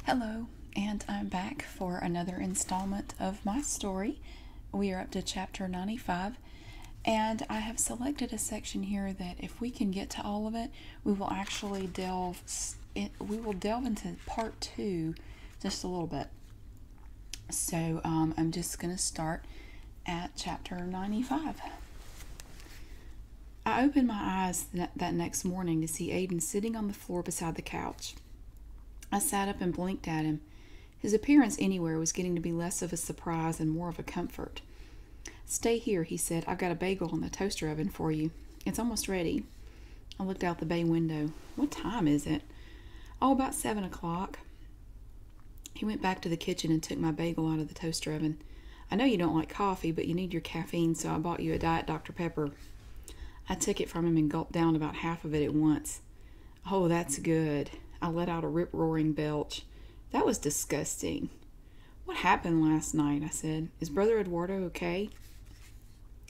Hello, and I'm back for another installment of my story. We are up to chapter 95, and I have selected a section here that if we can get to all of it, we will actually delve into part 2 just a little bit. So I'm just going to start at chapter 95. I opened my eyes that next morning to see Aiden sitting on the floor beside the couch. I sat up and blinked at him. His appearance anywhere was getting to be less of a surprise and more of a comfort. "Stay here," he said. "I've got a bagel in the toaster oven for you. It's almost ready." I looked out the bay window. "What time is it?" "Oh, about 7 o'clock. He went back to the kitchen and took my bagel out of the toaster oven. "I know you don't like coffee, but you need your caffeine, so I bought you a Diet Dr. Pepper." I took it from him and gulped down about half of it at once. "Oh, that's good." I let out a rip-roaring belch. "That was disgusting." "What happened last night?" I said. "Is Brother Eduardo okay?"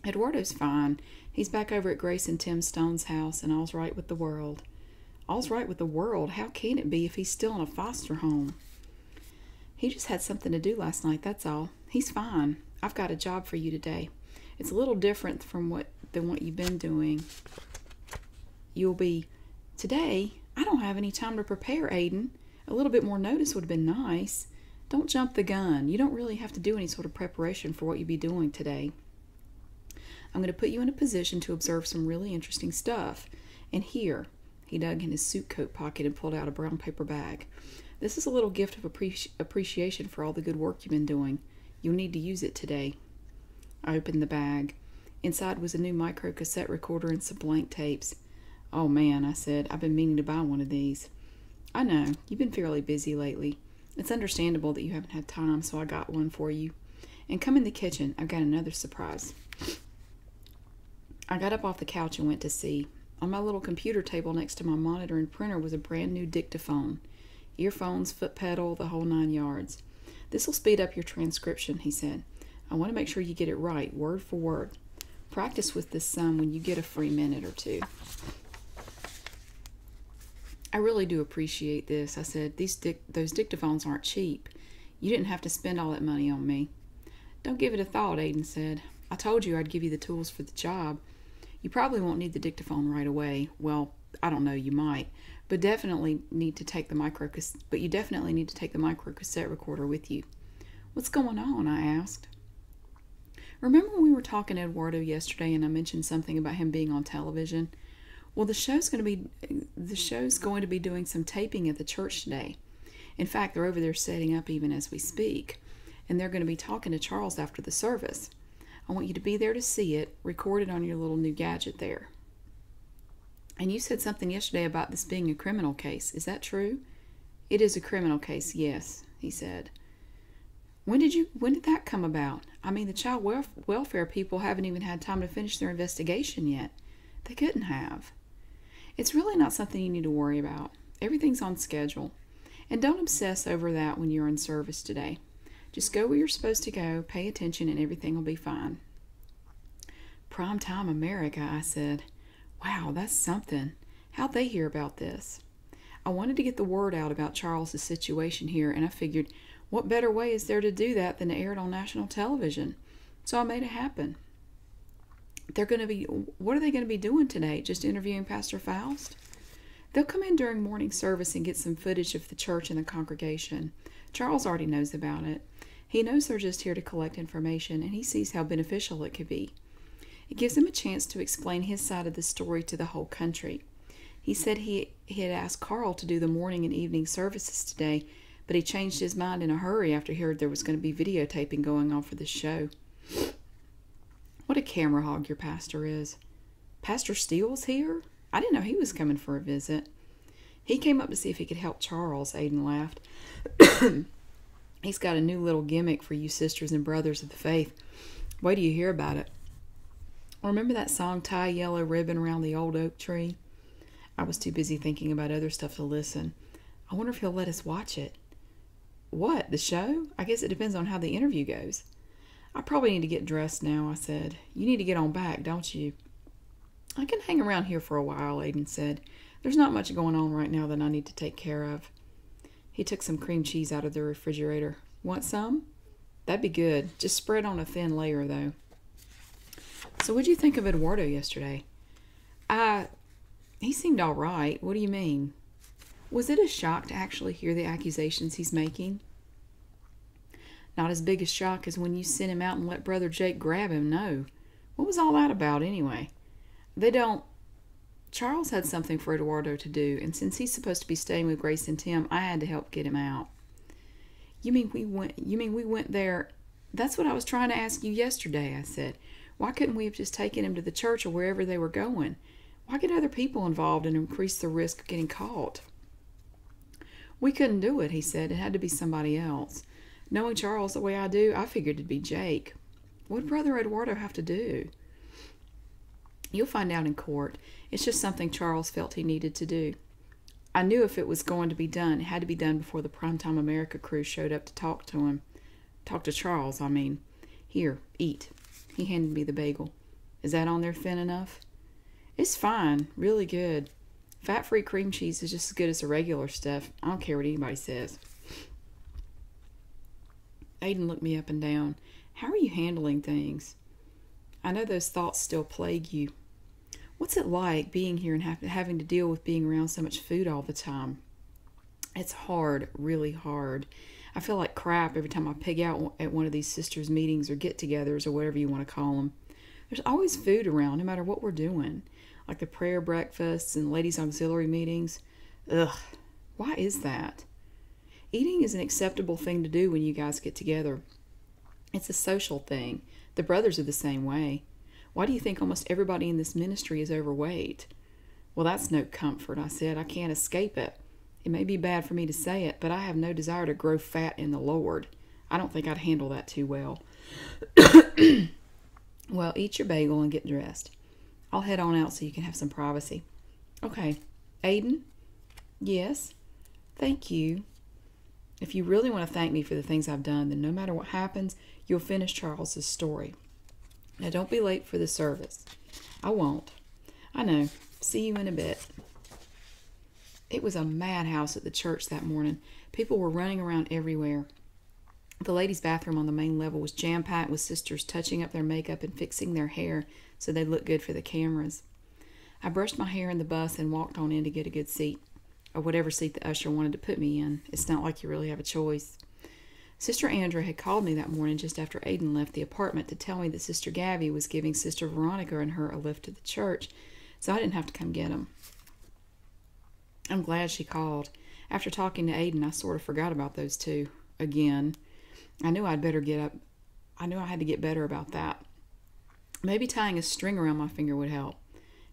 "Eduardo's fine. He's back over at Grace and Tim Stone's house, and all's right with the world." "All's right with the world? How can it be if he's still in a foster home?" "He just had something to do last night, that's all. He's fine. I've got a job for you today. It's a little different than what you've been doing. You'll be..." "Today? I don't have any time to prepare, Aiden. A little bit more notice would have been nice. Don't jump the gun. You don't really have to do any sort of preparation for what you'll be doing today. I'm going to put you in a position to observe some really interesting stuff. And here," he dug in his suit coat pocket and pulled out a brown paper bag. "This is a little gift of appreciation for all the good work you've been doing. You'll need to use it today." I opened the bag. Inside was a new micro cassette recorder and some blank tapes. "Oh man," I said, "I've been meaning to buy one of these." "I know. You've been fairly busy lately. It's understandable that you haven't had time, so I got one for you. And come in the kitchen. I've got another surprise." I got up off the couch and went to see. On my little computer table next to my monitor and printer was a brand new dictaphone. Earphones, foot pedal, the whole 9 yards. "This will speed up your transcription," he said. "I want to make sure you get it right, word for word. Practice with this some when you get a free minute or two." "I really do appreciate this," I said. Those dictaphones aren't cheap. You didn't have to spend all that money on me." "Don't give it a thought," Aiden said. "I told you I'd give you the tools for the job. You probably won't need the dictaphone right away. Well, I don't know, you might. But you definitely need to take the micro cassette recorder with you." "What's going on?" I asked. "Remember when we were talking to Eduardo yesterday and I mentioned something about him being on television? Well, the show's going to be doing some taping at the church today. In fact, they're over there setting up even as we speak. And they're going to be talking to Charles after the service. I want you to be there to see it, recorded on your little new gadget there." "And you said something yesterday about this being a criminal case. Is that true?" "It is a criminal case, yes," he said. When did that come about? I mean, the child welfare people haven't even had time to finish their investigation yet. They couldn't have." "It's really not something you need to worry about. Everything's on schedule. And don't obsess over that when you're in service today. Just go where you're supposed to go, pay attention, and everything will be fine." "Prime time America," I said. "Wow, that's something. How'd they hear about this?" "I wanted to get the word out about Charles's situation here, and I figured, what better way is there to do that than to air it on national television? So I made it happen." What are they going to be doing today? Just interviewing Pastor Faust?" "They'll come in during morning service and get some footage of the church and the congregation. Charles already knows about it. He knows they're just here to collect information, and he sees how beneficial it could be. It gives him a chance to explain his side of the story to the whole country. He said he had asked Carl to do the morning and evening services today, but he changed his mind in a hurry after he heard there was going to be videotaping going on for this show." "What a camera hog your pastor is." "Pastor Steele's here? I didn't know he was coming for a visit." "He came up to see if he could help Charles," Aiden laughed. "He's got a new little gimmick for you sisters and brothers of the faith. Wait till you hear about it. Remember that song, 'Tie a Yellow Ribbon Around the Old Oak Tree'?" I was too busy thinking about other stuff to listen. "I wonder if he'll let us watch it." "What, the show? I guess it depends on how the interview goes." "I probably need to get dressed now," I said. "You need to get on back, don't you?" "I can hang around here for a while," Aiden said. "There's not much going on right now that I need to take care of." He took some cream cheese out of the refrigerator. Want some? That'd be good. Just spread on a thin layer, though. So what'd you think of Eduardo yesterday? He seemed all right. What do you mean? Was it a shock to actually hear the accusations he's making? Not as big a shock as when you sent him out and let Brother Jake grab him, no. What was all that about, anyway? Charles had something for Eduardo to do, and since he's supposed to be staying with Grace and Tim, I had to help get him out. You mean we went there? That's what I was trying to ask you yesterday, I said. Why couldn't we have just taken him to the church or wherever they were going? Why get other people involved and increase the risk of getting caught? We couldn't do it, he said. It had to be somebody else. Knowing Charles the way I do, I figured it'd be Jake. What'd Brother Eduardo have to do? You'll find out in court. It's just something Charles felt he needed to do. I knew if it was going to be done, it had to be done before the Primetime America crew showed up to talk to him. Talk to Charles, I mean. Here, eat. He handed me the bagel. Is that on there thin enough? It's fine. Really good. Fat-free cream cheese is just as good as the regular stuff. I don't care what anybody says. Aiden looked me up and down. How are you handling things? I know those thoughts still plague you. What's it like being here and having to deal with being around so much food all the time? It's hard, really hard. I feel like crap every time I pig out at one of these sisters' meetings or get-togethers or whatever you want to call them. There's always food around, no matter what we're doing, like the prayer breakfasts and ladies' auxiliary meetings. Ugh, why is that? Eating is an acceptable thing to do when you guys get together. It's a social thing. The brothers are the same way. Why do you think almost everybody in this ministry is overweight? Well, that's no comfort, I said. I can't escape it. It may be bad for me to say it, but I have no desire to grow fat in the Lord. I don't think I'd handle that too well. Well, eat your bagel and get dressed. I'll head on out so you can have some privacy. Okay. Aiden? Yes? Thank you. If you really want to thank me for the things I've done, then no matter what happens, you'll finish Charles's story. Now, don't be late for the service. I won't. I know. See you in a bit. It was a madhouse at the church that morning. People were running around everywhere. The ladies' bathroom on the main level was jam-packed with sisters touching up their makeup and fixing their hair so they looked good for the cameras. I brushed my hair in the bus and walked on in to get a good seat, or whatever seat the usher wanted to put me in. It's not like you really have a choice. Sister Andrea had called me that morning just after Aiden left the apartment to tell me that Sister Gabby was giving Sister Veronica and her a lift to the church, so I didn't have to come get them. I'm glad she called. After talking to Aiden, I sort of forgot about those two. Again. I knew I had to get better about that. Maybe tying a string around my finger would help.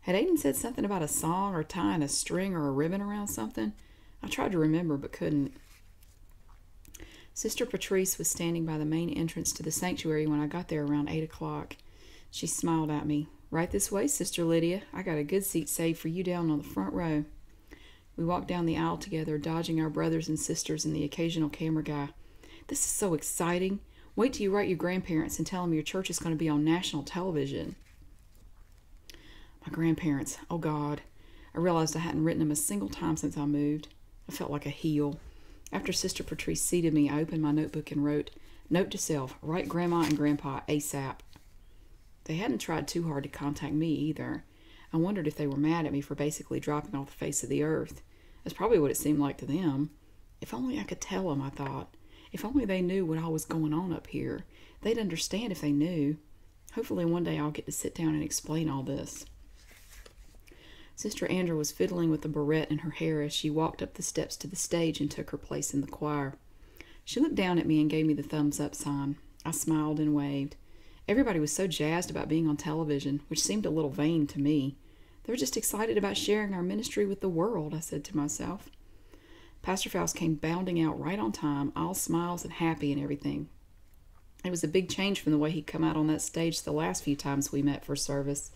Had Aiden said something about a song or tying a string or a ribbon around something? I tried to remember but couldn't. Sister Patrice was standing by the main entrance to the sanctuary when I got there around 8 o'clock. She smiled at me. Right this way, Sister Lydia. I got a good seat saved for you down on the front row. We walked down the aisle together, dodging our brothers and sisters and the occasional camera guy. This is so exciting. Wait till you write your grandparents and tell them your church is going to be on national television. My grandparents. Oh, God. I realized I hadn't written them a single time since I moved. I felt like a heel. After Sister Patrice seated me, I opened my notebook and wrote, "Note to self, write Grandma and Grandpa ASAP." They hadn't tried too hard to contact me either. I wondered if they were mad at me for basically dropping off the face of the earth. That's probably what it seemed like to them. If only I could tell them, I thought. If only they knew what all was going on up here. They'd understand if they knew. Hopefully one day I'll get to sit down and explain all this. Sister Andrea was fiddling with the barrette in her hair as she walked up the steps to the stage and took her place in the choir. She looked down at me and gave me the thumbs-up sign. I smiled and waved. Everybody was so jazzed about being on television, which seemed a little vain to me. They were just excited about sharing our ministry with the world, I said to myself. Pastor Faust came bounding out right on time, all smiles and happy and everything. It was a big change from the way he'd come out on that stage the last few times we met for service.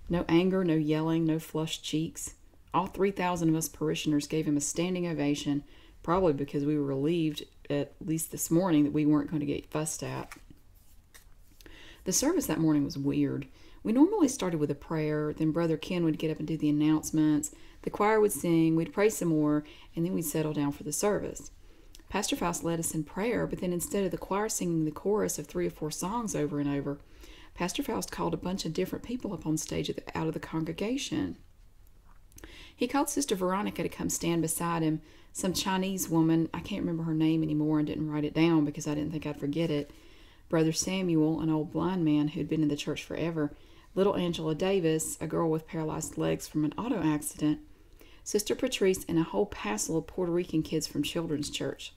No anger, no yelling, no flushed cheeks. All 3,000 of us parishioners gave him a standing ovation, probably because we were relieved, at least this morning, that we weren't going to get fussed at. The service that morning was weird. We normally started with a prayer, then Brother Ken would get up and do the announcements, The choir would sing, we'd pray some more, and then we'd settle down for the service. Pastor Faust led us in prayer, but then instead of the choir singing the chorus of 3 or 4 songs over and over, Pastor Faust called a bunch of different people up on stage out of the congregation. He called Sister Veronica to come stand beside him, some Chinese woman, I can't remember her name anymore and didn't write it down because I didn't think I'd forget it, Brother Samuel, an old blind man who'd been in the church forever, little Angela Davis, a girl with paralyzed legs from an auto accident, Sister Patrice, and a whole passel of Puerto Rican kids from Children's Church.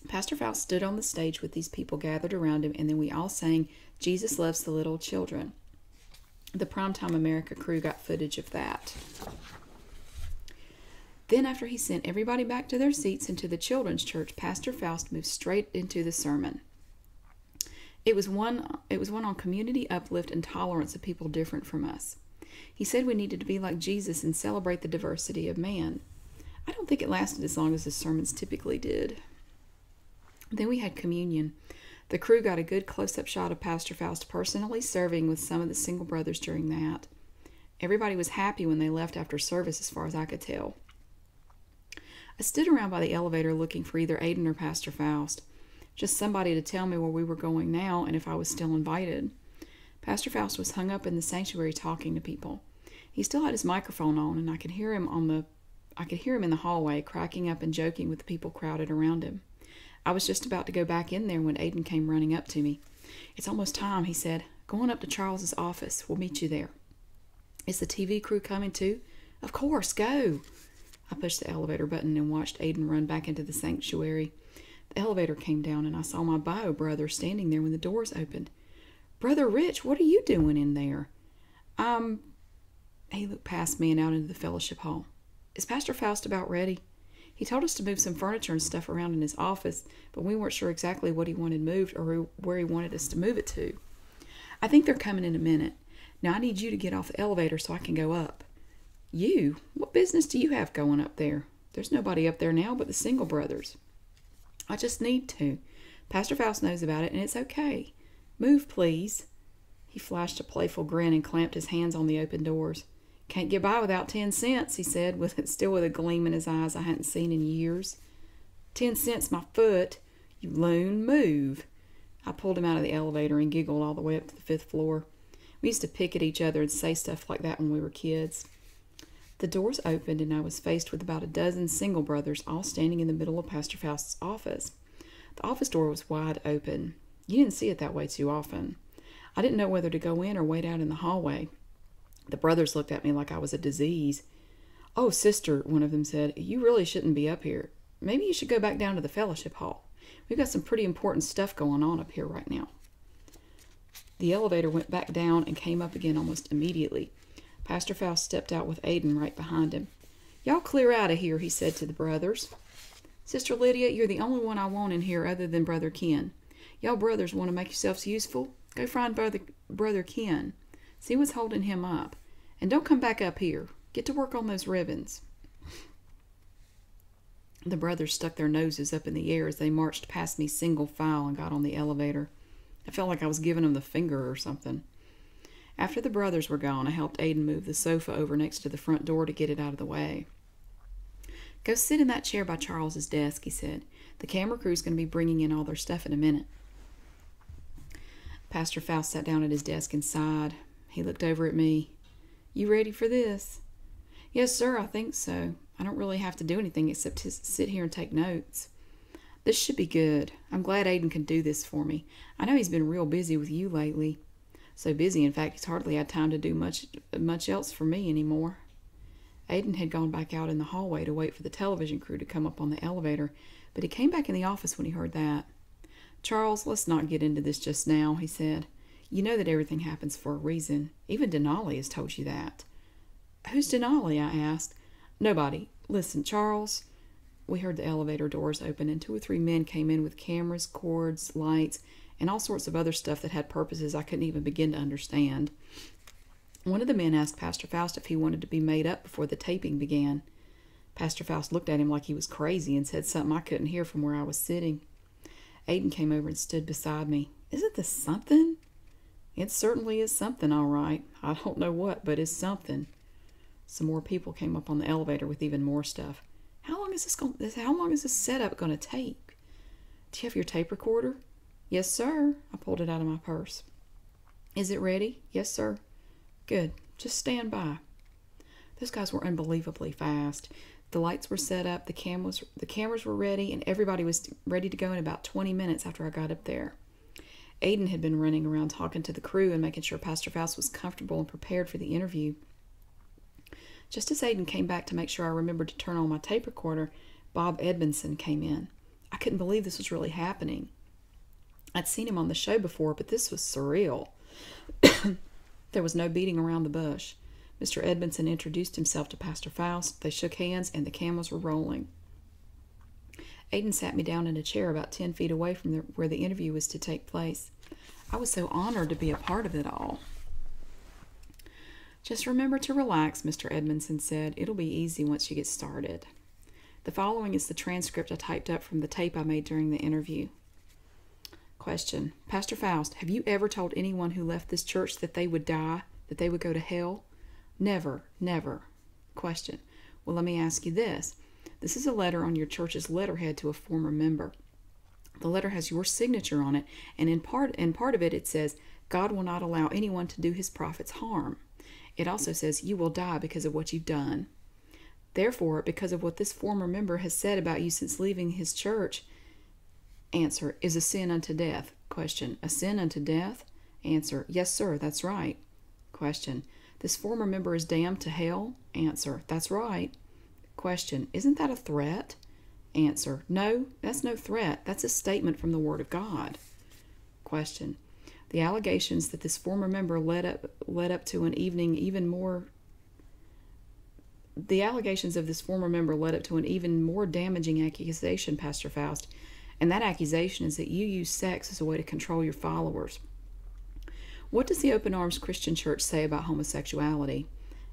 Pastor Faust stood on the stage with these people gathered around him, and then we all sang Jesus Loves the Little Children. The Primetime America crew got footage of that. Then after he sent everybody back to their seats into the Children's Church, Pastor Faust moved straight into the sermon. It was one on community uplift and tolerance of people different from us. He said we needed to be like Jesus and celebrate the diversity of man. I don't think it lasted as long as the sermons typically did. Then we had communion. The crew got a good close-up shot of Pastor Faust personally serving with some of the single brothers during that. Everybody was happy when they left after service, as far as I could tell. I stood around by the elevator looking for either Aiden or Pastor Faust, just somebody to tell me where we were going now and if I was still invited. Pastor Faust was hung up in the sanctuary talking to people. He still had his microphone on, and I could hear him in the hallway, cracking up and joking with the people crowded around him. I was just about to go back in there when Aiden came running up to me. "It's almost time," he said. "Go on up to Charles's office. We'll meet you there." "Is the TV crew coming too?" "Of course, go." I pushed the elevator button and watched Aiden run back into the sanctuary. The elevator came down, and I saw my bio brother standing there when the doors opened. "Brother Rich, what are you doing in there?" He looked past me and out into the fellowship hall. "Is Pastor Faust about ready? He told us to move some furniture and stuff around in his office, but we weren't sure exactly what he wanted moved or where he wanted us to move it to." "I think they're coming in a minute. Now I need you to get off the elevator so I can go up." "You? What business do you have going up there? There's nobody up there now but the single brothers." "I just need to. Pastor Faust knows about it, and it's okay. Move, please." He flashed a playful grin and clamped his hands on the open doors. "Can't get by without 10 cents, he said, still with a gleam in his eyes I hadn't seen in years. 10 cents my foot. You loon, move." I pulled him out of the elevator and giggled all the way up to the 5th floor. We used to pick at each other and say stuff like that when we were kids. The doors opened, and I was faced with about a dozen single brothers, all standing in the middle of Pastor Faust's office. The office door was wide open. You didn't see it that way too often. I didn't know whether to go in or wait out in the hallway. The brothers looked at me like I was a disease. "Oh, sister," one of them said, "you really shouldn't be up here. Maybe you should go back down to the fellowship hall. We've got some pretty important stuff going on up here right now." The elevator went back down and came up again almost immediately. Pastor Faust stepped out with Aiden right behind him. "Y'all clear out of here," he said to the brothers. "Sister Lydia, you're the only one I want in here other than Brother Ken. Y'all brothers want to make yourselves useful? Go find Brother Ken. See what's holding him up. And don't come back up here. Get to work on those ribbons." The brothers stuck their noses up in the air as they marched past me single file and got on the elevator. I felt like I was giving them the finger or something. After the brothers were gone, I helped Aiden move the sofa over next to the front door to get it out of the way. "Go sit in that chair by Charles's desk," he said. "The camera crew's going to be bringing in all their stuff in a minute." Pastor Faust sat down at his desk and sighed. He looked over at me. "You ready for this?" "Yes, sir, I think so. I don't really have to do anything except to sit here and take notes." "This should be good. I'm glad Aiden can do this for me. I know he's been real busy with you lately. So busy, in fact, he's hardly had time to do much else for me anymore." Aiden had gone back out in the hallway to wait for the television crew to come up on the elevator, but he came back in the office when he heard that. "Charles, let's not get into this just now," he said. "You know that everything happens for a reason. Even Denali has told you that." "Who's Denali?" I asked. "Nobody. Listen, Charles." We heard the elevator doors open, and 2 or 3 men came in with cameras, cords, lights, and all sorts of other stuff that had purposes I couldn't even begin to understand. One of the men asked Pastor Faust if he wanted to be made up before the taping began. Pastor Faust looked at him like he was crazy and said something I couldn't hear from where I was sitting. Aiden came over and stood beside me. "Isn't this something?" "It certainly is something, all right. I don't know what, but it's something." Some more people came up on the elevator with even more stuff. How long is this setup going to take? Do you have your tape recorder? Yes, sir. I pulled it out of my purse. Is it ready? Yes, sir. Good. Just stand by. Those guys were unbelievably fast. The lights were set up, the cameras were ready, and everybody was ready to go in about 20 minutes after I got up there. Aiden had been running around talking to the crew and making sure Pastor Faust was comfortable and prepared for the interview. Just as Aiden came back to make sure I remembered to turn on my tape recorder, Bob Edmondson came in. I couldn't believe this was really happening. I'd seen him on the show before, but this was surreal. There was no beating around the bush. Mr. Edmondson introduced himself to Pastor Faust. They shook hands, and the cameras were rolling. Aiden sat me down in a chair about 10 feet away from where the interview was to take place. I was so honored to be a part of it all. Just remember to relax, Mr. Edmondson said. It'll be easy once you get started. The following is the transcript I typed up from the tape I made during the interview. Question. Pastor Faust, have you ever told anyone who left this church that they would die, that they would go to hell? Never, never. Question. Well, let me ask you this. This is a letter on your church's letterhead to a former member. The letter has your signature on it, and in part of it, it says, God will not allow anyone to do his prophets harm. It also says, you will die because of what you've done. Therefore, because of what this former member has said about you since leaving his church, answer, is a sin unto death. Question, a sin unto death? Answer, yes, sir, that's right. Question, this former member is damned to hell? Answer, that's right. Question, isn't that a threat? Answer, no, that's no threat. That's a statement from the Word of God. Question, the allegations that this former member led up to an even more damaging accusation, Pastor Faust, and that accusation is that you use sex as a way to control your followers. What does the Open Arms Christian Church say about homosexuality?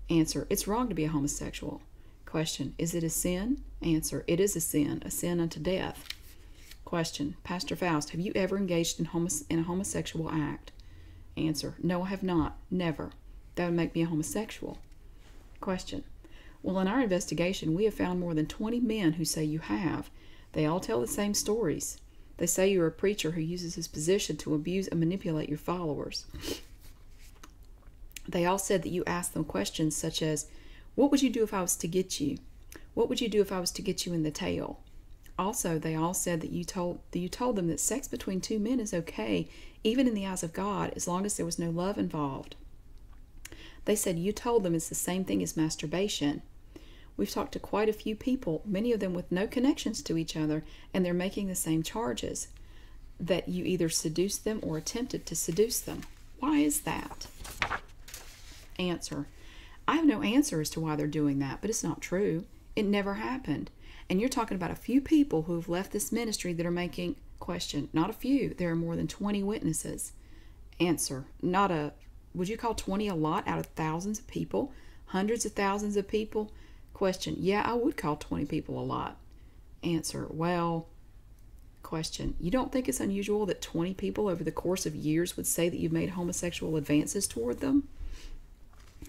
Answer, it's wrong to be a homosexual. Question, is it a sin? Answer, it is a sin unto death. Question, Pastor Faust, have you ever engaged in a homosexual act? Answer, no, I have not. Never. That would make me a homosexual. Question, well, in our investigation, we have found more than 20 men who say you have. They all tell the same stories. They say you're a preacher who uses his position to abuse and manipulate your followers. They all said that you asked them questions such as, what would you do if I was to get you? What would you do if I was to get you in the tail? Also, they all said that you told them that sex between two men is okay, even in the eyes of God, as long as there was no love involved. They said you told them it's the same thing as masturbation. We've talked to quite a few people, many of them with no connections to each other, and they're making the same charges, that you either seduced them or attempted to seduce them. Why is that? Answer. I have no answer as to why they're doing that, but it's not true. It never happened. And you're talking about a few people who have left this ministry that are making, question, not a few, there are more than 20 witnesses. Answer, would you call 20 a lot out of thousands of people? Hundreds of thousands of people? Question, yeah, I would call 20 people a lot. Answer, well, question, you don't think it's unusual that 20 people over the course of years would say that you've made homosexual advances toward them?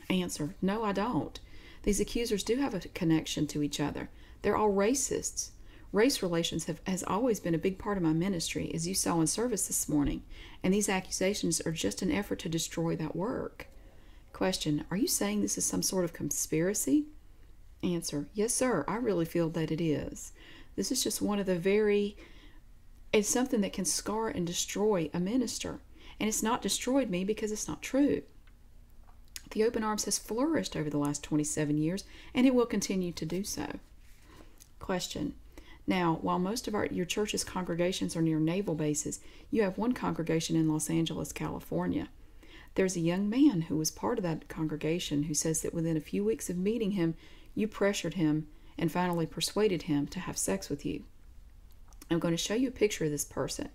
Answer, no, I don't. These accusers do have a connection to each other. They're all racists. Race relations has always been a big part of my ministry, as you saw in service this morning, and these accusations are just an effort to destroy that work. Question, are you saying this is some sort of conspiracy? Answer, yes, sir, I really feel that it is. This is just it's something that can scar and destroy a minister, and it's not destroyed me because it's not true. The Open Arms has flourished over the last 27 years, and it will continue to do so. Question. Now, while most of your church's congregations are near naval bases, you have one congregation in Los Angeles, California. There's a young man who was part of that congregation who says that within a few weeks of meeting him, you pressured him and finally persuaded him to have sex with you. I'm going to show you a picture of this person.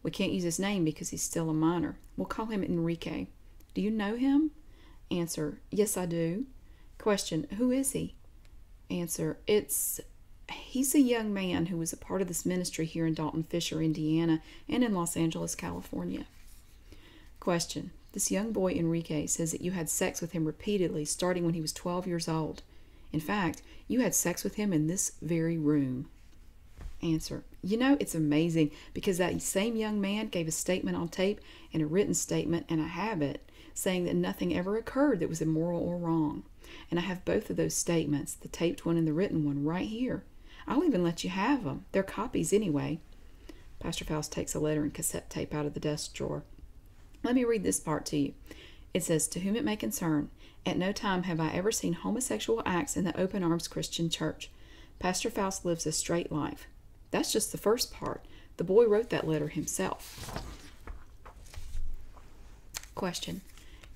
We can't use his name because he's still a minor. We'll call him Enrique. Do you know him? Answer, yes, I do. Question, who is he? Answer, he's a young man who was a part of this ministry here in Dalton Fisher, Indiana, and in Los Angeles, California. Question, This young boy, Enrique, says that you had sex with him repeatedly starting when he was 12 years old. In fact, you had sex with him in this very room. Answer. You know, it's amazing because that same young man gave a statement on tape and a written statement, and I have it, saying that nothing ever occurred that was immoral or wrong. And I have both of those statements, the taped one and the written one, right here. I'll even let you have them. They're copies anyway. Pastor Faust takes a letter and cassette tape out of the desk drawer. Let me read this part to you. It says, "To whom it may concern, at no time have I ever seen homosexual acts in the Open Arms Christian Church. Pastor Faust lives a straight life." That's just the first part. The boy wrote that letter himself. Question.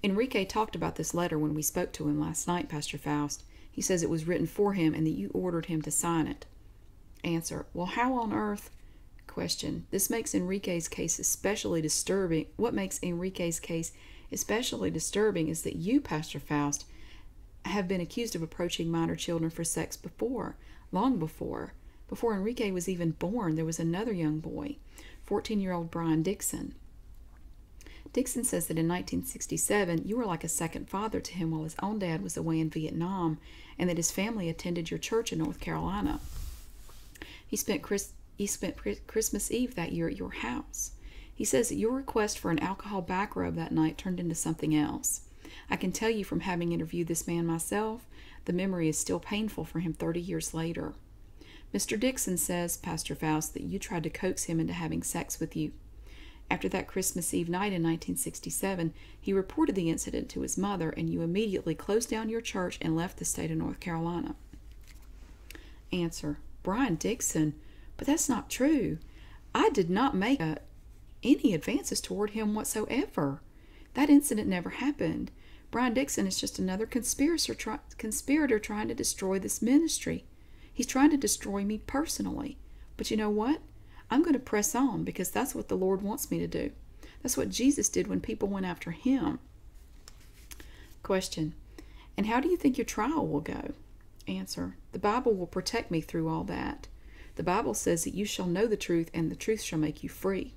Enrique talked about this letter when we spoke to him last night, Pastor Faust. He says it was written for him and that you ordered him to sign it. Answer. Well, how on earth? Question. This makes Enrique's case especially disturbing. What makes Enrique's case especially disturbing is that you, Pastor Faust, have been accused of approaching minor children for sex before, long before. Before Enrique was even born, there was another young boy, 14-year-old Brian Dixon. Dixon says that in 1967, you were like a second father to him while his own dad was away in Vietnam, and that his family attended your church in North Carolina. He spent Christmas Eve that year at your house. He says that your request for an alcohol back rub that night turned into something else. I can tell you from having interviewed this man myself, the memory is still painful for him 30 years later. Mr. Dixon says, Pastor Faust, that you tried to coax him into having sex with you. After that Christmas Eve night in 1967, he reported the incident to his mother, and you immediately closed down your church and left the state of North Carolina. Answer. Brian Dixon? But that's not true. I did not make any advances toward him whatsoever. That incident never happened. Brian Dixon is just another conspirator trying to destroy this ministry. He's trying to destroy me personally. But you know what? I'm going to press on because that's what the Lord wants me to do. That's what Jesus did when people went after him. Question. And how do you think your trial will go? Answer. The Bible will protect me through all that. The Bible says that you shall know the truth and the truth shall make you free.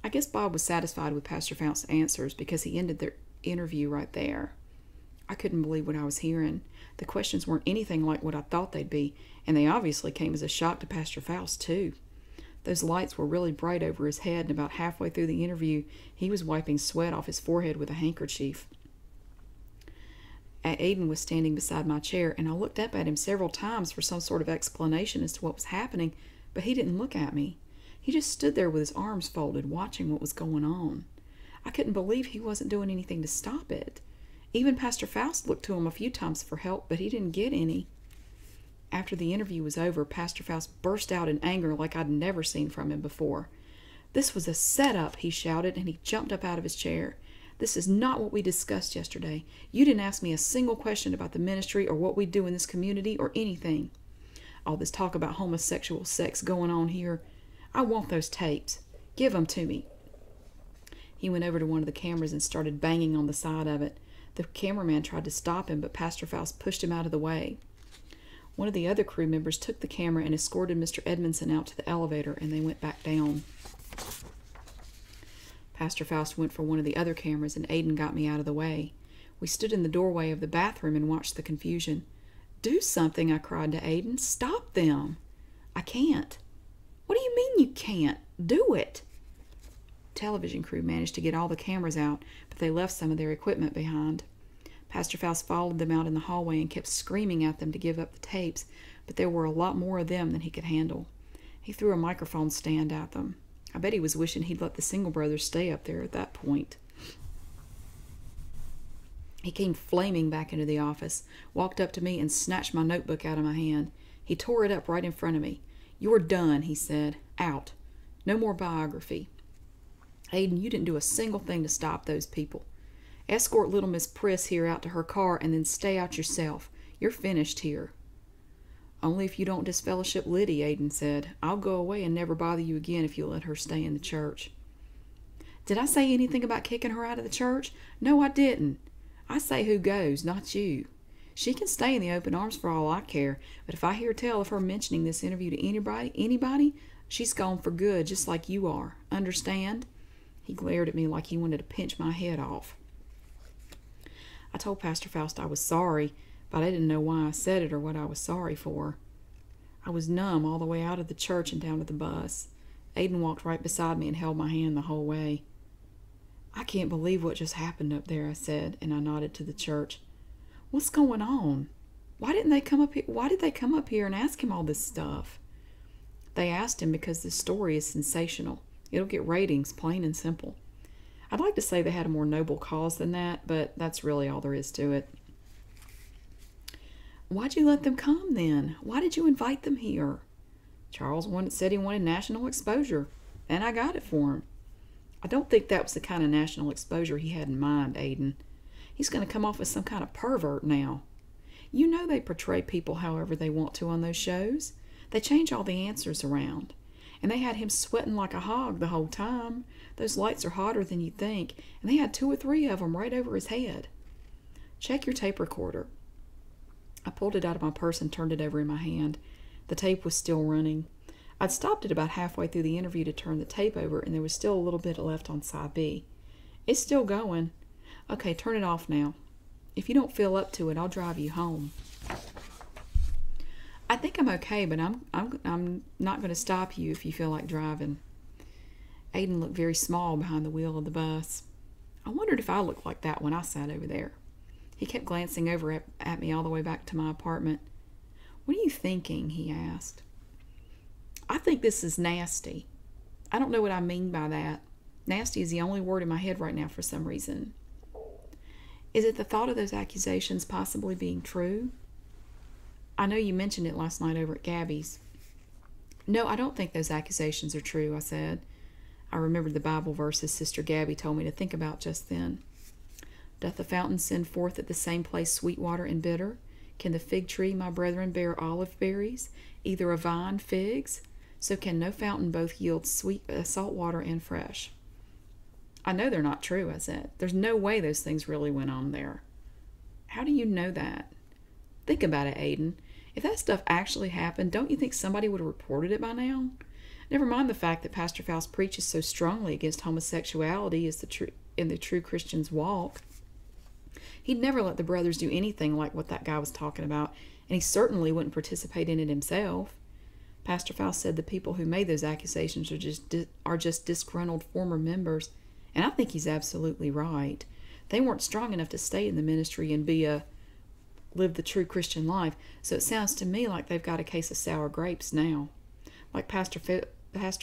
I guess Bob was satisfied with Pastor Faust's answers because he ended their interview right there. I couldn't believe what I was hearing. The questions weren't anything like what I thought they'd be, and they obviously came as a shock to Pastor Faust, too. Those lights were really bright over his head, and about halfway through the interview, he was wiping sweat off his forehead with a handkerchief. Aiden was standing beside my chair, and I looked up at him several times for some sort of explanation as to what was happening, but he didn't look at me. He just stood there with his arms folded, watching what was going on. I couldn't believe he wasn't doing anything to stop it. Even Pastor Faust looked to him a few times for help, but he didn't get any. After the interview was over, Pastor Faust burst out in anger like I'd never seen from him before. "This was a setup," he shouted, and he jumped up out of his chair. "This is not what we discussed yesterday. You didn't ask me a single question about the ministry or what we do in this community or anything. All this talk about homosexual sex going on here. I want those tapes. Give them to me." He went over to one of the cameras and started banging on the side of it. The cameraman tried to stop him, but Pastor Faust pushed him out of the way. One of the other crew members took the camera and escorted Mr. Edmondson out to the elevator, and they went back down. Pastor Faust went for one of the other cameras, and Aiden got me out of the way. We stood in the doorway of the bathroom and watched the confusion. "Do something," I cried to Aiden. "Stop them." "I can't." "What do you mean you can't? Do it." Television crew managed to get all the cameras out, but they left some of their equipment behind. Pastor Faust followed them out in the hallway and kept screaming at them to give up the tapes, but there were a lot more of them than he could handle. He threw a microphone stand at them. I bet he was wishing he'd let the Single brothers stay up there at that point. He came flaming back into the office, walked up to me, and snatched my notebook out of my hand. He tore it up right in front of me. "You're done," he said. "Out. No more biography. Aiden, you didn't do a single thing to stop those people. Escort little Miss Priss here out to her car and then stay out yourself. You're finished here." "Only if you don't disfellowship Liddy," Aiden said. "I'll go away and never bother you again if you'll let her stay in the church." "Did I say anything about kicking her out of the church? No, I didn't. I say who goes, not you. She can stay in the Open Arms for all I care, but if I hear tell of her mentioning this interview to anybody, she's gone for good, just like you are. Understand?" He glared at me like he wanted to pinch my head off. I told Pastor Faust I was sorry, but I didn't know why I said it or what I was sorry for. I was numb all the way out of the church and down to the bus. Aiden walked right beside me and held my hand the whole way. I can't believe what just happened up there, I said, and I nodded to the church. What's going on? Why did they come up here and ask him all this stuff? They asked him because this story is sensational. It'll get ratings, plain and simple. I'd like to say they had a more noble cause than that, but that's really all there is to it. Why'd you let them come then? Why did you invite them here? Charles said he wanted national exposure, and I got it for him. I don't think that was the kind of national exposure he had in mind, Aiden. He's going to come off as some kind of pervert now. You know they portray people however they want to on those shows. They change all the answers around. And they had him sweating like a hog the whole time. Those lights are hotter than you'd think, and they had 2 or 3 of them right over his head. Check your tape recorder. I pulled it out of my purse and turned it over in my hand. The tape was still running. I'd stopped it about halfway through the interview to turn the tape over, and there was still a little bit left on side B. It's still going. Okay, turn it off now. If you don't feel up to it, I'll drive you home. I think I'm okay, but I'm not going to stop you if you feel like driving. Aiden looked very small behind the wheel of the bus. I wondered if I looked like that when I sat over there. He kept glancing over at me all the way back to my apartment. What are you thinking? He asked. I think this is nasty. I don't know what I mean by that. Nasty is the only word in my head right now for some reason. Is it the thought of those accusations possibly being true? I know you mentioned it last night over at Gabby's. No, I don't think those accusations are true, I said. I remembered the Bible verses Sister Gabby told me to think about just then. Doth the fountain send forth at the same place sweet water and bitter? Can the fig tree, my brethren, bear olive berries, either a vine figs? So can no fountain both yield salt water and fresh. I know they're not true, I said. There's no way those things really went on there. How do you know that? Think about it, Aiden. If that stuff actually happened, don't you think somebody would have reported it by now? Never mind the fact that Pastor Faust preaches so strongly against homosexuality in the true Christian's walk. He'd never let the brothers do anything like what that guy was talking about, and he certainly wouldn't participate in it himself. Pastor Faust said the people who made those accusations are just disgruntled former members, and I think he's absolutely right. They weren't strong enough to stay in the ministry and live the true Christian life, so it sounds to me like they've got a case of sour grapes now. Like Pastor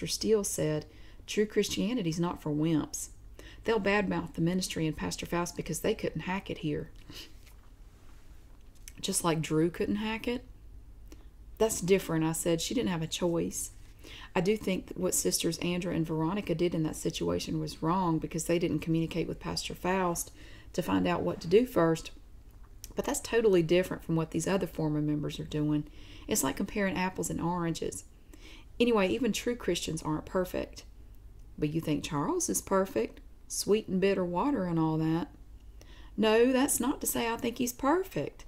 Steele said, true Christianity's not for wimps. They'll badmouth the ministry and Pastor Faust because they couldn't hack it here. Just like Drew couldn't hack it? That's different, I said. She didn't have a choice. I do think that what Sisters Andra and Veronica did in that situation was wrong because they didn't communicate with Pastor Faust to find out what to do first. But that's totally different from what these other former members are doing. It's like comparing apples and oranges. Anyway, even true Christians aren't perfect. But you think Charles is perfect? Sweet and bitter water and all that. No, that's not to say I think he's perfect.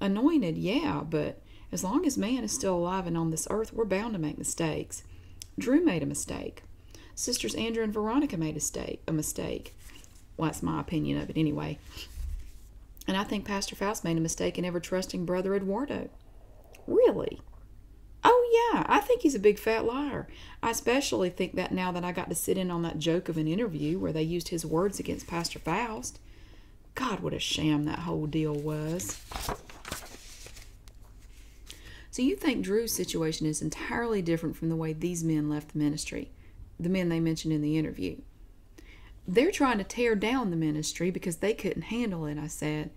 Anointed, yeah, but as long as man is still alive and on this earth, we're bound to make mistakes. Drew made a mistake. Sisters Andra and Veronica made a mistake. Well, that's my opinion of it anyway. And I think Pastor Faust made a mistake in ever trusting Brother Eduardo. Really? Oh, yeah, I think he's a big fat liar. I especially think that now that I got to sit in on that joke of an interview where they used his words against Pastor Faust. God, what a sham that whole deal was. So you think Drew's situation is entirely different from the way these men left the ministry, the men they mentioned in the interview. They're trying to tear down the ministry because they couldn't handle it, I said.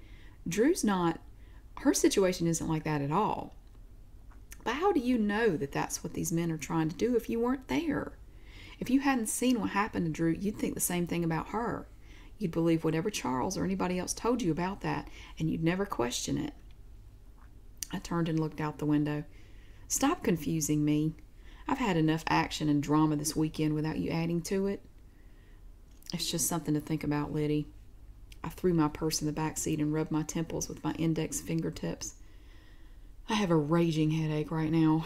Drew's not, her situation isn't like that at all. But how do you know that that's what these men are trying to do if you weren't there? If you hadn't seen what happened to Drew, you'd think the same thing about her. You'd believe whatever Charles or anybody else told you about that, and you'd never question it. I turned and looked out the window. Stop confusing me. I've had enough action and drama this weekend without you adding to it. It's just something to think about, Liddy. I threw my purse in the back seat and rubbed my temples with my index fingertips. I have a raging headache right now.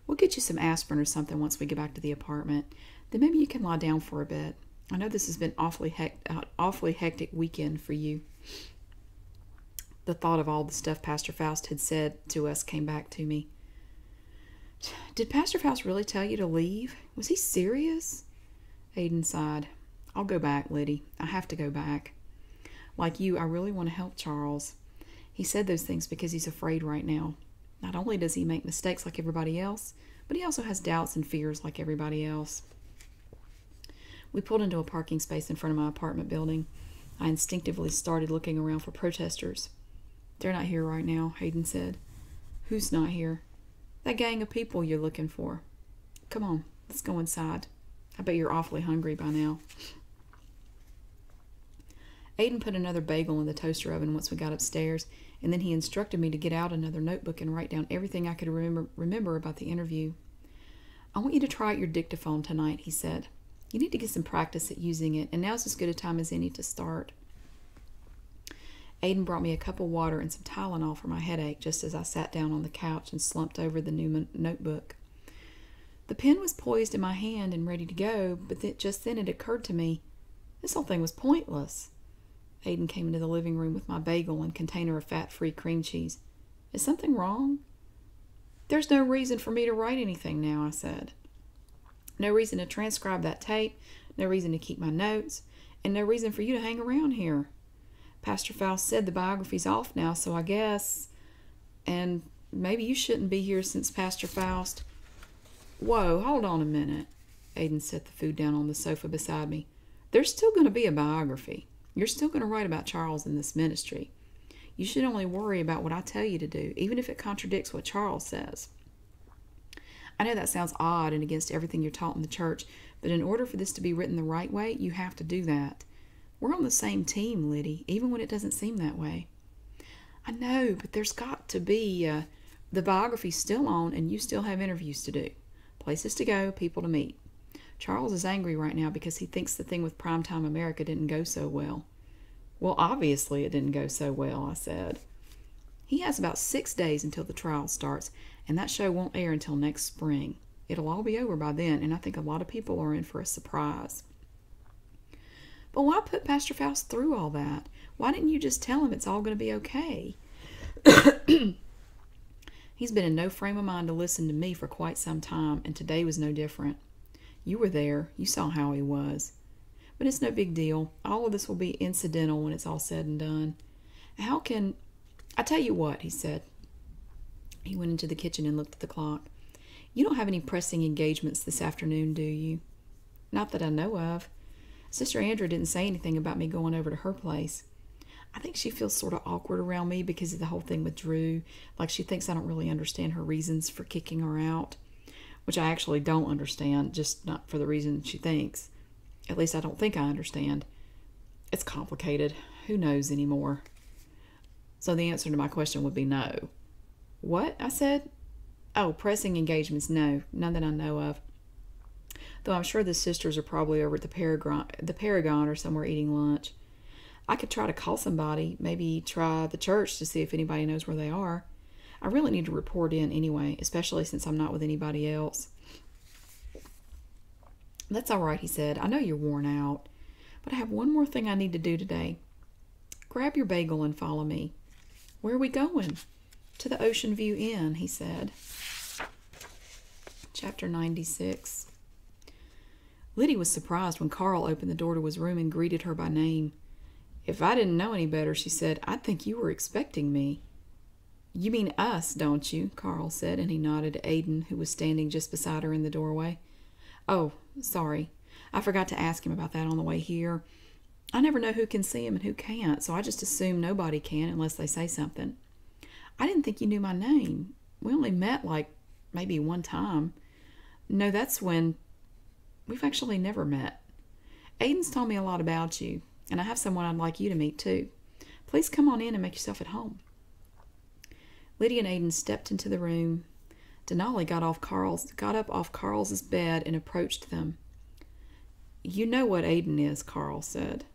We'll get you some aspirin or something once we get back to the apartment. Then maybe you can lie down for a bit. I know this has been awfully hectic weekend for you. The thought of all the stuff Pastor Faust had said to us came back to me. Did Pastor Faust really tell you to leave? Was he serious? Aiden sighed. I'll go back, Liddy. I have to go back. Like you, I really want to help Charles. He said those things because he's afraid right now. Not only does he make mistakes like everybody else, but he also has doubts and fears like everybody else. We pulled into a parking space in front of my apartment building. I instinctively started looking around for protesters. They're not here right now, Hayden said. Who's not here? That gang of people you're looking for. Come on, let's go inside. I bet you're awfully hungry by now. Aiden put another bagel in the toaster oven once we got upstairs, and then he instructed me to get out another notebook and write down everything I could remember about the interview. I want you to try out your dictaphone tonight, he said. You need to get some practice at using it, and now's as good a time as any to start. Aiden brought me a cup of water and some Tylenol for my headache just as I sat down on the couch and slumped over the new notebook. The pen was poised in my hand and ready to go, but just then it occurred to me, this whole thing was pointless. Aiden came into the living room with my bagel and container of fat-free cream cheese. Is something wrong? There's no reason for me to write anything now, I said. No reason to transcribe that tape, no reason to keep my notes, and no reason for you to hang around here. Pastor Faust said the biography's off now, so I guess... And maybe you shouldn't be here since Pastor Faust... Whoa, hold on a minute. Aiden set the food down on the sofa beside me. There's still going to be a biography. You're still going to write about Charles in this ministry. You should only worry about what I tell you to do, even if it contradicts what Charles says. I know that sounds odd and against everything you're taught in the church, but in order for this to be written the right way, you have to do that. We're on the same team, Liddy, even when it doesn't seem that way. I know, but there's got to be... the biography's still on, and you still have interviews to do. Places to go, people to meet. Charles is angry right now because he thinks the thing with Primetime America didn't go so well. Well, obviously it didn't go so well, I said. He has about 6 days until the trial starts, and that show won't air until next spring. It'll all be over by then, and I think a lot of people are in for a surprise. But why put Pastor Faust through all that? Why didn't you just tell him it's all going to be okay? He's been in no frame of mind to listen to me for quite some time, and today was no different. You were there. You saw how he was. But it's no big deal. All of this will be incidental when it's all said and done. How can... I tell you what, he said. He went into the kitchen and looked at the clock. You don't have any pressing engagements this afternoon, do you? Not that I know of. Sister Andrea didn't say anything about me going over to her place. I think she feels sort of awkward around me because of the whole thing with Drew. Like she thinks I don't really understand her reasons for kicking her out. Which I actually don't understand, just not for the reason she thinks. At least I don't think I understand. It's complicated. Who knows anymore? So the answer to my question would be no. What? I said. Oh, pressing engagements, no. None that I know of. Though I'm sure the sisters are probably over at the Paragon or somewhere eating lunch. I could try to call somebody, maybe try the church to see if anybody knows where they are. I really need to report in anyway, especially since I'm not with anybody else. That's all right, he said. I know you're worn out, but I have one more thing I need to do today. Grab your bagel and follow me. Where are we going? To the Ocean View Inn, he said. Chapter 96. Liddy was surprised when Carl opened the door to his room and greeted her by name. If I didn't know any better, she said, I'd think you were expecting me. You mean us, don't you? Carl said, and he nodded to Aiden, who was standing just beside her in the doorway. Oh, sorry. I forgot to ask him about that on the way here. I never know who can see him and who can't, so I just assume nobody can unless they say something. I didn't think you knew my name. We only met, maybe one time. No, that's when... We've actually never met. Aiden's told me a lot about you, and I have someone I'd like you to meet, too. Please come on in and make yourself at home. Liddy and Aiden stepped into the room. Denali got up off Carl's bed and approached them. You know what Aiden is, Carl said.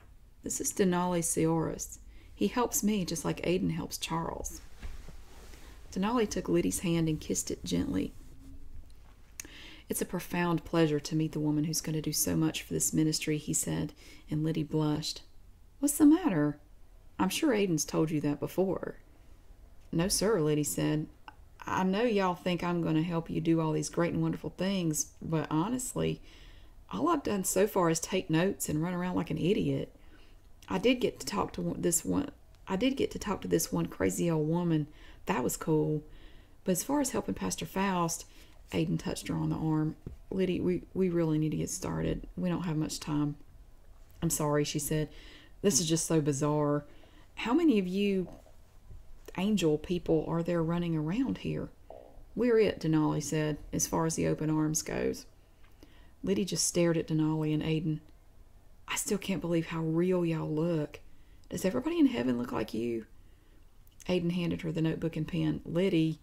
This is Denali Sioris. He helps me just like Aiden helps Charles. Denali took Liddy's hand and kissed it gently. It's a profound pleasure to meet the woman who's going to do so much for this ministry, he said, and Liddy blushed. What's the matter? I'm sure Aiden's told you that before. No, sir, Liddy said. I know y'all think I'm going to help you do all these great and wonderful things, but honestly, all I've done so far is take notes and run around like an idiot. I did get to talk to this one crazy old woman. That was cool. But as far as helping Pastor Faust, Aiden touched her on the arm. Liddy, we really need to get started. We don't have much time. I'm sorry, she said. This is just so bizarre. How many of you angel people are there running around here? We're it, Denali said, as far as the open arms goes. Liddy just stared at Denali and Aiden. I still can't believe how real y'all look. Does everybody in heaven look like you? Aiden handed her the notebook and pen. Liddy,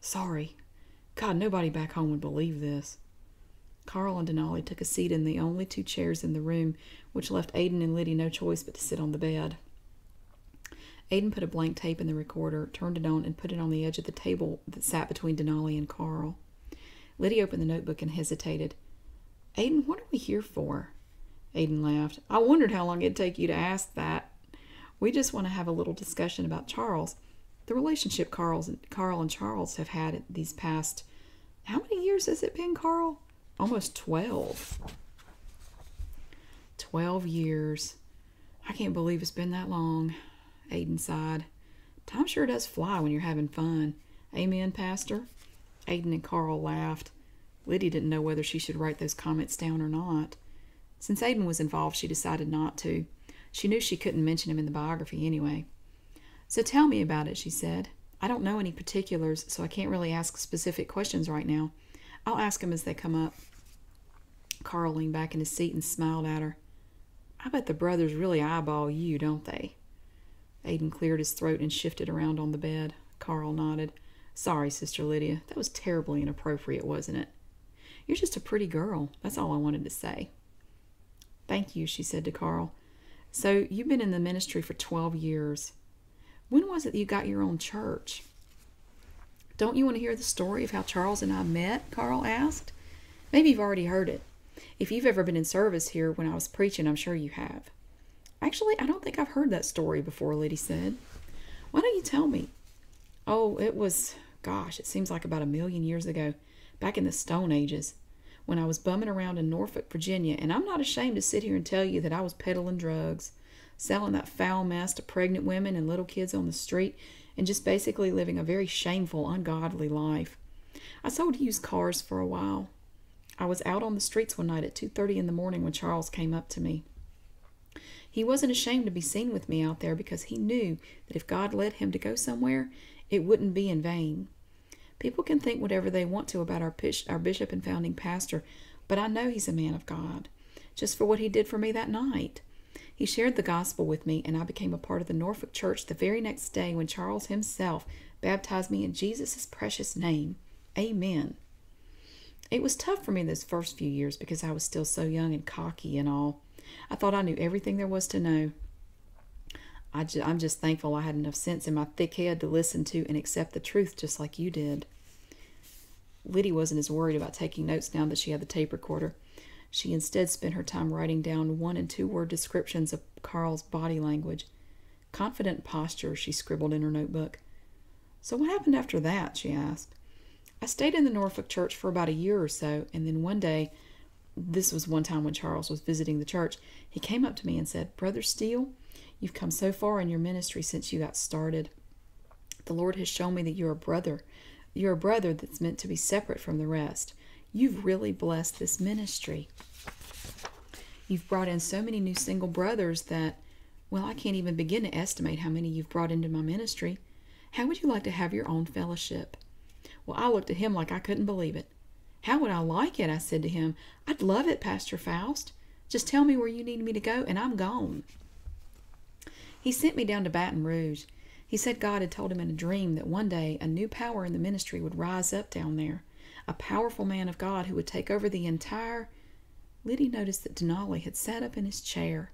sorry. God, nobody back home would believe this. Carl and Denali took a seat in the only two chairs in the room, which left Aiden and Liddy no choice but to sit on the bed. Aiden put a blank tape in the recorder, turned it on, and put it on the edge of the table that sat between Denali and Carl. Liddy opened the notebook and hesitated. Aiden, what are we here for? Aiden laughed. I wondered how long it'd take you to ask that. We just want to have a little discussion about Charles. The relationship Carl and Charles have had these past... How many years has it been, Carl? Almost 12. 12 years. I can't believe it's been that long. Aiden sighed. Time sure does fly when you're having fun. Amen, Pastor? Aiden and Carl laughed. Liddy didn't know whether she should write those comments down or not. Since Aiden was involved, she decided not to. She knew she couldn't mention him in the biography anyway. So tell me about it, she said. I don't know any particulars, so I can't really ask specific questions right now. I'll ask them as they come up. Carl leaned back in his seat and smiled at her. I bet the brothers really eyeball you, don't they? Aiden cleared his throat and shifted around on the bed. Carl nodded. Sorry, Sister Lydia. That was terribly inappropriate, wasn't it? You're just a pretty girl. That's all I wanted to say. Thank you, she said to Carl. So you've been in the ministry for 12 years. When was it that you got your own church? Don't you want to hear the story of how Charles and I met? Carl asked. Maybe you've already heard it. If you've ever been in service here when I was preaching, I'm sure you have. Actually, I don't think I've heard that story before, Liddy said. Why don't you tell me? Oh, it was, it seems like about 1,000,000 years ago, back in the Stone Ages, when I was bumming around in Norfolk, Virginia, and I'm not ashamed to sit here and tell you that I was peddling drugs, selling that foul mess to pregnant women and little kids on the street, and just basically living a very shameful, ungodly life. I sold used cars for a while. I was out on the streets one night at 2:30 in the morning when Charles came up to me. He wasn't ashamed to be seen with me out there because he knew that if God led him to go somewhere, it wouldn't be in vain. People can think whatever they want to about our bishop and founding pastor, but I know he's a man of God, just for what he did for me that night. He shared the gospel with me, and I became a part of the Norfolk church the very next day when Charles himself baptized me in Jesus' precious name. Amen. It was tough for me those first few years because I was still so young and cocky and all. I thought I knew everything there was to know. I'm just thankful I had enough sense in my thick head to listen to and accept the truth just like you did. Liddy wasn't as worried about taking notes now that she had the tape recorder. She instead spent her time writing down 1- and 2-word descriptions of Carl's body language. Confident posture, she scribbled in her notebook. So what happened after that, she asked. I stayed in the Norfolk church for about a year or so, and then one day, this was one time when Charles was visiting the church, he came up to me and said, Brother Steele, you've come so far in your ministry since you got started. The Lord has shown me that you're a brother. You're a brother that's meant to be separate from the rest. You've really blessed this ministry. You've brought in so many new single brothers that, well, I can't even begin to estimate how many you've brought into my ministry. How would you like to have your own fellowship? Well, I looked at him like I couldn't believe it. How would I like it? I said to him. I'd love it, Pastor Faust. Just tell me where you need me to go, and I'm gone. He sent me down to Baton Rouge. He said God had told him in a dream that one day a new power in the ministry would rise up down there, a powerful man of God who would take over the entire... Liddy noticed that Denali had sat up in his chair.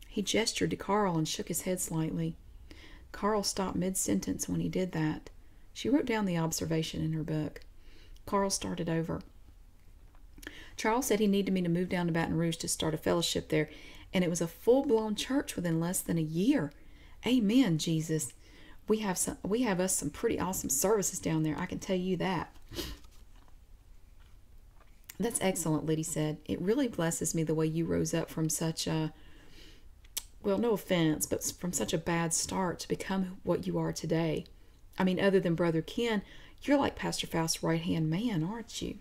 He gestured to Carl and shook his head slightly. Carl stopped mid-sentence when he did that. She wrote down the observation in her book. Carl started over. Charles said he needed me to move down to Baton Rouge to start a fellowship there, and it was a full-blown church within less than a year. Amen, Jesus. We have us some pretty awesome services down there, I can tell you that. That's excellent, Liddy said. It really blesses me the way you rose up from such a, well, no offense, but from such a bad start to become what you are today. I mean, other than Brother Ken, you're like Pastor Faust's right-hand man, aren't you?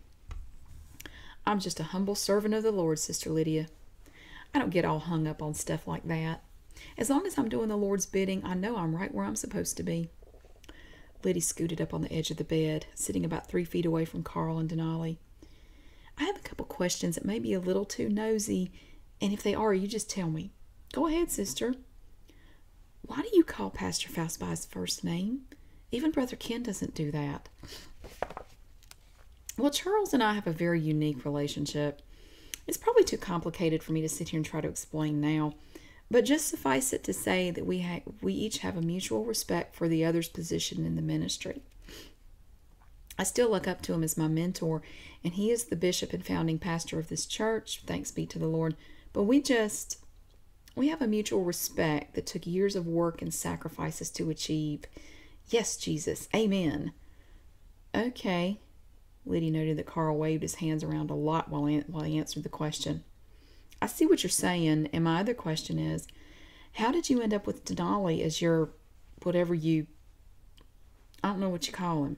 I'm just a humble servant of the Lord, Sister Lydia. I don't get all hung up on stuff like that. As long as I'm doing the Lord's bidding, I know I'm right where I'm supposed to be. Liddy scooted up on the edge of the bed, sitting about 3 feet away from Carl and Denali. I have a couple questions that may be a little too nosy, and if they are, you just tell me. Go ahead, sister. Why do you call Pastor Faust by his first name? Even Brother Ken doesn't do that. Well, Charles and I have a very unique relationship. It's probably too complicated for me to sit here and try to explain now, but just suffice it to say that we each have a mutual respect for the other's position in the ministry. I still look up to him as my mentor, and he is the bishop and founding pastor of this church, thanks be to the Lord, but we have a mutual respect that took years of work and sacrifices to achieve. Yes, Jesus, amen. Okay. Liddy noted that Carl waved his hands around a lot while he answered the question. I see what you're saying, and my other question is, how did you end up with Denali as your, whatever you, I don't know what you call him.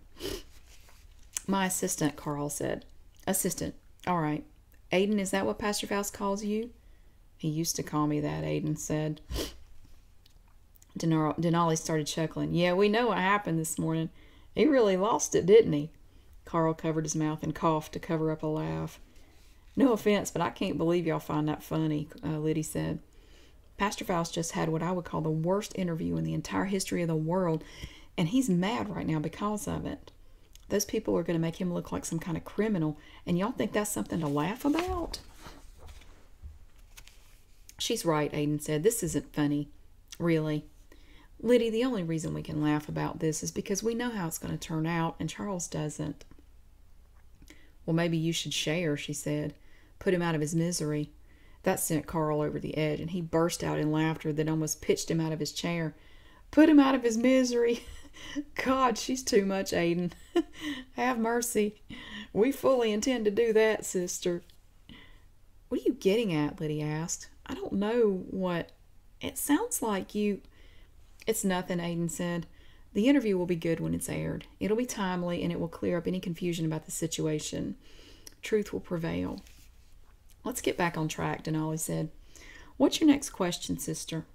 My assistant, Carl said. Assistant. All right. Aiden, is that what Pastor Faust calls you? He used to call me that, Aiden said. Denali started chuckling. Yeah, we know what happened this morning. He really lost it, didn't he? Carl covered his mouth and coughed to cover up a laugh. No offense, but I can't believe y'all find that funny, Liddy said. Pastor Faust just had what I would call the worst interview in the entire history of the world, and he's mad right now because of it. Those people are going to make him look like some kind of criminal, and y'all think that's something to laugh about? She's right, Aiden said. This isn't funny. Really. Liddy, the only reason we can laugh about this is because we know how it's going to turn out, and Charles doesn't. Well, maybe you should share, she said. Put him out of his misery. That sent Carl over the edge, and he burst out in laughter that almost pitched him out of his chair. Put him out of his misery. God, she's too much, Aiden. Have mercy. We fully intend to do that, sister. What are you getting at? Liddy asked. I don't know what. It sounds like you. It's nothing, Aiden said. The interview will be good when it's aired. It'll be timely, and it will clear up any confusion about the situation. Truth will prevail. Let's get back on track, Denali said. What's your next question, sister?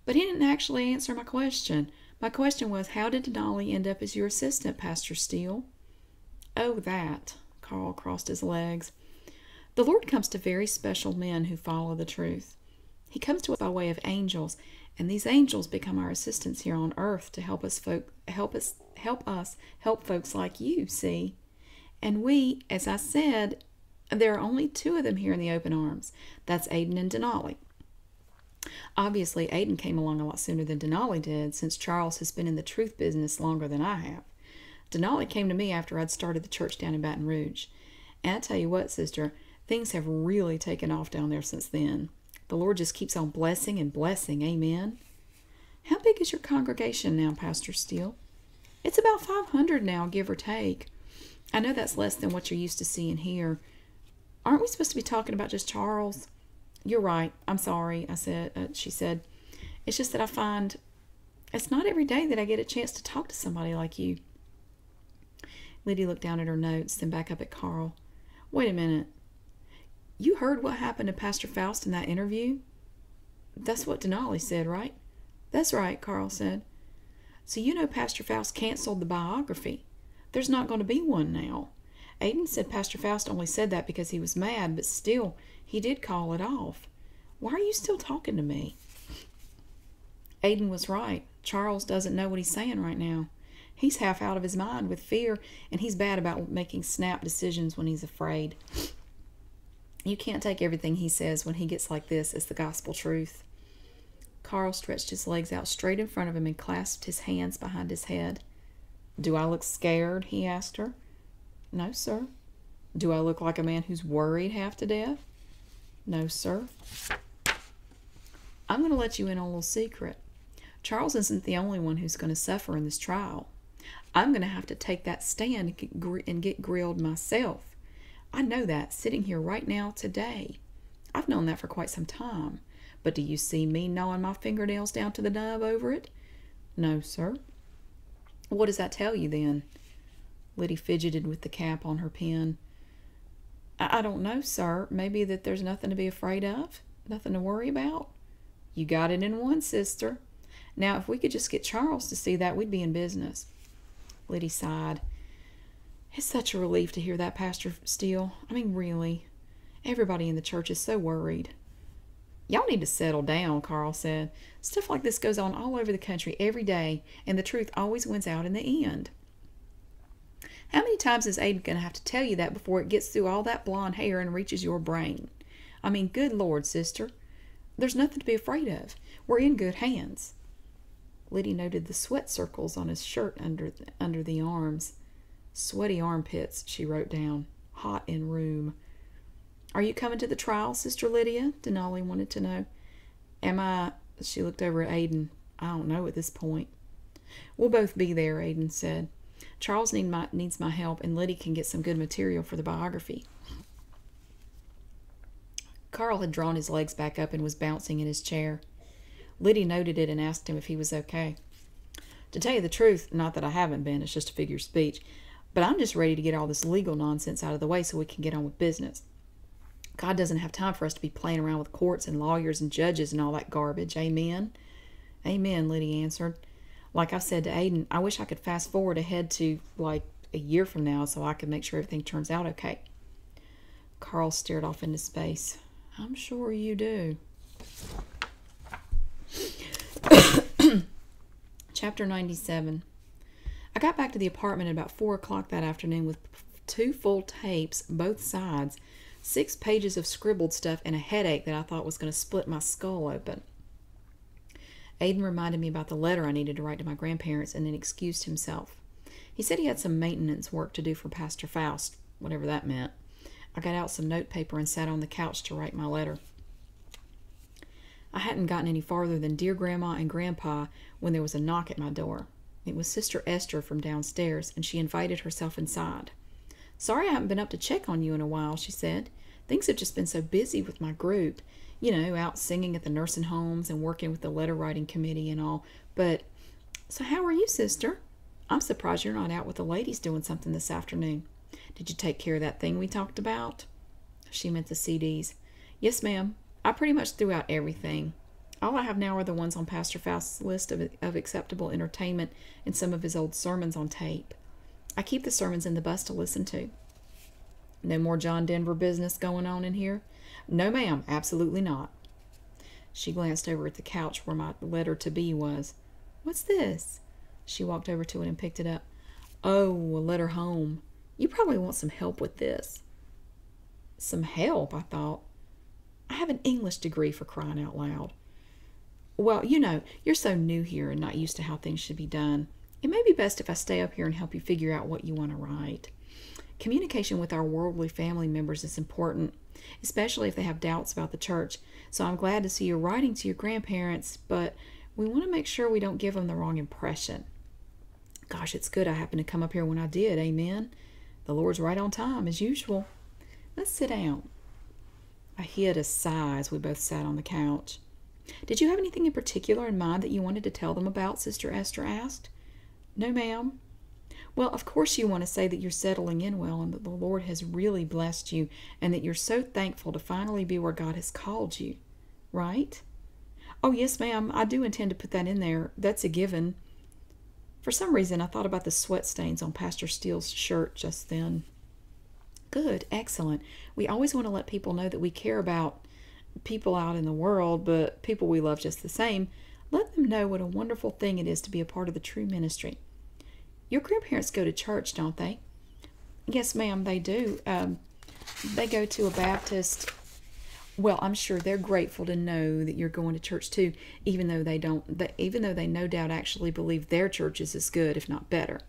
But he didn't actually answer my question. My question was, how did Denali end up as your assistant, Pastor Steele? Oh, that. Carl crossed his legs. The Lord comes to very special men who follow the truth. He comes to us by way of angels, and these angels become our assistants here on earth to help folks like you, see? And we, as I said, there are only 2 of them here in the open arms. That's Aiden and Denali. Obviously, Aiden came along a lot sooner than Denali did, since Charles has been in the truth business longer than I have. Denali came to me after I'd started the church down in Baton Rouge. And I tell you what, sister, things have really taken off down there since then. The Lord just keeps on blessing and blessing. Amen. How big is your congregation now, Pastor Steele? It's about 500 now, give or take. I know that's less than what you're used to seeing here. Aren't we supposed to be talking about just Charles? You're right. I'm sorry, she said. It's just that I find it's not every day that I get a chance to talk to somebody like you. Liddy looked down at her notes, then back up at Carl. Wait a minute. You heard what happened to Pastor Faust in that interview? That's what Denali said, right? That's right, Carl said. So you know Pastor Faust canceled the biography. There's not going to be one now. Aiden said Pastor Faust only said that because he was mad, but still, he did call it off. Why are you still talking to me? Aiden was right. Charles doesn't know what he's saying right now. He's half out of his mind with fear, and he's bad about making snap decisions when he's afraid. You can't take everything he says when he gets like this as the gospel truth. Carl stretched his legs out straight in front of him and clasped his hands behind his head. Do I look scared? He asked her. No, sir. Do I look like a man who's worried half to death? No, sir. I'm going to let you in on a little secret. Charles isn't the only one who's going to suffer in this trial. I'm going to have to take that stand and get grilled myself. I know that sitting here right now today. I've known that for quite some time. But do you see me gnawing my fingernails down to the nub over it? No, sir. What does that tell you then? Liddy fidgeted with the cap on her pen. I don't know, sir. Maybe that there's nothing to be afraid of, nothing to worry about. You got it in one, sister. Now, if we could just get Charles to see that, we'd be in business. Liddy sighed. It's such a relief to hear that, Pastor Steele. I mean, really. Everybody in the church is so worried. Y'all need to settle down, Carl said. Stuff like this goes on all over the country every day, and the truth always wins out in the end. How many times is Aiden going to have to tell you that before it gets through all that blonde hair and reaches your brain? I mean, good Lord, sister. There's nothing to be afraid of. We're in good hands. Liddy noted the sweat circles on his shirt under the arms. Sweaty armpits, she wrote down. Hot in room. Are you coming to the trial, Sister Lydia? Denali wanted to know. Am I? She looked over at Aiden. I don't know at this point. We'll both be there, Aiden said. Charles needs my help, and Liddy can get some good material for the biography. Carl had drawn his legs back up and was bouncing in his chair. Liddy noted it and asked him if he was okay. To tell you the truth, not that I haven't been, it's just a figure of speech, but I'm just ready to get all this legal nonsense out of the way so we can get on with business. God doesn't have time for us to be playing around with courts and lawyers and judges and all that garbage. Amen? Amen, Liddy answered. Like I said to Aiden, I wish I could fast forward ahead to, like, a year from now so I could make sure everything turns out okay. Carl stared off into space. I'm sure you do. Chapter 97. I got back to the apartment at about 4 o'clock that afternoon with 2 full tapes, both sides, 6 pages of scribbled stuff, and a headache that I thought was going to split my skull open. Aiden reminded me about the letter I needed to write to my grandparents and then excused himself. He said he had some maintenance work to do for Pastor Faust, whatever that meant. I got out some notepaper and sat on the couch to write my letter. I hadn't gotten any farther than Dear Grandma and Grandpa when there was a knock at my door. It was Sister Esther from downstairs, and she invited herself inside. Sorry I haven't been up to check on you in a while, she said. Things have just been so busy with my group. You know, out singing at the nursing homes and working with the letter writing committee and all. But, so how are you, sister? I'm surprised you're not out with the ladies doing something this afternoon. Did you take care of that thing we talked about? She meant the CDs. Yes, ma'am. I pretty much threw out everything. All I have now are the ones on Pastor Faust's list of acceptable entertainment and some of his old sermons on tape. I keep the sermons in the bus to listen to. No more John Denver business going on in here? No, ma'am, absolutely not. She glanced over at the couch where my letter to B was. What's this? She walked over to it and picked it up. Oh, a letter home. You probably want some help with this. Some help, I thought. I have an English degree, for crying out loud. Well, you know, you're so new here and not used to how things should be done. It may be best if I stay up here and help you figure out what you want to write. Communication with our worldly family members is important, especially if they have doubts about the church. So I'm glad to see you writing to your grandparents, but we want to make sure we don't give them the wrong impression. Gosh, it's good I happened to come up here when I did, amen? The Lord's right on time, as usual. Let's sit down. I hid a sigh as we both sat on the couch. Did you have anything in particular in mind that you wanted to tell them about? Sister Esther asked. No, ma'am. Well, of course you want to say that you're settling in well and that the Lord has really blessed you and that you're so thankful to finally be where God has called you, right? Oh, yes, ma'am, I do intend to put that in there. That's a given. For some reason, I thought about the sweat stains on Pastor Steele's shirt just then. Good, excellent. We always want to let people know that we care about people out in the world, but people we love just the same. Let them know what a wonderful thing it is to be a part of the true ministry. Your grandparents go to church, don't they? Yes, ma'am, they do. They go to a Baptist. Well, I'm sure they're grateful to know that you're going to church too, even though they no doubt actually believe their church is as good, if not better.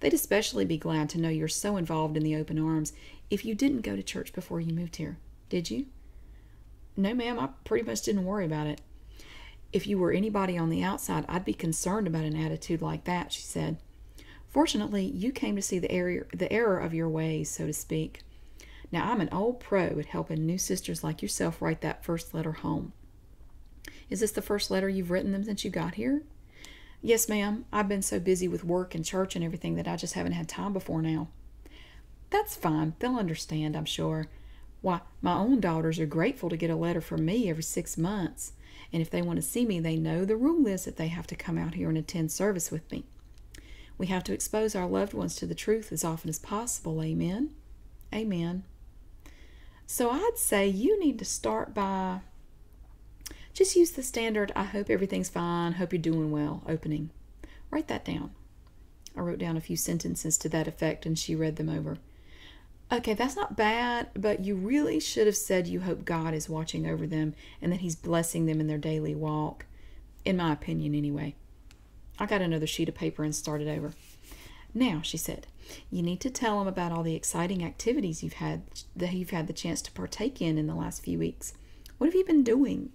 They'd especially be glad to know you're so involved in the Open Arms. If you didn't go to church before you moved here, did you? No, ma'am, I pretty much didn't worry about it. If you were anybody on the outside, I'd be concerned about an attitude like that, she said. Fortunately, you came to see the error of your ways, so to speak. Now, I'm an old pro at helping new sisters like yourself write that first letter home. Is this the first letter you've written them since you got here? Yes, ma'am. I've been so busy with work and church and everything that I just haven't had time before now. That's fine. They'll understand, I'm sure. Why, my own daughters are grateful to get a letter from me every 6 months. And if they want to see me, they know the rule is that they have to come out here and attend service with me. We have to expose our loved ones to the truth as often as possible. Amen? Amen. So I'd say you need to start by just use the standard, I hope everything's fine, hope you're doing well, opening. Write that down. I wrote down a few sentences to that effect and she read them over. Okay, that's not bad, but you really should have said you hope God is watching over them and that He's blessing them in their daily walk. In my opinion, anyway. I got another sheet of paper and started over. Now, she said, you need to tell them about all the exciting activities you've had the chance to partake in the last few weeks. What have you been doing?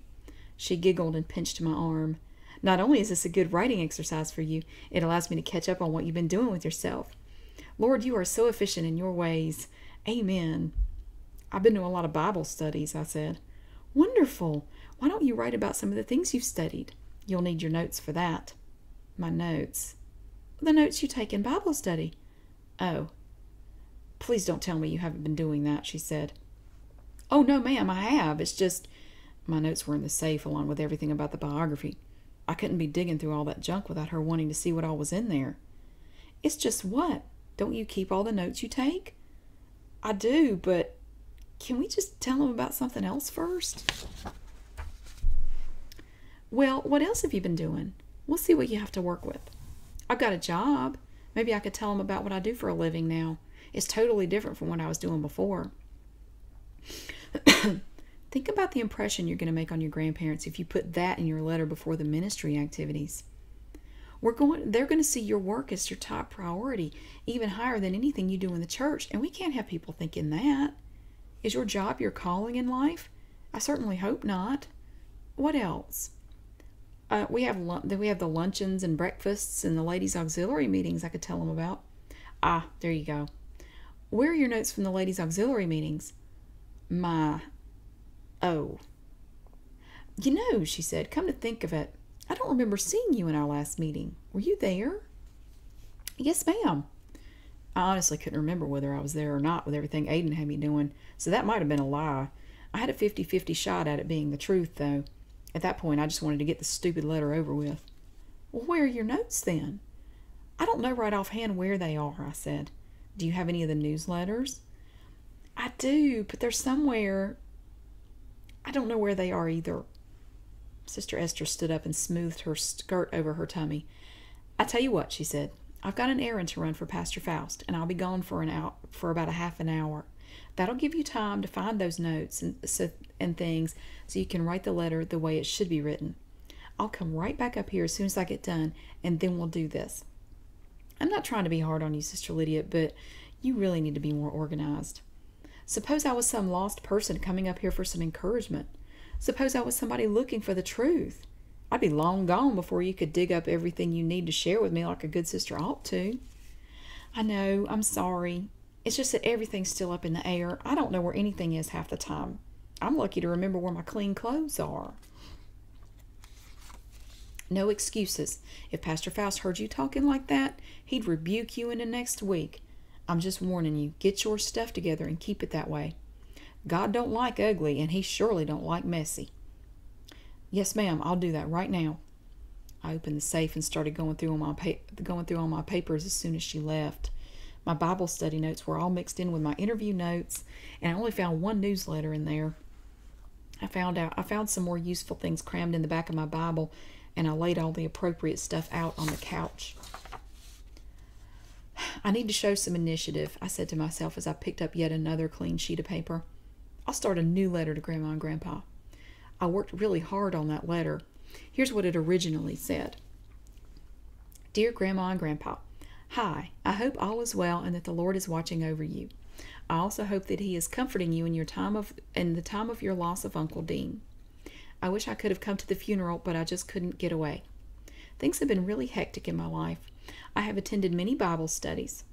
She giggled and pinched my arm. Not only is this a good writing exercise for you, it allows me to catch up on what you've been doing with yourself. Lord, you are so efficient in your ways. Amen. I've been to a lot of Bible studies, I said. Wonderful. Why don't you write about some of the things you've studied? You'll need your notes for that. My notes? The notes you take in Bible study. Oh. Please don't tell me you haven't been doing that, she said. Oh, no, ma'am, I have. It's just my notes were in the safe along with everything about the biography. I couldn't be digging through all that junk without her wanting to see what all was in there. It's just what? Don't you keep all the notes you take? I do, but can we just tell them about something else first? Well, what else have you been doing? We'll see what you have to work with. I've got a job. Maybe I could tell them about what I do for a living now. It's totally different from what I was doing before. Think about the impression you're going to make on your grandparents if you put that in your letter before the ministry activities. They're going to see your work as your top priority, even higher than anything you do in the church, and we can't have people thinking that. Is your job your calling in life? I certainly hope not. What else? We have the luncheons and breakfasts and the ladies' auxiliary meetings I could tell them about. Ah, there you go. Where are your notes from the ladies' auxiliary meetings? Oh. You know, she said, come to think of it, I don't remember seeing you in our last meeting. Were you there? Yes, ma'am. I honestly couldn't remember whether I was there or not with everything Aiden had me doing, so that might have been a lie. I had a 50-50 shot at it being the truth, though. At that point, I just wanted to get the stupid letter over with. Well, where are your notes, then? I don't know right offhand where they are, I said. Do you have any of the newsletters? I do, but they're somewhere. I don't know where they are either. Sister Esther stood up and smoothed her skirt over her tummy. I tell you what, she said. I've got an errand to run for Pastor Faust, and I'll be gone for about a half an hour. That'll give you time to find those notes and things so you can write the letter the way it should be written. I'll come right back up here as soon as I get done, and then we'll do this. I'm not trying to be hard on you, Sister Lydia, but you really need to be more organized. Suppose I was some lost person coming up here for some encouragement. Suppose I was somebody looking for the truth. I'd be long gone before you could dig up everything you need to share with me like a good sister ought to. I know, I'm sorry. It's just that everything's still up in the air. I don't know where anything is half the time. I'm lucky to remember where my clean clothes are. No excuses. If Pastor Faust heard you talking like that, he'd rebuke you in the next week. I'm just warning you, get your stuff together and keep it that way. God don't like ugly, and He surely don't like messy. Yes, ma'am, I'll do that right now. I opened the safe and started going through all my papers as soon as she left. My Bible study notes were all mixed in with my interview notes, and I only found one newsletter in there. I found some more useful things crammed in the back of my Bible, and I laid all the appropriate stuff out on the couch. I need to show some initiative, I said to myself as I picked up yet another clean sheet of paper. I'll start a new letter to Grandma and Grandpa. I worked really hard on that letter. Here's what it originally said. Dear Grandma and Grandpa, Hi, I hope all is well and that the Lord is watching over you. I also hope that He is comforting you in the time of your loss of Uncle Dean. I wish I could have come to the funeral, but I just couldn't get away. Things have been really hectic in my life. I have attended many Bible studies.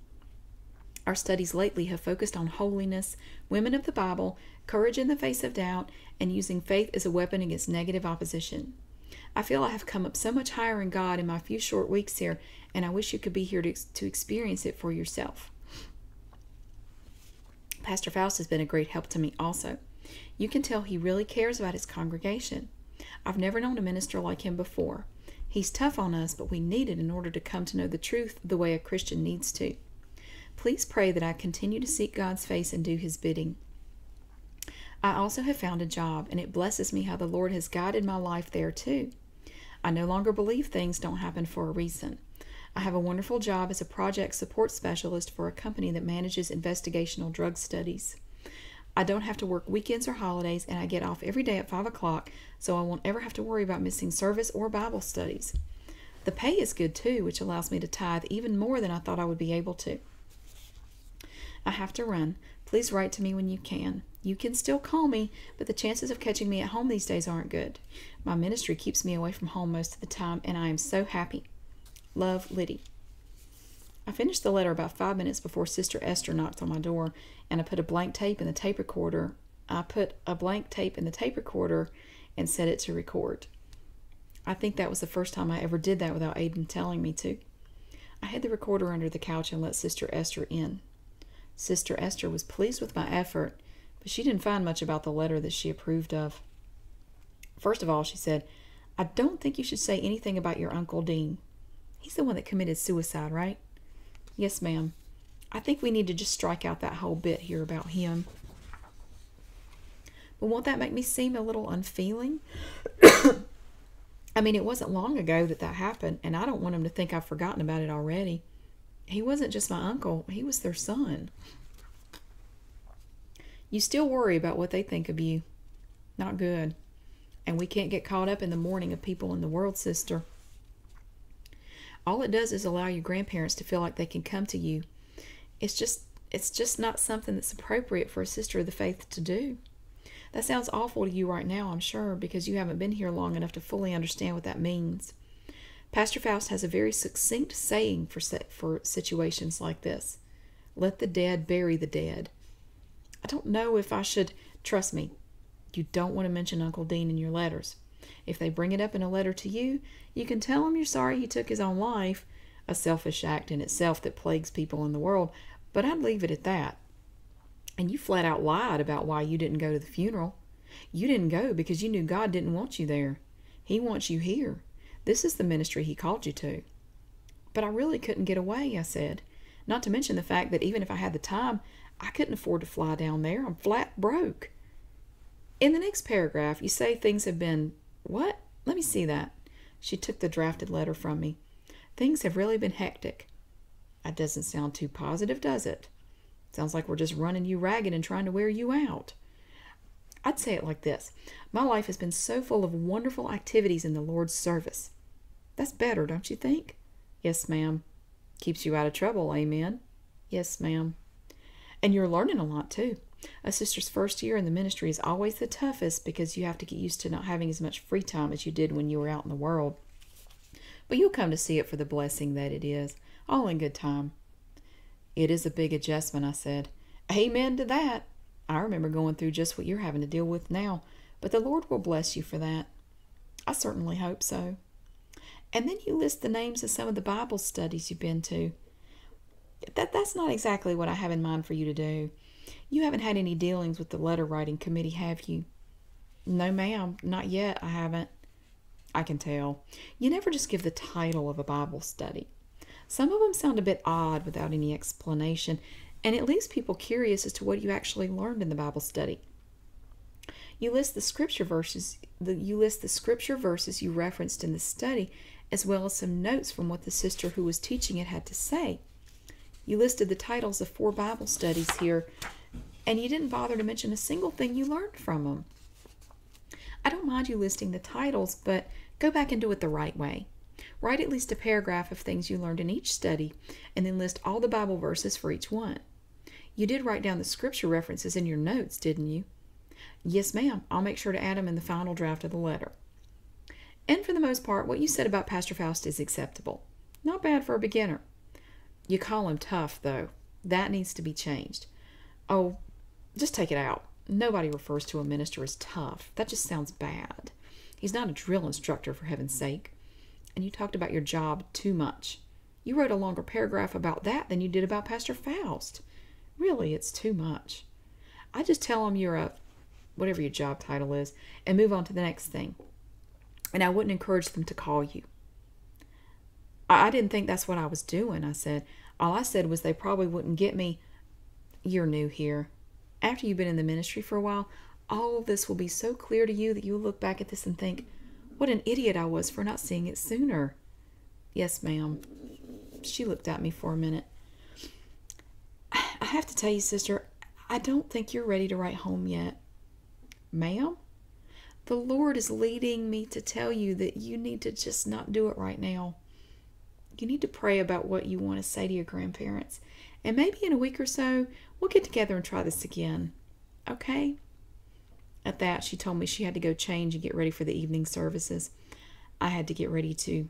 Our studies lately have focused on holiness, women of the Bible, courage in the face of doubt, and using faith as a weapon against negative opposition. I feel I have come up so much higher in God in my few short weeks here, and I wish you could be here to experience it for yourself. Pastor Faust has been a great help to me also. You can tell he really cares about his congregation. I've never known a minister like him before. He's tough on us, but we need it in order to come to know the truth the way a Christian needs to. Please pray that I continue to seek God's face and do His bidding. I also have found a job, and it blesses me how the Lord has guided my life there too. I no longer believe things don't happen for a reason. I have a wonderful job as a project support specialist for a company that manages investigational drug studies. I don't have to work weekends or holidays, and I get off every day at 5 o'clock, so I won't ever have to worry about missing service or Bible studies. The pay is good too, which allows me to tithe even more than I thought I would be able to. I have to run. Please write to me when you can. You can still call me, but the chances of catching me at home these days aren't good. My ministry keeps me away from home most of the time, and I am so happy. Love, Liddy. I finished the letter about 5 minutes before Sister Esther knocked on my door, and I put a blank tape in the tape recorder. And set it to record. I think that was the first time I ever did that without Aiden telling me to. I hid the recorder under the couch and let Sister Esther in. Sister Esther was pleased with my effort, but she didn't find much about the letter that she approved of. First of all, she said, I don't think you should say anything about your Uncle Dean. He's the one that committed suicide, right? Yes, ma'am. I think we need to just strike out that whole bit here about him. But won't that make me seem a little unfeeling? I mean, it wasn't long ago that happened, and I don't want him to think I've forgotten about it already. He wasn't just my uncle, he was their son. You still worry about what they think of you. Not good. And we can't get caught up in the mourning of people in the world, sister. All it does is allow your grandparents to feel like they can come to you. It's just not something that's appropriate for a sister of the faith to do. That sounds awful to you right now, I'm sure, because you haven't been here long enough to fully understand what that means. Pastor Faust has a very succinct saying for situations like this. Let the dead bury the dead. I don't know if I should... Trust me, you don't want to mention Uncle Dean in your letters. If they bring it up in a letter to you, you can tell him you're sorry he took his own life, a selfish act in itself that plagues people in the world, but I'd leave it at that. And you flat out lied about why you didn't go to the funeral. You didn't go because you knew God didn't want you there. He wants you here. This is the ministry He called you to. But I really couldn't get away, I said. Not to mention the fact that even if I had the time, I couldn't afford to fly down there. I'm flat broke. In the next paragraph, you say things have been... What? Let me see that. She took the drafted letter from me. Things have really been hectic. That doesn't sound too positive, does it? Sounds like we're just running you ragged and trying to wear you out. I'd say it like this. My life has been so full of wonderful activities in the Lord's service. That's better, don't you think? Yes, ma'am. Keeps you out of trouble, amen? Yes, ma'am. And you're learning a lot, too. A sister's first year in the ministry is always the toughest because you have to get used to not having as much free time as you did when you were out in the world. But you'll come to see it for the blessing that it is, all in good time. It is a big adjustment, I said. Amen to that. I remember going through just what you're having to deal with now, but the Lord will bless you for that. I certainly hope so. And then you list the names of some of the Bible studies you've been to. That's not exactly what I have in mind for you to do. You haven't had any dealings with the letter writing committee, have you? No, ma'am, not yet, I haven't. I can tell. You never just give the title of a Bible study. Some of them sound a bit odd without any explanation, and it leaves people curious as to what you actually learned in the Bible study. You list the scripture verses you referenced in the study, as well as some notes from what the sister who was teaching it had to say. You listed the titles of 4 Bible studies here, and you didn't bother to mention a single thing you learned from them. I don't mind you listing the titles, but go back and do it the right way. Write at least a paragraph of things you learned in each study, and then list all the Bible verses for each one. You did write down the scripture references in your notes, didn't you? Yes, ma'am. I'll make sure to add them in the final draft of the letter. And for the most part, what you said about Pastor Faust is acceptable. Not bad for a beginner. You call him tough, though. That needs to be changed. Oh, just take it out. Nobody refers to a minister as tough. That just sounds bad. He's not a drill instructor, for heaven's sake. And you talked about your job too much. You wrote a longer paragraph about that than you did about Pastor Faust. Really, it's too much. I just tell him you're a, whatever your job title is, and move on to the next thing. And I wouldn't encourage them to call you. I didn't think that's what I was doing, I said. All I said was they probably wouldn't get me. You're new here. After you've been in the ministry for a while, all of this will be so clear to you that you'll look back at this and think, what an idiot I was for not seeing it sooner. Yes, ma'am. She looked at me for a minute. I have to tell you, sister, I don't think you're ready to write home yet. Ma'am? The Lord is leading me to tell you that you need to just not do it right now. You need to pray about what you want to say to your grandparents. And maybe in a week or so, we'll get together and try this again. Okay? At that, she told me she had to go change and get ready for the evening services. I had to get ready too.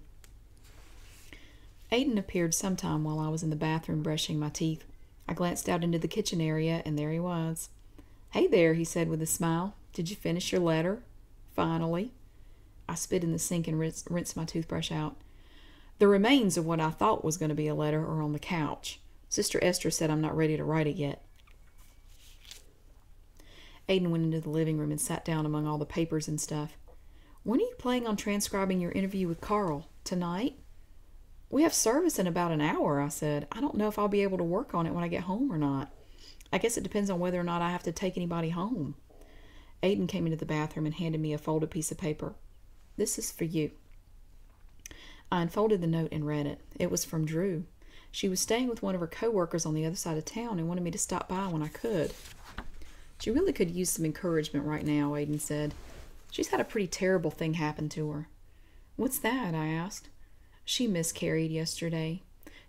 Aiden appeared sometime while I was in the bathroom brushing my teeth. I glanced out into the kitchen area, and there he was. Hey there, he said with a smile. Did you finish your letter? Finally. I spit in the sink and rinsed my toothbrush out. The remains of what I thought was going to be a letter are on the couch. Sister Esther said I'm not ready to write it yet. Aiden went into the living room and sat down among all the papers and stuff. When are you planning on transcribing your interview with Carl? Tonight? We have service in about an hour, I said. I don't know if I'll be able to work on it when I get home or not. I guess it depends on whether or not I have to take anybody home. Aiden came into the bathroom and handed me a folded piece of paper. This is for you. I unfolded the note and read it. It was from Drew. She was staying with one of her co-workers on the other side of town and wanted me to stop by when I could. She really could use some encouragement right now, Aiden said. She's had a pretty terrible thing happen to her. What's that? I asked. She miscarried yesterday.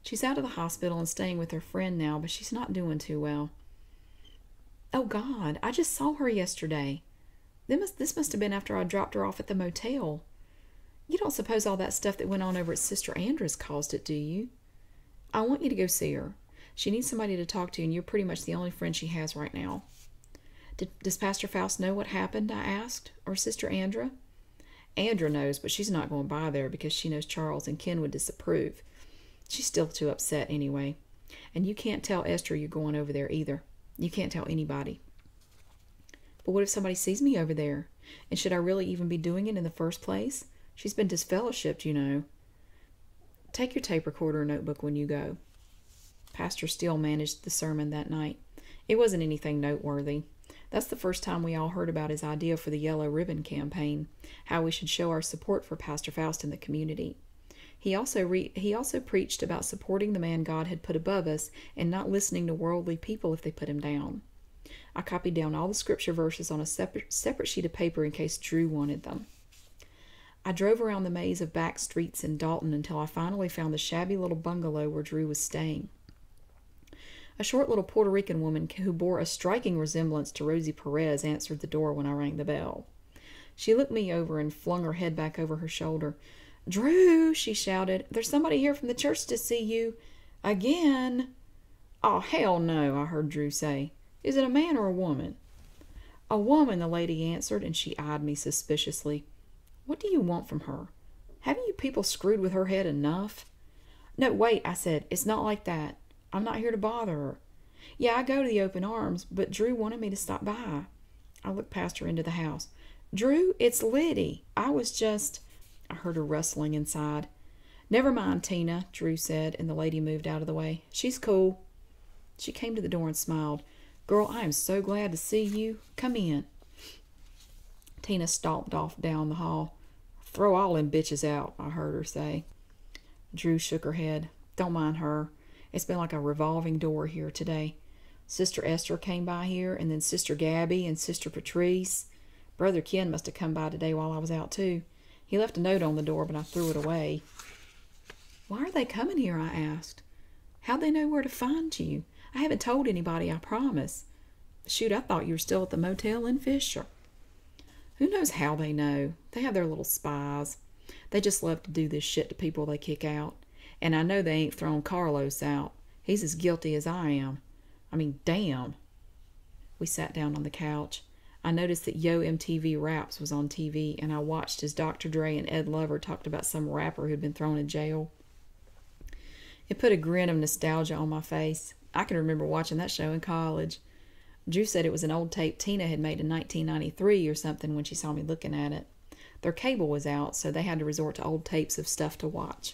She's out of the hospital and staying with her friend now, but she's not doing too well. Oh, God, I just saw her yesterday. This must have been after I dropped her off at the motel. You don't suppose all that stuff that went on over at Sister Andra's caused it, do you? I want you to go see her. She needs somebody to talk to, and you're pretty much the only friend she has right now. Does Pastor Faust know what happened, I asked, or Sister Andra? Andra knows, but she's not going by there because she knows Charles and Ken would disapprove. She's still too upset anyway. And you can't tell Esther you're going over there either. You can't tell anybody. But what if somebody sees me over there? And should I really even be doing it in the first place? She's been disfellowshipped, you know. Take your tape recorder or notebook when you go. Pastor Steele managed the sermon that night. It wasn't anything noteworthy. That's the first time we all heard about his idea for the Yellow Ribbon campaign, how we should show our support for Pastor Faust in the community. He also preached about supporting the man God had put above us and not listening to worldly people if they put him down. I copied down all the scripture verses on a separate sheet of paper in case Drew wanted them. I drove around the maze of back streets in Dalton until I finally found the shabby little bungalow where Drew was staying. A short little Puerto Rican woman who bore a striking resemblance to Rosie Perez answered the door when I rang the bell. She looked me over and flung her head back over her shoulder. "Drew," she shouted, "there's somebody here from the church to see you. Again." "Oh, hell no," I heard Drew say. "Is it a man or a woman?" "A woman," the lady answered, and she eyed me suspiciously. "What do you want from her? Haven't you people screwed with her head enough?" "No, wait," I said. "It's not like that. I'm not here to bother her. Yeah, I go to the open arms, but Drew wanted me to stop by." I looked past her into the house. "Drew, it's Liddy. I was just—" I heard her rustling inside. "Never mind, Tina," Drew said, and the lady moved out of the way. "She's cool." She came to the door and smiled. "Girl, I am so glad to see you. Come in." Tina stalked off down the hall. "Throw all them bitches out," I heard her say. Drew shook her head. "Don't mind her. It's been like a revolving door here today. Sister Esther came by here, and then Sister Gabby and Sister Patrice. Brother Ken must have come by today while I was out, too. He left a note on the door, but I threw it away." Why are they coming here? I asked. How'd they know where to find you? I haven't told anybody, I promise. Shoot, I thought you were still at the motel in Fisher. Who knows how they know? They have their little spies. They just love to do this shit to people they kick out. And I know they ain't thrown Carlos out. He's as guilty as I am. I mean, damn. We sat down on the couch. I noticed that Yo MTV Raps was on TV, and I watched as Dr. Dre and Ed Lover talked about some rapper who'd been thrown in jail. It put a grin of nostalgia on my face. I can remember watching that show in college. Drew said it was an old tape Tina had made in 1993 or something when she saw me looking at it. Their cable was out, so they had to resort to old tapes of stuff to watch.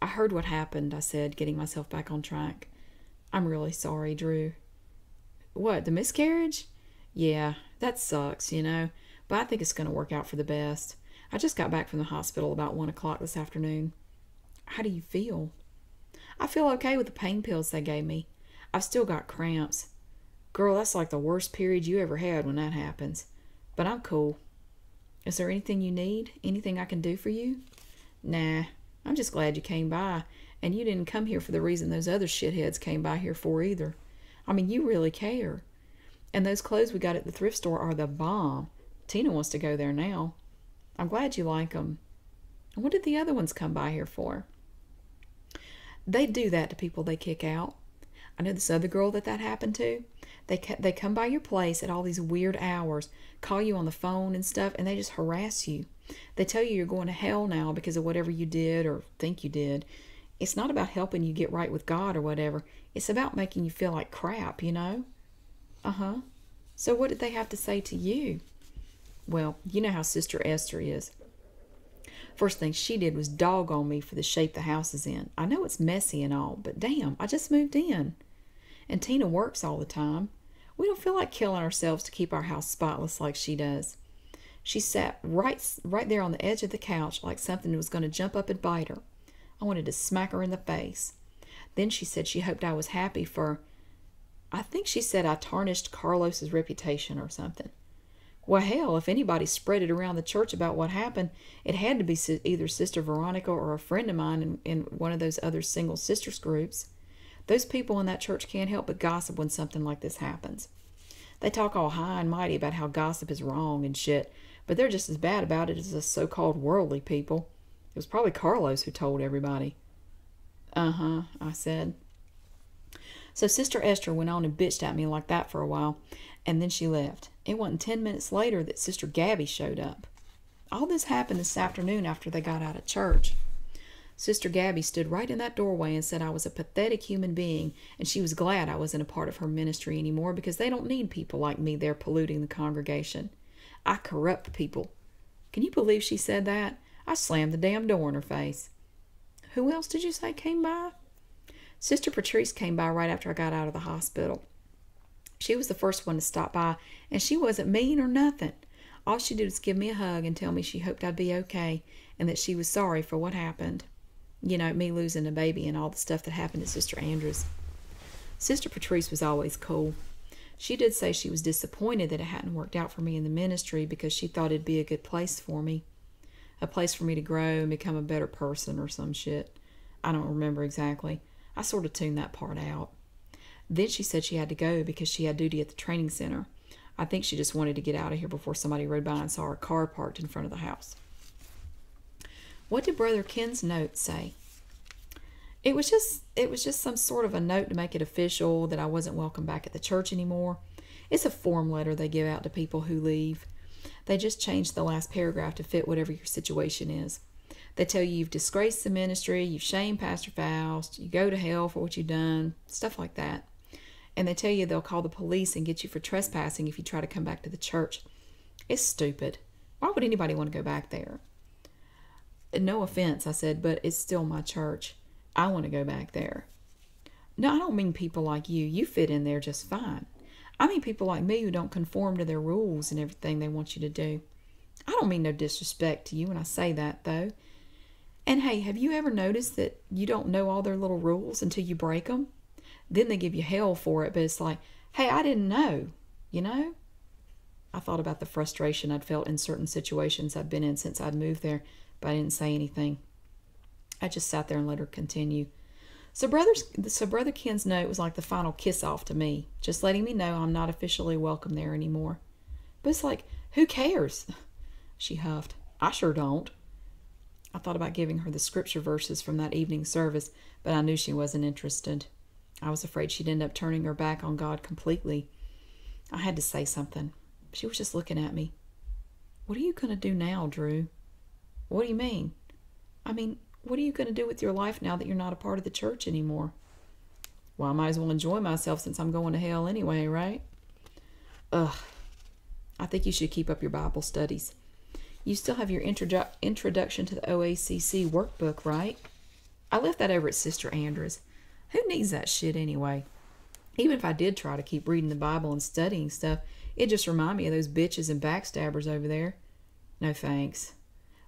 I heard what happened, I said, getting myself back on track. I'm really sorry, Drew. What, the miscarriage? Yeah, that sucks, you know, but I think it's going to work out for the best. I just got back from the hospital about 1 o'clock this afternoon. How do you feel? I feel okay with the pain pills they gave me. I've still got cramps. Girl, that's like the worst period you ever had when that happens. But I'm cool. Is there anything you need? Anything I can do for you? Nah, I'm just glad you came by, and you didn't come here for the reason those other shitheads came by here for either. I mean, you really care. And those clothes we got at the thrift store are the bomb. Tina wants to go there now. I'm glad you like them. What did the other ones come by here for? They do that to people they kick out. I know this other girl that happened to. They come by your place at all these weird hours, call you on the phone and stuff, and they just harass you. They tell you you're going to hell now because of whatever you did or think you did. It's not about helping you get right with God or whatever. It's about making you feel like crap, you know? Uh-huh. So what did they have to say to you? Well, you know how Sister Esther is. First thing she did was dog on me for the shape the house is in. I know it's messy and all, but damn, I just moved in. And Tina works all the time. We don't feel like killing ourselves to keep our house spotless like she does. She sat right there on the edge of the couch like something was going to jump up and bite her. I wanted to smack her in the face. Then she said she hoped I was happy for... I think she said I tarnished Carlos's reputation or something. Well, hell, if anybody spread it around the church about what happened, it had to be either Sister Veronica or a friend of mine in one of those other single sisters groups. Those people in that church can't help but gossip when something like this happens. They talk all high and mighty about how gossip is wrong and shit, but they're just as bad about it as the so-called worldly people. It was probably Carlos who told everybody. Uh-huh, I said. So Sister Esther went on and bitched at me like that for a while, and then she left. It wasn't 10 minutes later that Sister Gabby showed up. All this happened this afternoon after they got out of church. Sister Gabby stood right in that doorway and said I was a pathetic human being, and she was glad I wasn't a part of her ministry anymore because they don't need people like me there polluting the congregation. I corrupt people. Can you believe she said that? I slammed the damn door in her face. Who else did you say came by? Sister Patrice came by right after I got out of the hospital. She was the first one to stop by, and she wasn't mean or nothing. All she did was give me a hug and tell me she hoped I'd be okay and that she was sorry for what happened. You know, me losing a baby and all the stuff that happened to Sister Andrews. Sister Patrice was always cool. She did say she was disappointed that it hadn't worked out for me in the ministry because she thought it'd be a good place for me. A place for me to grow and become a better person or some shit. I don't remember exactly. I sort of tuned that part out. Then she said she had to go because she had duty at the training center. I think she just wanted to get out of here before somebody rode by and saw her car parked in front of the house. What did Brother Ken's note say? It was just some sort of a note to make it official that I wasn't welcome back at the church anymore. It's a form letter they give out to people who leave. They just changed the last paragraph to fit whatever your situation is. They tell you you've disgraced the ministry, you've shamed Pastor Faust, you go to hell for what you've done, stuff like that. And they tell you they'll call the police and get you for trespassing if you try to come back to the church. It's stupid. Why would anybody want to go back there? No offense, I said, but it's still my church. I want to go back there. No, I don't mean people like you. You fit in there just fine. I mean people like me who don't conform to their rules and everything they want you to do. I don't mean no disrespect to you when I say that, though. And hey, have you ever noticed that you don't know all their little rules until you break them? Then they give you hell for it, but it's like, hey, I didn't know, you know? I thought about the frustration I'd felt in certain situations I'd been in since I'd moved there, but I didn't say anything. I just sat there and let her continue. So Brother Ken's note was like the final kiss off to me, just letting me know I'm not officially welcome there anymore. But it's like, who cares? She huffed. I sure don't. I thought about giving her the scripture verses from that evening service, but I knew she wasn't interested. I was afraid she'd end up turning her back on God completely. I had to say something. She was just looking at me. What are you going to do now, Drew? What do you mean? I mean, what are you going to do with your life now that you're not a part of the church anymore? Well, I might as well enjoy myself since I'm going to hell anyway, right? Ugh. I think you should keep up your Bible studies. You still have your introduction to the OACC workbook, right? I left that over at Sister Andrews. Who needs that shit anyway? Even if I did try to keep reading the Bible and studying stuff, it just reminded me of those bitches and backstabbers over there. No thanks.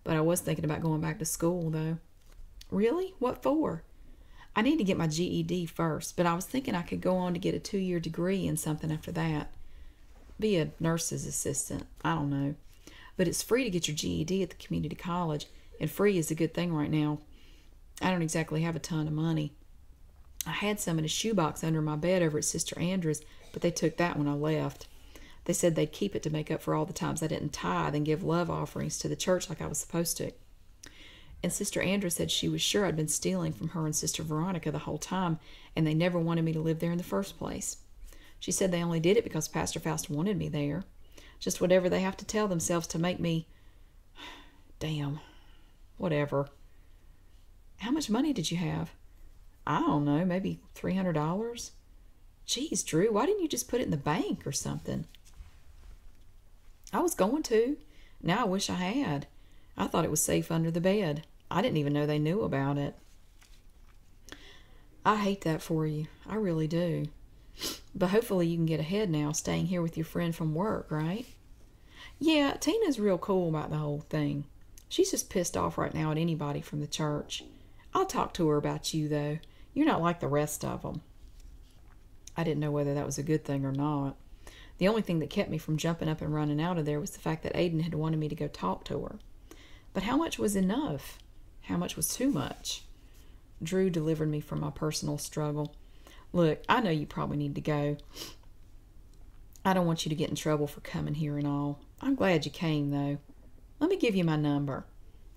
But I was thinking about going back to school, though. Really? What for? I need to get my GED first, but I was thinking I could go on to get a 2-year degree in something after that. Be a nurse's assistant. I don't know. But it's free to get your GED at the community college, and free is a good thing right now. I don't exactly have a ton of money. I had some in a shoebox under my bed over at Sister Andrews, but they took that when I left. They said they'd keep it to make up for all the times I didn't tithe and give love offerings to the church like I was supposed to. And Sister Andrews said she was sure I'd been stealing from her and Sister Veronica the whole time, and they never wanted me to live there in the first place. She said they only did it because Pastor Faust wanted me there. Just whatever they have to tell themselves to make me... Damn. Whatever. How much money did you have? I don't know, maybe $300? Geez, Drew, why didn't you just put it in the bank or something? I was going to. Now I wish I had. I thought it was safe under the bed. I didn't even know they knew about it. I hate that for you. I really do. But hopefully you can get ahead now, staying here with your friend from work, right? Yeah, Tina's real cool about the whole thing. She's just pissed off right now at anybody from the church. I'll talk to her about you, though. You're not like the rest of them. I didn't know whether that was a good thing or not. The only thing that kept me from jumping up and running out of there was the fact that Aiden had wanted me to go talk to her. But how much was enough? How much was too much? Drew delivered me from my personal struggle. Look, I know you probably need to go. I don't want you to get in trouble for coming here and all. I'm glad you came, though. Let me give you my number.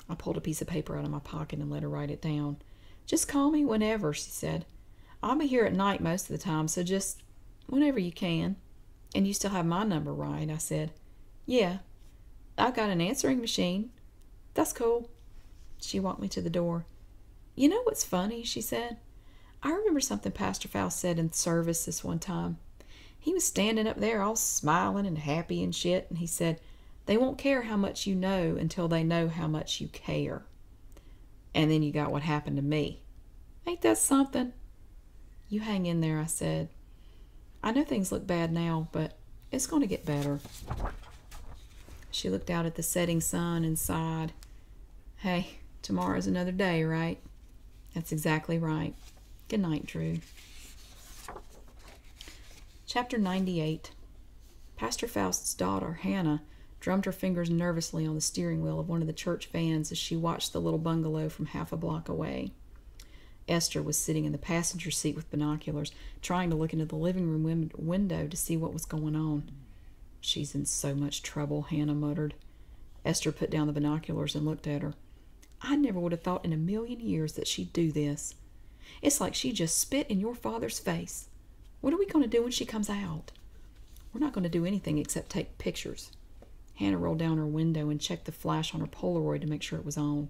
I pulled a piece of paper out of my pocket and let her write it down. Just call me whenever, she said. I'll be here at night most of the time, so just whenever you can. And you still have my number, right? I said. Yeah. I've got an answering machine. That's cool. She walked me to the door. You know what's funny, she said. I remember something Pastor Faust said in service this one time. He was standing up there all smiling and happy and shit, and he said, they won't care how much you know until they know how much you care. And then you got what happened to me. Ain't that something? You hang in there, I said. I know things look bad now, but it's going to get better. She looked out at the setting sun and sighed. Hey, tomorrow's another day, right? That's exactly right. Good night, Drew. Chapter 98. Pastor Faust's daughter, Hannah, drummed her fingers nervously on the steering wheel of one of the church vans as she watched the little bungalow from half a block away. Esther was sitting in the passenger seat with binoculars, trying to look into the living room window to see what was going on. She's in so much trouble, Hannah muttered. Esther put down the binoculars and looked at her. I never would have thought in a million years that she'd do this. It's like she just spit in your father's face. What are we going to do when she comes out? We're not going to do anything except take pictures. Hannah rolled down her window and checked the flash on her Polaroid to make sure it was on.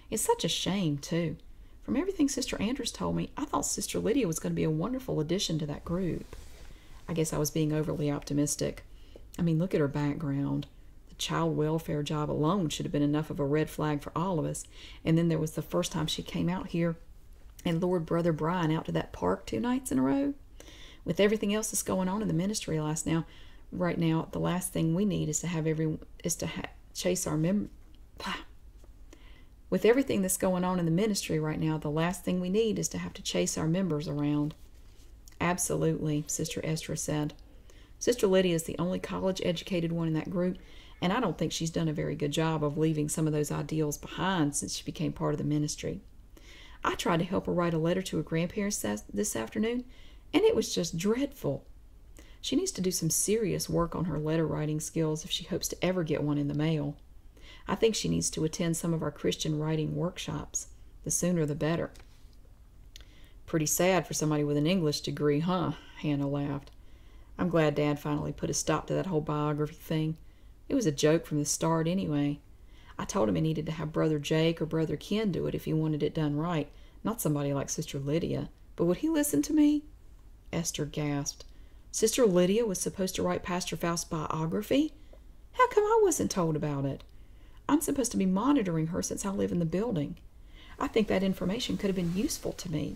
It's such a shame, too. From everything Sister Andrews told me, I thought Sister Lydia was going to be a wonderful addition to that group. I guess I was being overly optimistic. I mean, look at her background. The child welfare job alone should have been enough of a red flag for all of us. And then there was the first time she came out here and lured Brother Brian out to that park 2 nights in a row. With everything else that's going on in the ministry right now, the last thing we need is to chase our With everything that's going on in the ministry right now, the last thing we need is to have to chase our members around. Absolutely, Sister Esther said. Sister Lydia is the only college-educated one in that group, and I don't think she's done a very good job of leaving some of those ideals behind since she became part of the ministry. I tried to help her write a letter to her grandparents this afternoon, and it was just dreadful. She needs to do some serious work on her letter writing skills if she hopes to ever get one in the mail. I think she needs to attend some of our Christian writing workshops. The sooner the better. Pretty sad for somebody with an English degree, huh? Hannah laughed. I'm glad Dad finally put a stop to that whole biography thing. It was a joke from the start anyway. I told him he needed to have Brother Jake or Brother Ken do it if he wanted it done right, not somebody like Sister Lydia. But would he listen to me? Esther gasped. Sister Lydia was supposed to write Pastor Faust's biography? How come I wasn't told about it? I'm supposed to be monitoring her since I live in the building. I think that information could have been useful to me.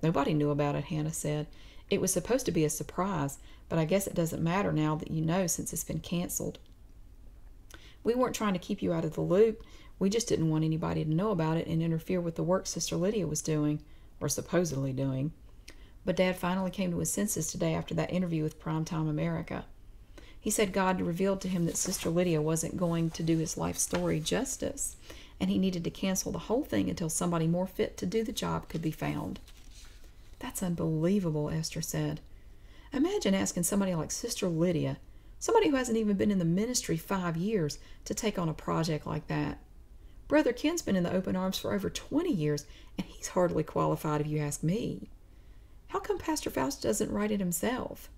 Nobody knew about it, Hannah said. It was supposed to be a surprise, but I guess it doesn't matter now that you know since it's been canceled. We weren't trying to keep you out of the loop. We just didn't want anybody to know about it and interfere with the work Sister Lydia was doing, or supposedly doing. But Dad finally came to his senses today after that interview with Primetime America. He said God revealed to him that Sister Lydia wasn't going to do his life story justice, and he needed to cancel the whole thing until somebody more fit to do the job could be found. That's unbelievable, Esther said. Imagine asking somebody like Sister Lydia, somebody who hasn't even been in the ministry 5 years, to take on a project like that. Brother Ken's been in the Open Arms for over 20 years, and he's hardly qualified if you ask me. How come Pastor Faust doesn't write it himself?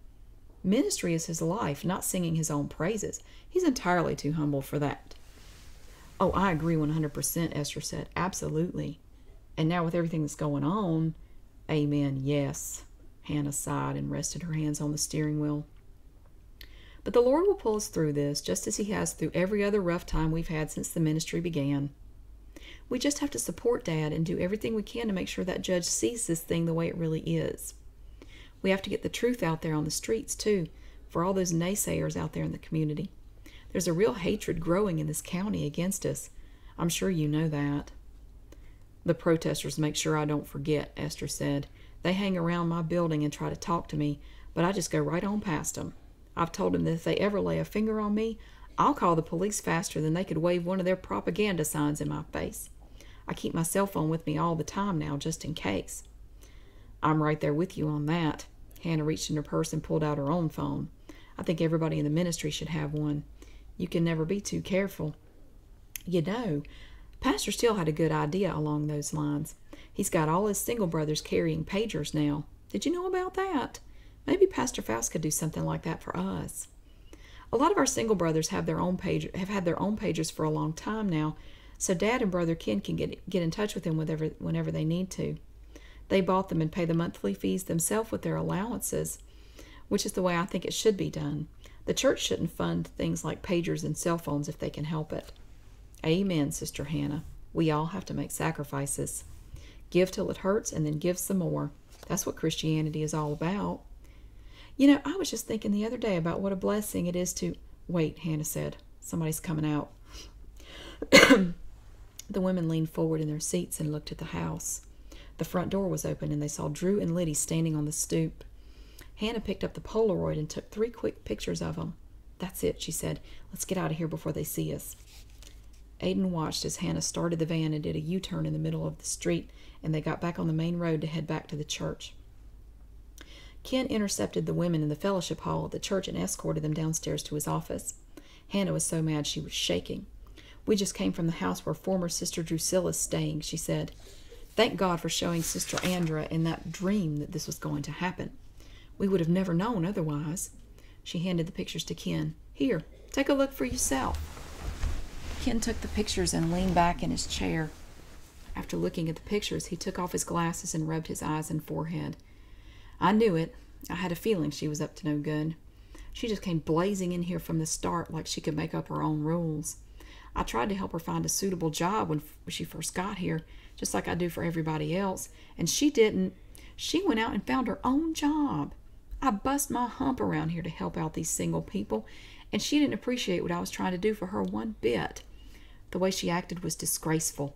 Ministry is his life, not singing his own praises. He's entirely too humble for that. Oh, I agree 100%, Esther said. Absolutely. And now with everything that's going on, amen, yes. Hannah sighed and rested her hands on the steering wheel. But the Lord will pull us through this, just as he has through every other rough time we've had since the ministry began. We just have to support Dad and do everything we can to make sure that judge sees this thing the way it really is. We have to get the truth out there on the streets, too, for all those naysayers out there in the community. There's a real hatred growing in this county against us. I'm sure you know that. The protesters make sure I don't forget, Esther said. They hang around my building and try to talk to me, but I just go right on past them. I've told them that if they ever lay a finger on me, I'll call the police faster than they could wave one of their propaganda signs in my face. I keep my cell phone with me all the time now, just in case. I'm right there with you on that. Hannah reached in her purse and pulled out her own phone. I think everybody in the ministry should have one. You can never be too careful. You know, Pastor Steele had a good idea along those lines. He's got all his single brothers carrying pagers now. Did you know about that? Maybe Pastor Faust could do something like that for us. A lot of our single brothers have had their own pagers for a long time now, so Dad and Brother Ken can get in touch with them whenever they need to. They bought them and pay the monthly fees themselves with their allowances, which is the way I think it should be done. The church shouldn't fund things like pagers and cell phones if they can help it. Amen, Sister Hannah. We all have to make sacrifices. Give till it hurts and then give some more. That's what Christianity is all about. You know, I was just thinking the other day about what a blessing it is to... Wait, Hannah said. Somebody's coming out. The women leaned forward in their seats and looked at the house. The front door was open, and they saw Drew and Liddy standing on the stoop. Hannah picked up the Polaroid and took 3 quick pictures of them. That's it, she said. Let's get out of here before they see us. Aiden watched as Hannah started the van and did a U-turn in the middle of the street, and they got back on the main road to head back to the church. Ken intercepted the women in the fellowship hall at the church and escorted them downstairs to his office. Hannah was so mad she was shaking. We just came from the house where former Sister Drusilla's staying, she said. Thank God for showing Sister Andra in that dream that this was going to happen. We would have never known otherwise. She handed the pictures to Ken. Here, take a look for yourself. Ken took the pictures and leaned back in his chair. After looking at the pictures, he took off his glasses and rubbed his eyes and forehead. I knew it. I had a feeling she was up to no good. She just came blazing in here from the start like she could make up her own rules. I tried to help her find a suitable job when she first got here, just like I do for everybody else, and she didn't. She went out and found her own job. I bust my hump around here to help out these single people, and she didn't appreciate what I was trying to do for her one bit. The way she acted was disgraceful.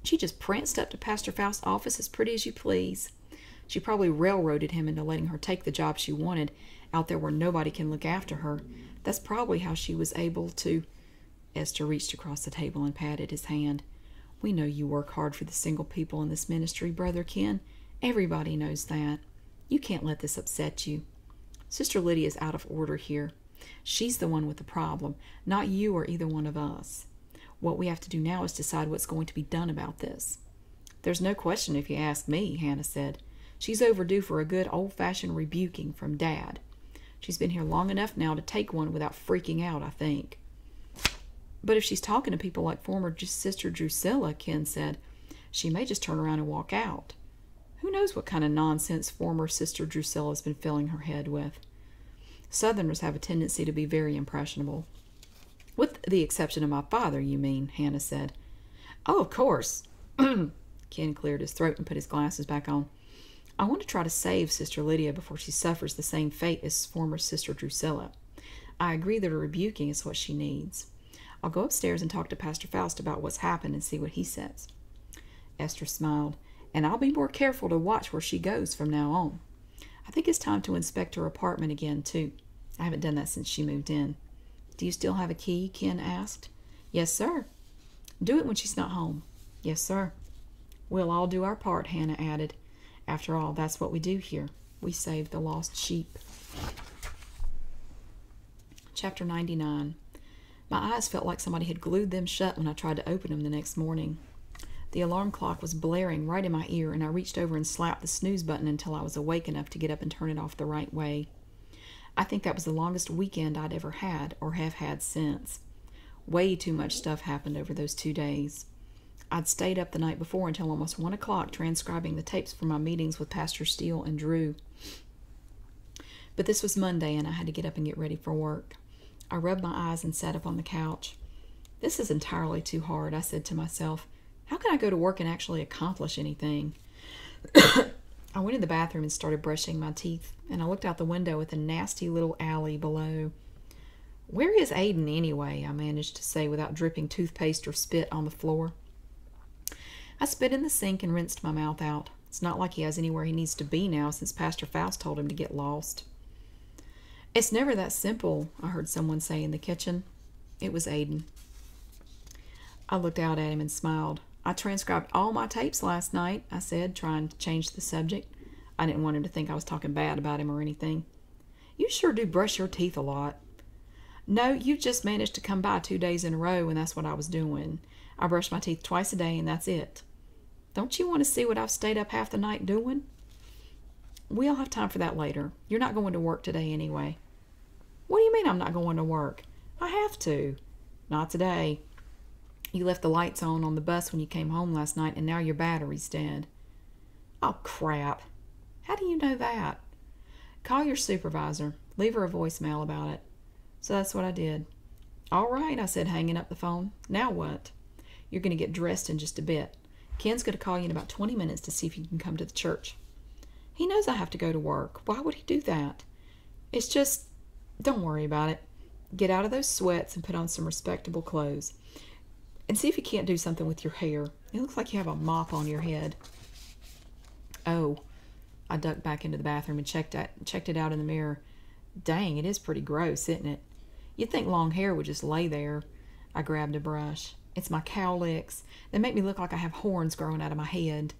She just pranced up to Pastor Faust's office as pretty as you please. She probably railroaded him into letting her take the job she wanted out there where nobody can look after her. That's probably how she was able to... Esther reached across the table and patted his hand. We know you work hard for the single people in this ministry, Brother Ken. Everybody knows that. You can't let this upset you. Sister Lydia's out of order here. She's the one with the problem, not you or either one of us. What we have to do now is decide what's going to be done about this. There's no question if you ask me, Hannah said. She's overdue for a good old-fashioned rebuking from Dad. She's been here long enough now to take one without freaking out, I think. But if she's talking to people like former Sister Drusilla, Ken said, she may just turn around and walk out. Who knows what kind of nonsense former Sister Drusilla's been filling her head with. Southerners have a tendency to be very impressionable. With the exception of my father, you mean, Hannah said. Oh, of course. Ken cleared his throat and put his glasses back on. I want to try to save Sister Lydia before she suffers the same fate as former Sister Drusilla. I agree that a rebuking is what she needs. I'll go upstairs and talk to Pastor Faust about what's happened and see what he says. Esther smiled. And I'll be more careful to watch where she goes from now on. I think it's time to inspect her apartment again, too. I haven't done that since she moved in. Do you still have a key? Ken asked. Yes, sir. Do it when she's not home. Yes, sir. We'll all do our part, Hannah added. After all, that's what we do here. We save the lost sheep. Chapter 99. My eyes felt like somebody had glued them shut when I tried to open them the next morning. The alarm clock was blaring right in my ear, and I reached over and slapped the snooze button until I was awake enough to get up and turn it off the right way. I think that was the longest weekend I'd ever had or have had since. Way too much stuff happened over those 2 days. I'd stayed up the night before until almost 1 o'clock transcribing the tapes from my meetings with Pastor Steele and Drew. But this was Monday, and I had to get up and get ready for work. I rubbed my eyes and sat up on the couch. This is entirely too hard, I said to myself. How can I go to work and actually accomplish anything? I went in the bathroom and started brushing my teeth, and I looked out the window at the nasty little alley below. Where is Aiden anyway? I managed to say without dripping toothpaste or spit on the floor. I spit in the sink and rinsed my mouth out. It's not like he has anywhere he needs to be now since Pastor Faust told him to get lost. It's never that simple, I heard someone say in the kitchen. It was Aiden. I looked out at him and smiled. I transcribed all my tapes last night, I said, trying to change the subject. I didn't want him to think I was talking bad about him or anything. You sure do brush your teeth a lot. No, you just managed to come by 2 days in a row, and that's what I was doing. I brush my teeth twice a day, and that's it. Don't you want to see what I've stayed up half the night doing? We'll have time for that later. You're not going to work today anyway. What do you mean I'm not going to work? I have to. Not today. You left the lights on the bus when you came home last night, and now your battery's dead. Oh, crap. How do you know that? Call your supervisor. Leave her a voicemail about it. So that's what I did. All right, I said, hanging up the phone. Now what? You're going to get dressed in just a bit. Ken's going to call you in about 20 minutes to see if you can come to the church. He knows I have to go to work. Why would he do that? It's just, don't worry about it. Get out of those sweats and put on some respectable clothes. And see if you can't do something with your hair. It looks like you have a mop on your head. Oh, I ducked back into the bathroom and checked it out in the mirror. Dang, it is pretty gross, isn't it? You'd think long hair would just lay there. I grabbed a brush. It's my cowlicks. They make me look like I have horns growing out of my head.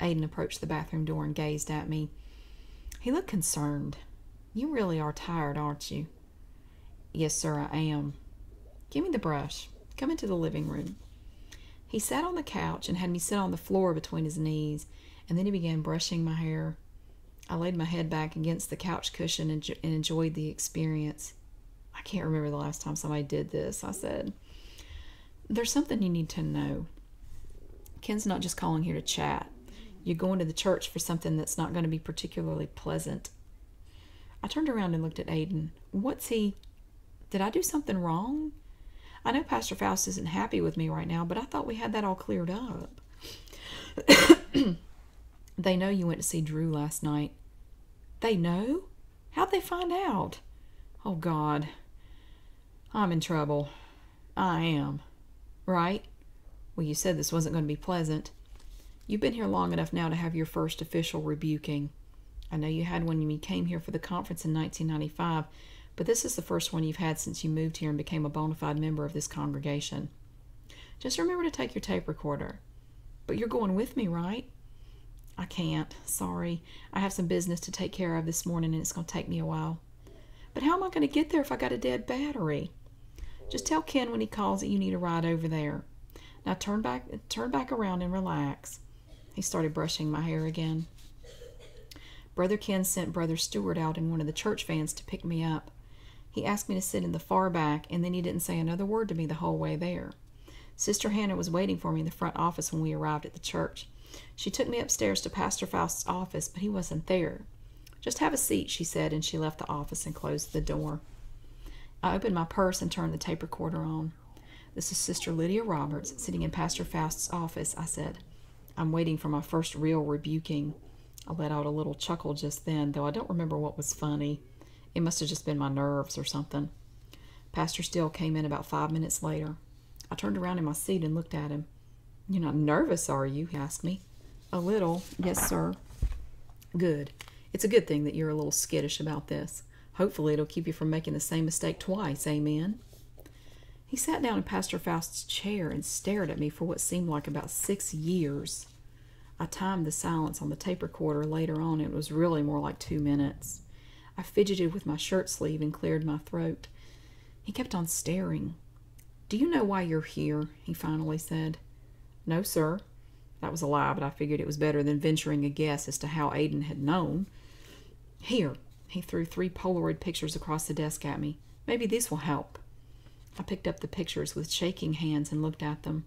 Aiden approached the bathroom door and gazed at me. He looked concerned. You really are tired, aren't you? Yes, sir, I am. Give me the brush. Come into the living room. He sat on the couch and had me sit on the floor between his knees, and then he began brushing my hair. I laid my head back against the couch cushion and enjoyed the experience. I can't remember the last time somebody did this, I said. There's something you need to know. Ken's not just calling here to chat. You're going to the church for something that's not going to be particularly pleasant. I turned around and looked at Aiden. Did I do something wrong? I know Pastor Faust isn't happy with me right now, but I thought we had that all cleared up. They know you went to see Drew last night. They know? How'd they find out? Oh, God. I'm in trouble. I am. Right? Well, you said this wasn't going to be pleasant. You've been here long enough now to have your first official rebuking. I know you had one when you came here for the conference in 1995, but this is the first one you've had since you moved here and became a bona fide member of this congregation. Just remember to take your tape recorder. But you're going with me, right? I can't. Sorry. I have some business to take care of this morning and it's going to take me a while. But how am I going to get there if I got a dead battery? Just tell Ken when he calls that you need a ride over there. Now turn back around and relax. He started brushing my hair again. Brother Ken sent Brother Stewart out in one of the church vans to pick me up. He asked me to sit in the far back, and then he didn't say another word to me the whole way there. Sister Hannah was waiting for me in the front office when we arrived at the church. She took me upstairs to Pastor Faust's office, but he wasn't there. Just have a seat, she said, and she left the office and closed the door. I opened my purse and turned the tape recorder on. This is Sister Lydia Roberts, sitting in Pastor Faust's office, I said. I'm waiting for my first real rebuking. I let out a little chuckle just then, though I don't remember what was funny. It must have just been my nerves or something. Pastor Steele came in about 5 minutes later. I turned around in my seat and looked at him. You're not nervous, are you? He asked me. A little. Yes, sir. Good. It's a good thing that you're a little skittish about this. Hopefully it'll keep you from making the same mistake twice. Amen? He sat down in Pastor Faust's chair and stared at me for what seemed like about 6 years. I timed the silence on the tape recorder later on, and it was really more like 2 minutes. I fidgeted with my shirt sleeve and cleared my throat. He kept on staring. Do you know why you're here? He finally said. No, sir. That was a lie, but I figured it was better than venturing a guess as to how Aiden had known. Here. He threw 3 Polaroid pictures across the desk at me. Maybe these will help. I picked up the pictures with shaking hands and looked at them.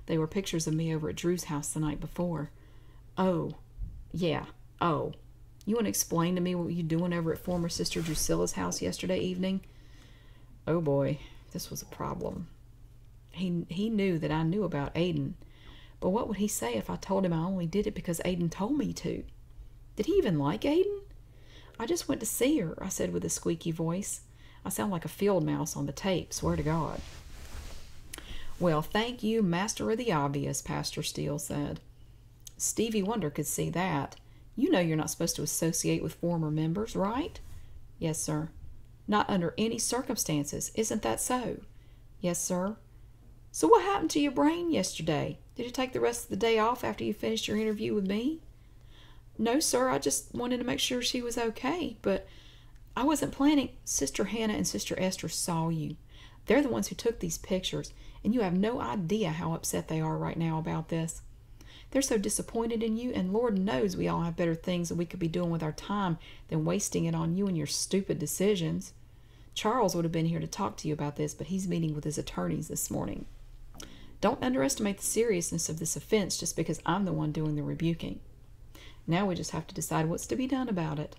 They were pictures of me over at Drew's house the night before. Oh. Yeah. Oh. You want to explain to me what you were doing over at former Sister Drusilla's house yesterday evening? Oh boy, this was a problem. He knew that I knew about Aiden, but what would he say if I told him I only did it because Aiden told me to? Did he even like Aiden? I just went to see her, I said with a squeaky voice. I sound like a field mouse on the tape, swear to God. Well, thank you, Master of the Obvious, Pastor Steele said. Stevie Wonder could see that. You know you're not supposed to associate with former members, right? Yes, sir. Not under any circumstances. Isn't that so? Yes, sir. So what happened to your brain yesterday? Did you take the rest of the day off after you finished your interview with me? No, sir. I just wanted to make sure she was okay, but I wasn't planning. Sister Hannah and Sister Esther saw you. They're the ones who took these pictures, and you have no idea how upset they are right now about this. They're so disappointed in you, and Lord knows we all have better things that we could be doing with our time than wasting it on you and your stupid decisions. Charles would have been here to talk to you about this, but he's meeting with his attorneys this morning. Don't underestimate the seriousness of this offense just because I'm the one doing the rebuking. Now we just have to decide what's to be done about it.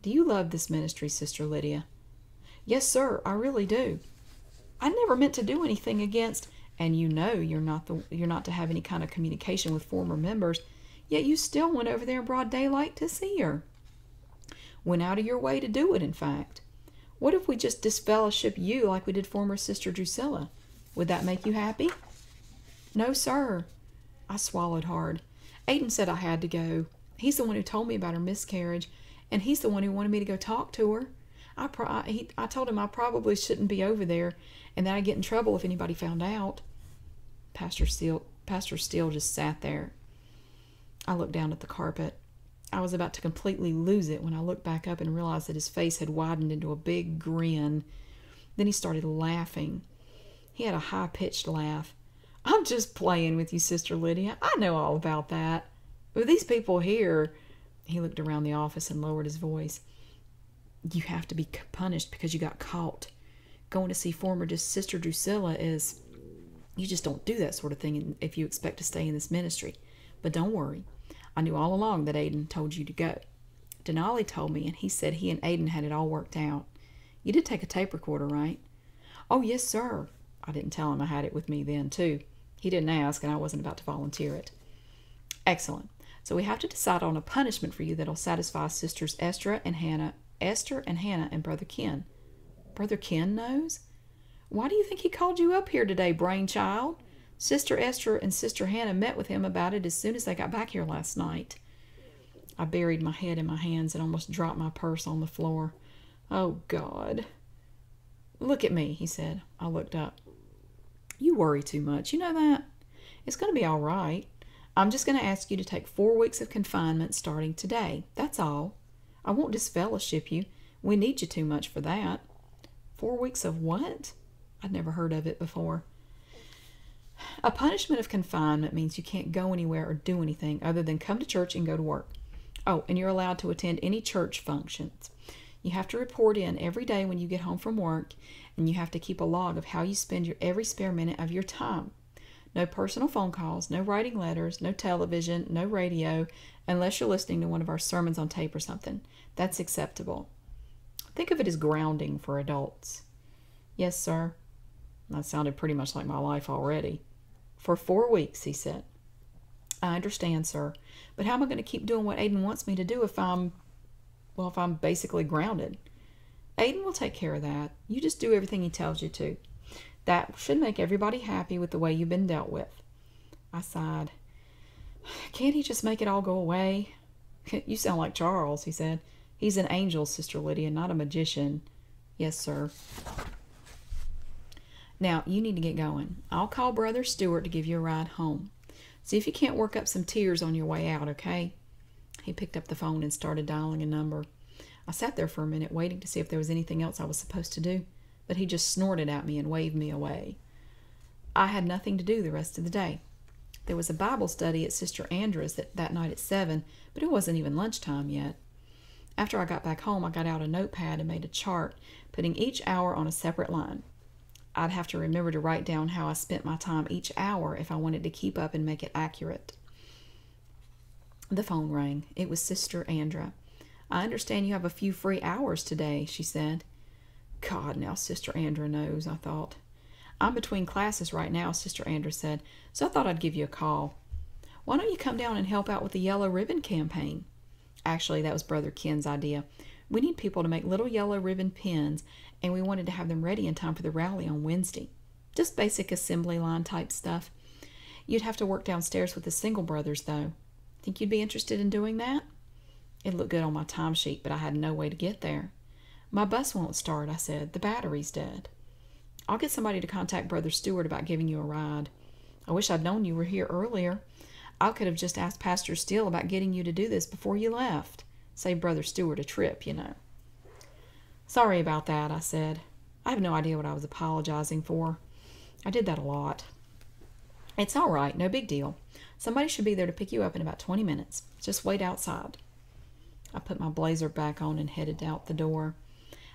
Do you love this ministry, Sister Lydia? Yes, sir, I really do. I never meant to do anything against... And you know you're not to have any kind of communication with former members, yet you still went over there in broad daylight to see her. Went out of your way to do it, in fact. What if we just disfellowship you like we did former Sister Drusilla? Would that make you happy? No, sir. I swallowed hard. Aiden said I had to go. He's the one who told me about her miscarriage, and he's the one who wanted me to go talk to her. I told him I probably shouldn't be over there, and that I'd get in trouble if anybody found out. Pastor Steele just sat there. I looked down at the carpet. I was about to completely lose it when I looked back up and realized that his face had widened into a big grin. Then he started laughing. He had a high-pitched laugh. I'm just playing with you, Sister Lydia. I know all about that. But these people here... He looked around the office and lowered his voice. You have to be punished because you got caught. Going to see former Sister Drusilla is... You just don't do that sort of thing if you expect to stay in this ministry. But don't worry. I knew all along that Aiden told you to go. Denali told me, and he said he and Aiden had it all worked out. You did take a tape recorder, right? Oh, yes, sir. I didn't tell him I had it with me then, too. He didn't ask, and I wasn't about to volunteer it. Excellent. So we have to decide on a punishment for you that'll satisfy Sisters Esther and Hannah, and Brother Ken. Brother Ken knows? Why do you think he called you up here today, brainchild? Sister Esther and Sister Hannah met with him about it as soon as they got back here last night. I buried my head in my hands and almost dropped my purse on the floor. Oh, God. Look at me, he said. I looked up. You worry too much. You know that? It's going to be all right. I'm just going to ask you to take 4 weeks of confinement starting today. That's all. I won't disfellowship you. We need you too much for that. 4 weeks of what? I'd never heard of it before. A punishment of confinement means you can't go anywhere or do anything other than come to church and go to work. Oh, and you're allowed to attend any church functions. You have to report in every day when you get home from work, and you have to keep a log of how you spend your every spare minute of your time. No personal phone calls, no writing letters, no television, no radio, unless you're listening to one of our sermons on tape or something. That's acceptable. Think of it as grounding for adults. Yes, sir. That sounded pretty much like my life already. For 4 weeks, he said. I understand, sir. But how am I going to keep doing what Aiden wants me to do if I'm basically grounded? Aiden will take care of that. You just do everything he tells you to. That should make everybody happy with the way you've been dealt with. I sighed. Can't he just make it all go away? You sound like Charles, he said. He's an angel, Sister Lydia, not a magician. Yes, sir. Now, you need to get going. I'll call Brother Stewart to give you a ride home. See if you can't work up some tears on your way out, okay? He picked up the phone and started dialing a number. I sat there for a minute waiting to see if there was anything else I was supposed to do, but he just snorted at me and waved me away. I had nothing to do the rest of the day. There was a Bible study at Sister Andra's that night at 7, but it wasn't even lunchtime yet. After I got back home, I got out a notepad and made a chart, putting each hour on a separate line. I'd have to remember to write down how I spent my time each hour if I wanted to keep up and make it accurate. The phone rang. It was Sister Andra. I understand you have a few free hours today, she said. God, now Sister Andra knows, I thought. I'm between classes right now, Sister Andra said, so I thought I'd give you a call. Why don't you come down and help out with the Yellow Ribbon campaign? Actually, that was Brother Ken's idea. We need people to make little yellow ribbon pins, and we wanted to have them ready in time for the rally on Wednesday. Just basic assembly line type stuff. You'd have to work downstairs with the Single Brothers, though. Think you'd be interested in doing that? It looked good on my timesheet, but I had no way to get there. My bus won't start, I said. The battery's dead. I'll get somebody to contact Brother Stewart about giving you a ride. I wish I'd known you were here earlier. I could have just asked Pastor Steele about getting you to do this before you left. Save Brother Stewart a trip, you know. Sorry about that, I said. I have no idea what I was apologizing for. I did that a lot. It's all right, no big deal. Somebody should be there to pick you up in about 20 minutes. Just wait outside. I put my blazer back on and headed out the door.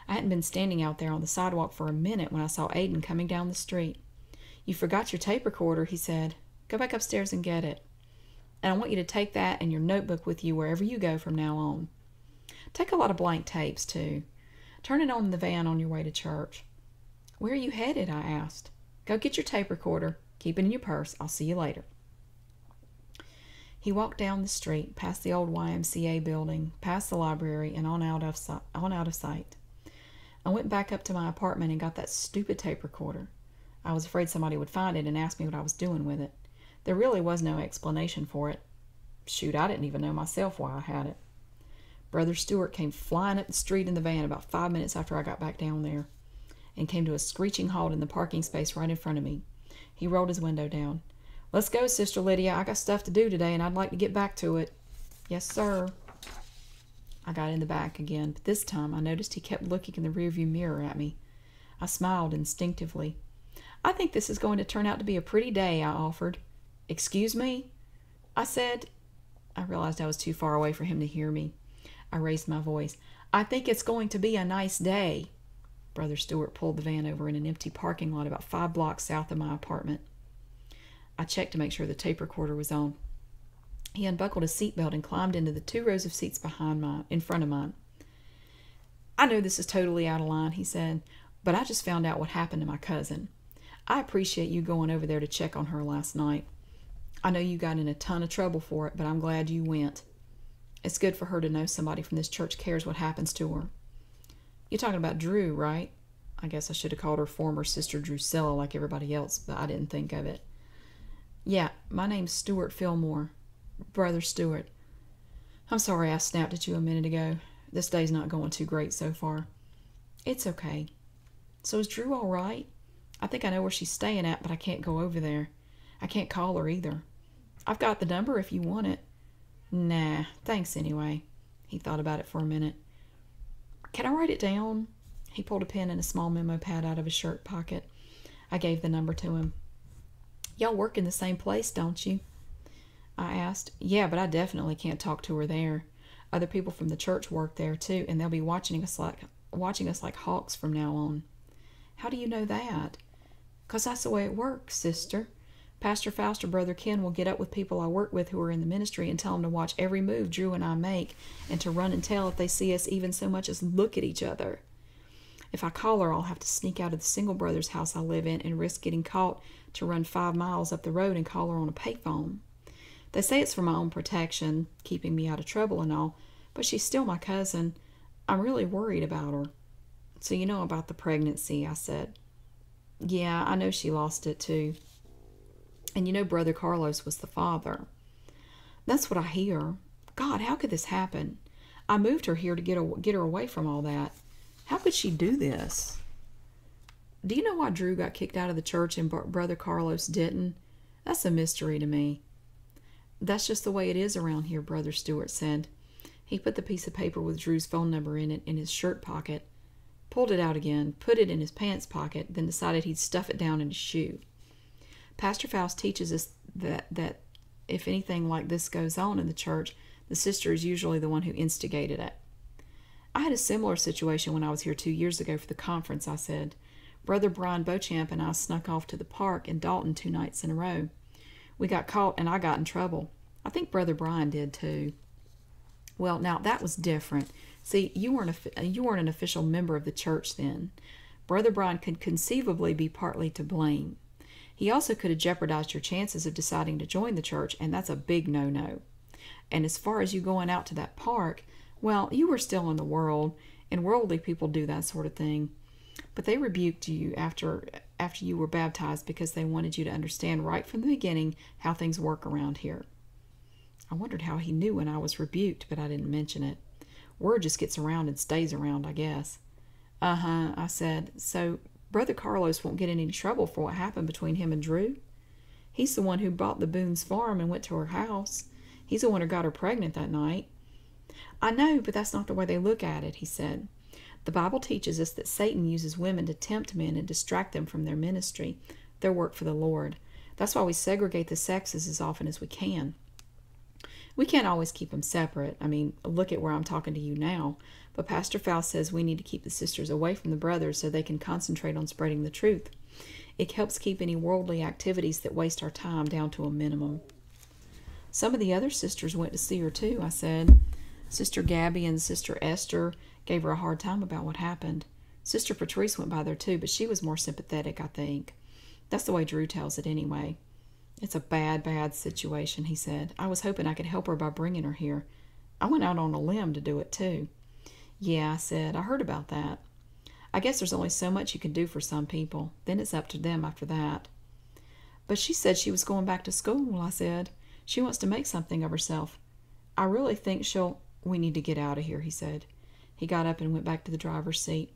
I hadn't been standing out there on the sidewalk for a minute when I saw Aiden coming down the street. You forgot your tape recorder, he said. Go back upstairs and get it. And I want you to take that and your notebook with you wherever you go from now on. Take a lot of blank tapes, too. Turn it on in the van on your way to church. Where are you headed? I asked. Go get your tape recorder. Keep it in your purse. I'll see you later. He walked down the street, past the old YMCA building, past the library, and on out of sight. I went back up to my apartment and got that stupid tape recorder. I was afraid somebody would find it and ask me what I was doing with it. There really was no explanation for it. Shoot, I didn't even know myself why I had it. Brother Stewart came flying up the street in the van about 5 minutes after I got back down there and came to a screeching halt in the parking space right in front of me. He rolled his window down. Let's go, Sister Lydia. I got stuff to do today, and I'd like to get back to it. Yes, sir. I got in the back again, but this time I noticed he kept looking in the rearview mirror at me. I smiled instinctively. I think this is going to turn out to be a pretty day, I offered. Excuse me? I said. I realized I was too far away for him to hear me. I raised my voice. I think it's going to be a nice day. Brother Stewart pulled the van over in an empty parking lot about 5 blocks south of my apartment. I checked to make sure the tape recorder was on. He unbuckled his seatbelt and climbed into the 2 rows of seats in front of mine. I know this is totally out of line, he said, but I just found out what happened to my cousin. I appreciate you going over there to check on her last night. I know you got in a ton of trouble for it, but I'm glad you went. It's good for her to know somebody from this church cares what happens to her. You're talking about Drew, right? I guess I should have called her former sister Drusilla like everybody else, but I didn't think of it. Yeah, my name's Stuart Fillmore. Brother Stewart. I'm sorry I snapped at you a minute ago. This day's not going too great so far. It's okay. So is Drew all right? I think I know where she's staying at, but I can't go over there. I can't call her either. I've got the number if you want it. Nah, thanks anyway. He thought about it for a minute. Can I write it down? He pulled a pen and a small memo pad out of his shirt pocket. I gave the number to him. Y'all work in the same place, don't you? I asked. Yeah, but I definitely can't talk to her there. Other people from the church work there too, and they'll be watching us like hawks from now on. How do you know that? 'Cause that's the way it works, sister. Pastor Faust or Brother Ken will get up with people I work with who are in the ministry and tell them to watch every move Drew and I make and to run and tell if they see us even so much as look at each other. If I call her, I'll have to sneak out of the single brother's house I live in and risk getting caught to run 5 miles up the road and call her on a payphone. They say it's for my own protection, keeping me out of trouble and all, but she's still my cousin. I'm really worried about her. So you know about the pregnancy, I said. Yeah, I know she lost it too. And you know Brother Carlos was the father. That's what I hear. God, how could this happen? I moved her here to get her away from all that. How could she do this? Do you know why Drew got kicked out of the church and Brother Carlos didn't? That's a mystery to me. That's just the way it is around here, Brother Stewart said. He put the piece of paper with Drew's phone number in it in his shirt pocket, pulled it out again, put it in his pants pocket, then decided he'd stuff it down in his shoe. Pastor Faust teaches us that if anything like this goes on in the church, the sister is usually the one who instigated it. I had a similar situation when I was here 2 years ago for the conference, I said. Brother Brian Beauchamp and I snuck off to the park in Dalton 2 nights in a row. We got caught and I got in trouble. I think Brother Brian did too. Well, now that was different. See, you weren't an official member of the church then. Brother Brian could conceivably be partly to blame. He also could have jeopardized your chances of deciding to join the church, and that's a big no-no. And as far as you going out to that park, well, you were still in the world, and worldly people do that sort of thing. But they rebuked you after you were baptized because they wanted you to understand right from the beginning how things work around here. I wondered how he knew when I was rebuked, but I didn't mention it. Word just gets around and stays around, I guess. Uh-huh, I said. So Brother Carlos won't get in any trouble for what happened between him and Drew? He's the one who bought the Boone's farm and went to her house. He's the one who got her pregnant that night. I know, but that's not the way they look at it, he said. The Bible teaches us that Satan uses women to tempt men and distract them from their ministry, their work for the Lord. That's why we segregate the sexes as often as we can. We can't always keep them separate. I mean, look at where I'm talking to you now. But Pastor Faust says we need to keep the sisters away from the brothers so they can concentrate on spreading the truth. It helps keep any worldly activities that waste our time down to a minimum. Some of the other sisters went to see her too, I said. Sister Gabby and Sister Esther gave her a hard time about what happened. Sister Patrice went by there too, but she was more sympathetic, I think. That's the way Drew tells it anyway. It's a bad, bad situation, he said. I was hoping I could help her by bringing her here. I went out on a limb to do it too. Yeah, I said, I heard about that. I guess there's only so much you can do for some people. Then it's up to them after that. But she said she was going back to school, I said. She wants to make something of herself. I really think We need to get out of here, he said. He got up and went back to the driver's seat.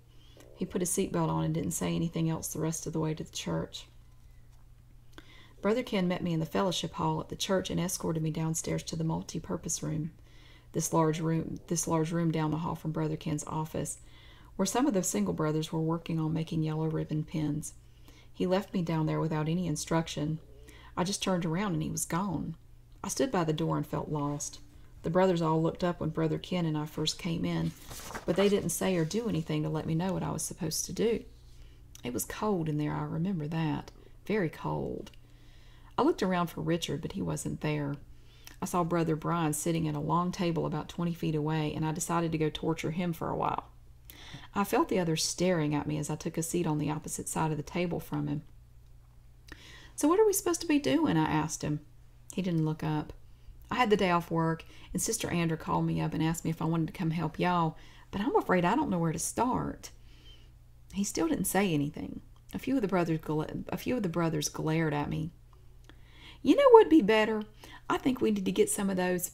He put his seatbelt on and didn't say anything else the rest of the way to the church. Brother Ken met me in the fellowship hall at the church and escorted me downstairs to the multi-purpose room. This large room down the hall from Brother Ken's office, where some of the single brothers were working on making yellow ribbon pins. He left me down there without any instruction. I just turned around and he was gone. I stood by the door and felt lost. The brothers all looked up when Brother Ken and I first came in, but they didn't say or do anything to let me know what I was supposed to do. It was cold in there, I remember that. Very cold. I looked around for Richard, but he wasn't there. I saw Brother Brian sitting at a long table about 20 feet away, and I decided to go torture him for a while. I felt the others staring at me as I took a seat on the opposite side of the table from him. So what are we supposed to be doing? I asked him. He didn't look up. I had the day off work, and Sister Andra called me up and asked me if I wanted to come help y'all, but I'm afraid I don't know where to start. He still didn't say anything. A few of the brothers glared at me. You know what'd be better? I think we need to get some of those,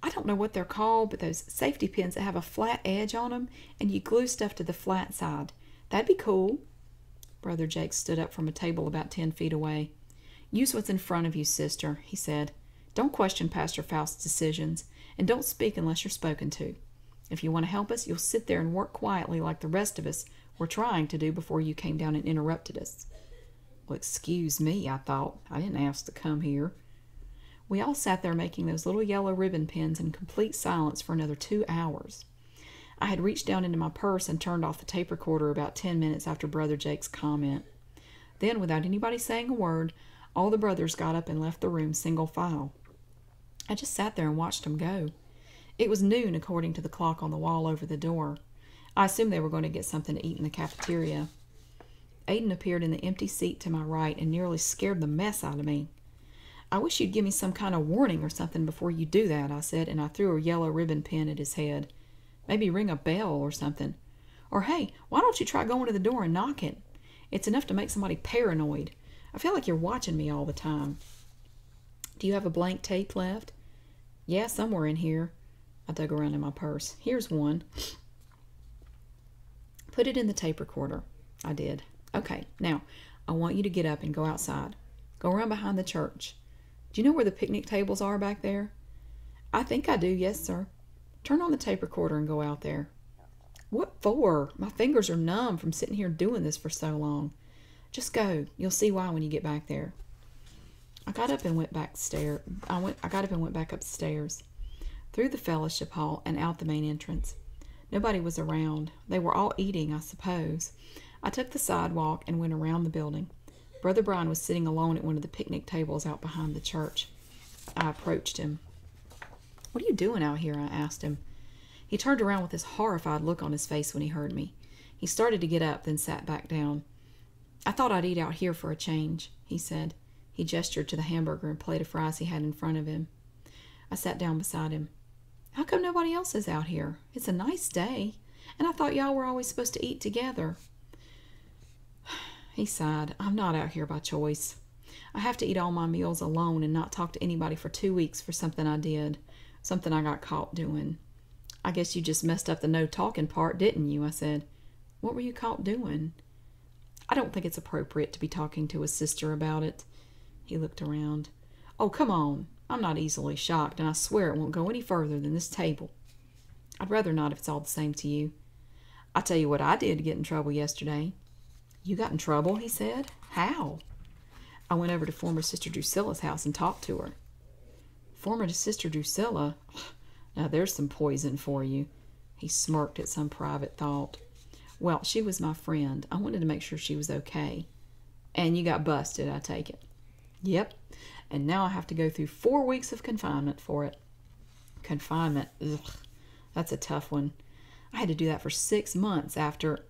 I don't know what they're called, but those safety pins that have a flat edge on them, and you glue stuff to the flat side. That'd be cool. Brother Jake stood up from a table about 10 feet away. "Use what's in front of you, sister," he said. "Don't question Pastor Faust's decisions, and don't speak unless you're spoken to. If you want to help us, you'll sit there and work quietly like the rest of us were trying to do before you came down and interrupted us." Well, excuse me, I thought. I didn't ask to come here. We all sat there making those little yellow ribbon pins in complete silence for another 2 hours. I had reached down into my purse and turned off the tape recorder about 10 minutes after Brother Jake's comment. Then, without anybody saying a word, all the brothers got up and left the room single file. I just sat there and watched them go. It was noon according to the clock on the wall over the door. I assumed they were going to get something to eat in the cafeteria. Aiden appeared in the empty seat to my right and nearly scared the mess out of me. "I wish you'd give me some kind of warning or something before you do that," I said, and I threw a yellow ribbon pin at his head. "Maybe ring a bell or something. Or hey, why don't you try going to the door and knock it? It's enough to make somebody paranoid. I feel like you're watching me all the time." "Do you have a blank tape left?" "Yeah, somewhere in here." I dug around in my purse. "Here's one." "Put it in the tape recorder." I did. "Okay, now, I want you to get up and go outside. Go around behind the church. Do you know where the picnic tables are back there?" "I think I do, yes, sir." "Turn on the tape recorder and go out there." "What for? My fingers are numb from sitting here doing this for so long." "Just go. You'll see why when you get back there." I got up and went back up the stairs, through the fellowship hall and out the main entrance. Nobody was around. They were all eating, I suppose. I took the sidewalk and went around the building. Brother Brian was sitting alone at one of the picnic tables out behind the church. I approached him. "What are you doing out here?" I asked him. He turned around with this horrified look on his face when he heard me. He started to get up, then sat back down. "I thought I'd eat out here for a change," he said. He gestured to the hamburger and plate of fries he had in front of him. I sat down beside him. "How come nobody else is out here? It's a nice day, and I thought y'all were always supposed to eat together." He sighed. "I'm not out here by choice. I have to eat all my meals alone and not talk to anybody for 2 weeks for something I did, something I got caught doing." "I guess you just messed up the no talking part, didn't you?" I said. "What were you caught doing?" "I don't think it's appropriate to be talking to a sister about it." He looked around. "Oh, come on. I'm not easily shocked, and I swear it won't go any further than this table." "I'd rather not if it's all the same to you." "I'll tell you what I did to get in trouble yesterday." "You got in trouble?" he said. "How?" "I went over to former Sister Drusilla's house and talked to her." "Former Sister Drusilla? Now there's some poison for you." He smirked at some private thought. "Well, she was my friend. I wanted to make sure she was okay." "And you got busted, I take it?" "Yep. And now I have to go through 4 weeks of confinement for it." Confinement? Ugh. That's a tough one. I had to do that for 6 months after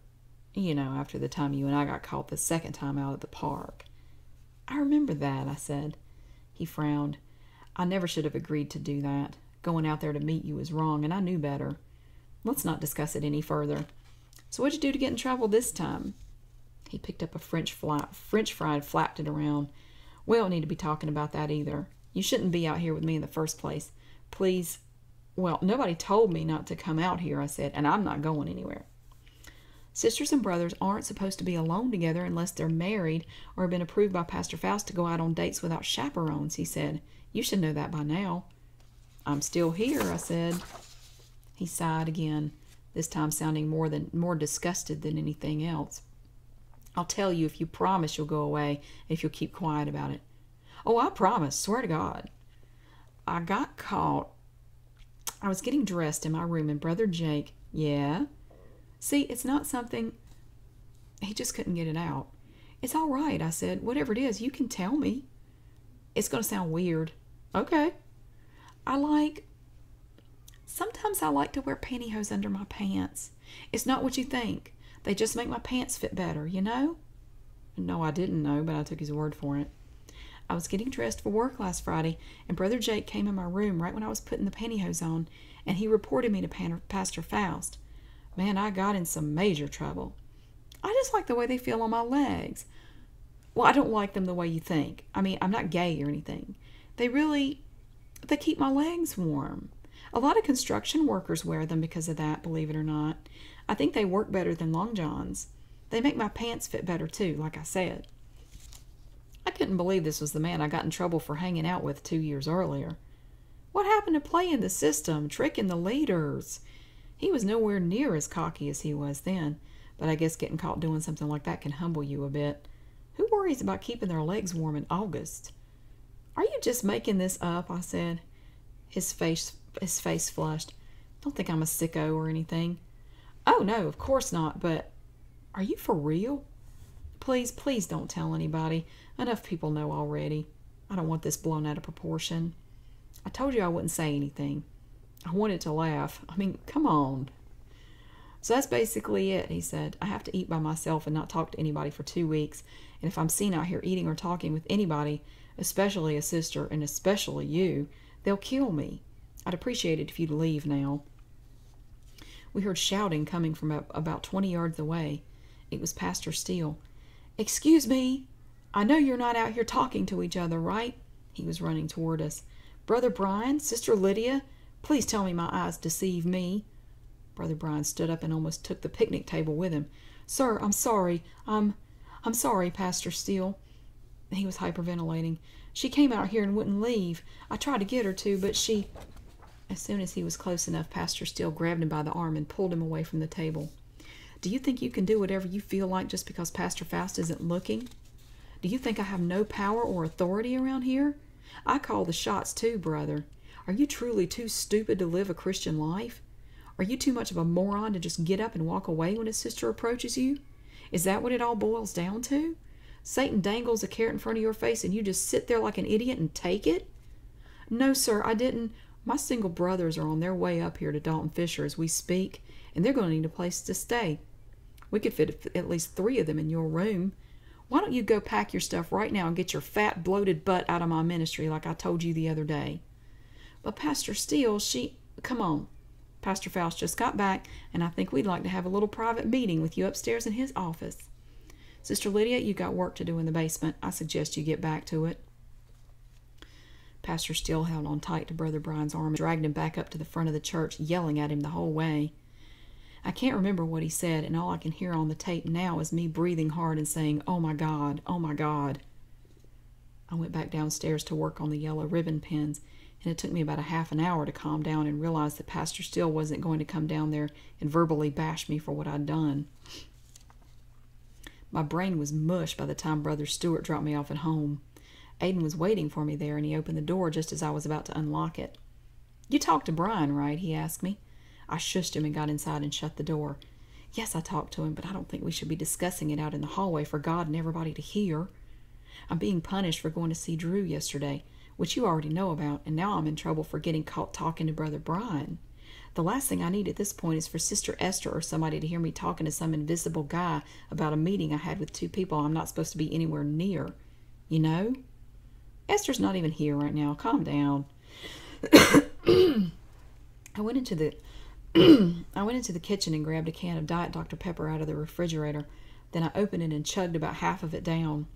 the time you and I got caught the second time out at the park. "I remember that," I said. He frowned. "I never should have agreed to do that. Going out there to meet you was wrong, and I knew better. Let's not discuss it any further. So what'd you do to get in trouble this time?" He picked up a French fry and flapped it around. "We don't need to be talking about that either. You shouldn't be out here with me in the first place. Please." "Well, nobody told me not to come out here," I said, "and I'm not going anywhere." "Sisters and brothers aren't supposed to be alone together unless they're married or have been approved by Pastor Faust to go out on dates without chaperones," he said. "You should know that by now." "I'm still here," I said. He sighed again, this time sounding more disgusted than anything else. "I'll tell you if you promise you'll go away, if you'll keep quiet about it." "Oh, I promise, swear to God." "I got caught. I was getting dressed in my room and Brother Jake—" "Yeah?" "See, it's not something—" He just couldn't get it out. "It's all right," I said. "Whatever it is, you can tell me." "It's going to sound weird." "Okay." Sometimes I like to wear pantyhose under my pants. It's not what you think. They just make my pants fit better, you know?" No, I didn't know, but I took his word for it. "I was getting dressed for work last Friday, and Brother Jake came in my room right when I was putting the pantyhose on, and he reported me to Pastor Faust. Man, I got in some major trouble. I just like the way they feel on my legs. Well, I don't like them the way you think. I mean, I'm not gay or anything. They keep my legs warm. A lot of construction workers wear them because of that, believe it or not. I think they work better than long johns. They make my pants fit better too, like I said. I couldn't believe this was the man I got in trouble for hanging out with 2 years earlier. What happened to playing the system, tricking the leaders? He was nowhere near as cocky as he was then, but I guess getting caught doing something like that can humble you a bit. Who worries about keeping their legs warm in August? Are you just making this up? I said. His face flushed. Don't think I'm a sicko or anything. Oh, no, of course not, but are you for real? Please, please don't tell anybody. Enough people know already. I don't want this blown out of proportion. I told you I wouldn't say anything. I wanted to laugh. I mean, come on. So that's basically it, he said. I have to eat by myself and not talk to anybody for 2 weeks. And if I'm seen out here eating or talking with anybody, especially a sister and especially you, they'll kill me. I'd appreciate it if you'd leave now. We heard shouting coming from about 20 yards away. It was Pastor Steele. Excuse me. I know you're not out here talking to each other, right? He was running toward us. Brother Brian, Sister Lydia, please tell me my eyes deceive me. Brother Brian stood up and almost took the picnic table with him. Sir, I'm sorry. I'm sorry, Pastor Steele. He was hyperventilating. She came out here and wouldn't leave. I tried to get her to, but she... As soon as he was close enough, Pastor Steele grabbed him by the arm and pulled him away from the table. Do you think you can do whatever you feel like just because Pastor Faust isn't looking? Do you think I have no power or authority around here? I call the shots too, brother. Are you truly too stupid to live a Christian life? Are you too much of a moron to just get up and walk away when a sister approaches you? Is that what it all boils down to? Satan dangles a carrot in front of your face and you just sit there like an idiot and take it? No, sir, I didn't. My single brothers are on their way up here to Dalton Fisher as we speak, and they're going to need a place to stay. We could fit at least 3 of them in your room. Why don't you go pack your stuff right now and get your fat, bloated butt out of my ministry like I told you the other day? But Pastor Steele, Come on. Pastor Faust just got back, and I think we'd like to have a little private meeting with you upstairs in his office. Sister Lydia, you got work to do in the basement. I suggest you get back to it. Pastor Steele held on tight to Brother Brian's arm and dragged him back up to the front of the church, yelling at him the whole way. I can't remember what he said, and all I can hear on the tape now is me breathing hard and saying, "Oh my God, oh my God." I went back downstairs to work on the yellow ribbon pins, and it took me about a half an hour to calm down and realize that Pastor Steele wasn't going to come down there and verbally bash me for what I'd done. My brain was mush by the time Brother Stewart dropped me off at home. Aiden was waiting for me there, and he opened the door just as I was about to unlock it. "You talked to Brian, right?" he asked me. I shushed him and got inside and shut the door. "Yes, I talked to him, but I don't think we should be discussing it out in the hallway for God and everybody to hear. I'm being punished for going to see Drew yesterday, which you already know about, and now I'm in trouble for getting caught talking to Brother Brian. The last thing I need at this point is for Sister Esther or somebody to hear me talking to some invisible guy about a meeting I had with 2 people I'm not supposed to be anywhere near. You know? Esther's not even here right now. Calm down." I went into the kitchen and grabbed a can of Diet Dr. Pepper out of the refrigerator. Then I opened it and chugged about half of it down.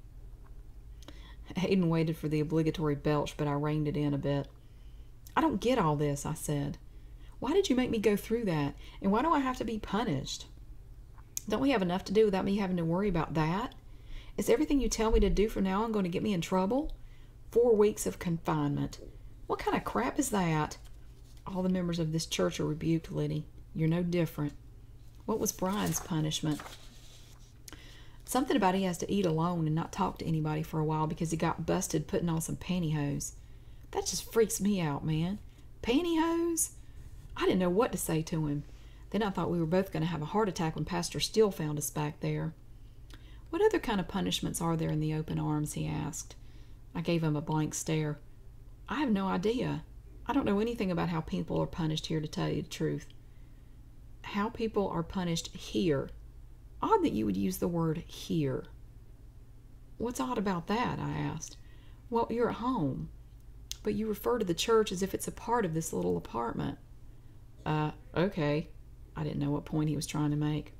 Hayden waited for the obligatory belch, but I reined it in a bit. "I don't get all this," I said. "Why did you make me go through that? And why do I have to be punished? Don't we have enough to do without me having to worry about that? Is everything you tell me to do from now on going to get me in trouble? 4 weeks of confinement. What kind of crap is that? All the members of this church are rebuked, Liddy. You're no different. What was Brian's punishment?" "Something about he has to eat alone and not talk to anybody for a while because he got busted putting on some pantyhose. That just freaks me out, man. Pantyhose?" I didn't know what to say to him. Then I thought we were both going to have a heart attack when Pastor Steele found us back there. "What other kind of punishments are there in the open arms?" he asked. I gave him a blank stare. "I have no idea. I don't know anything about how people are punished here, to tell you the truth." "How people are punished here? Odd that you would use the word here." "What's odd about that?" I asked. "Well, you're at home, but you refer to the church as if it's a part of this little apartment." Okay." I didn't know what point he was trying to make.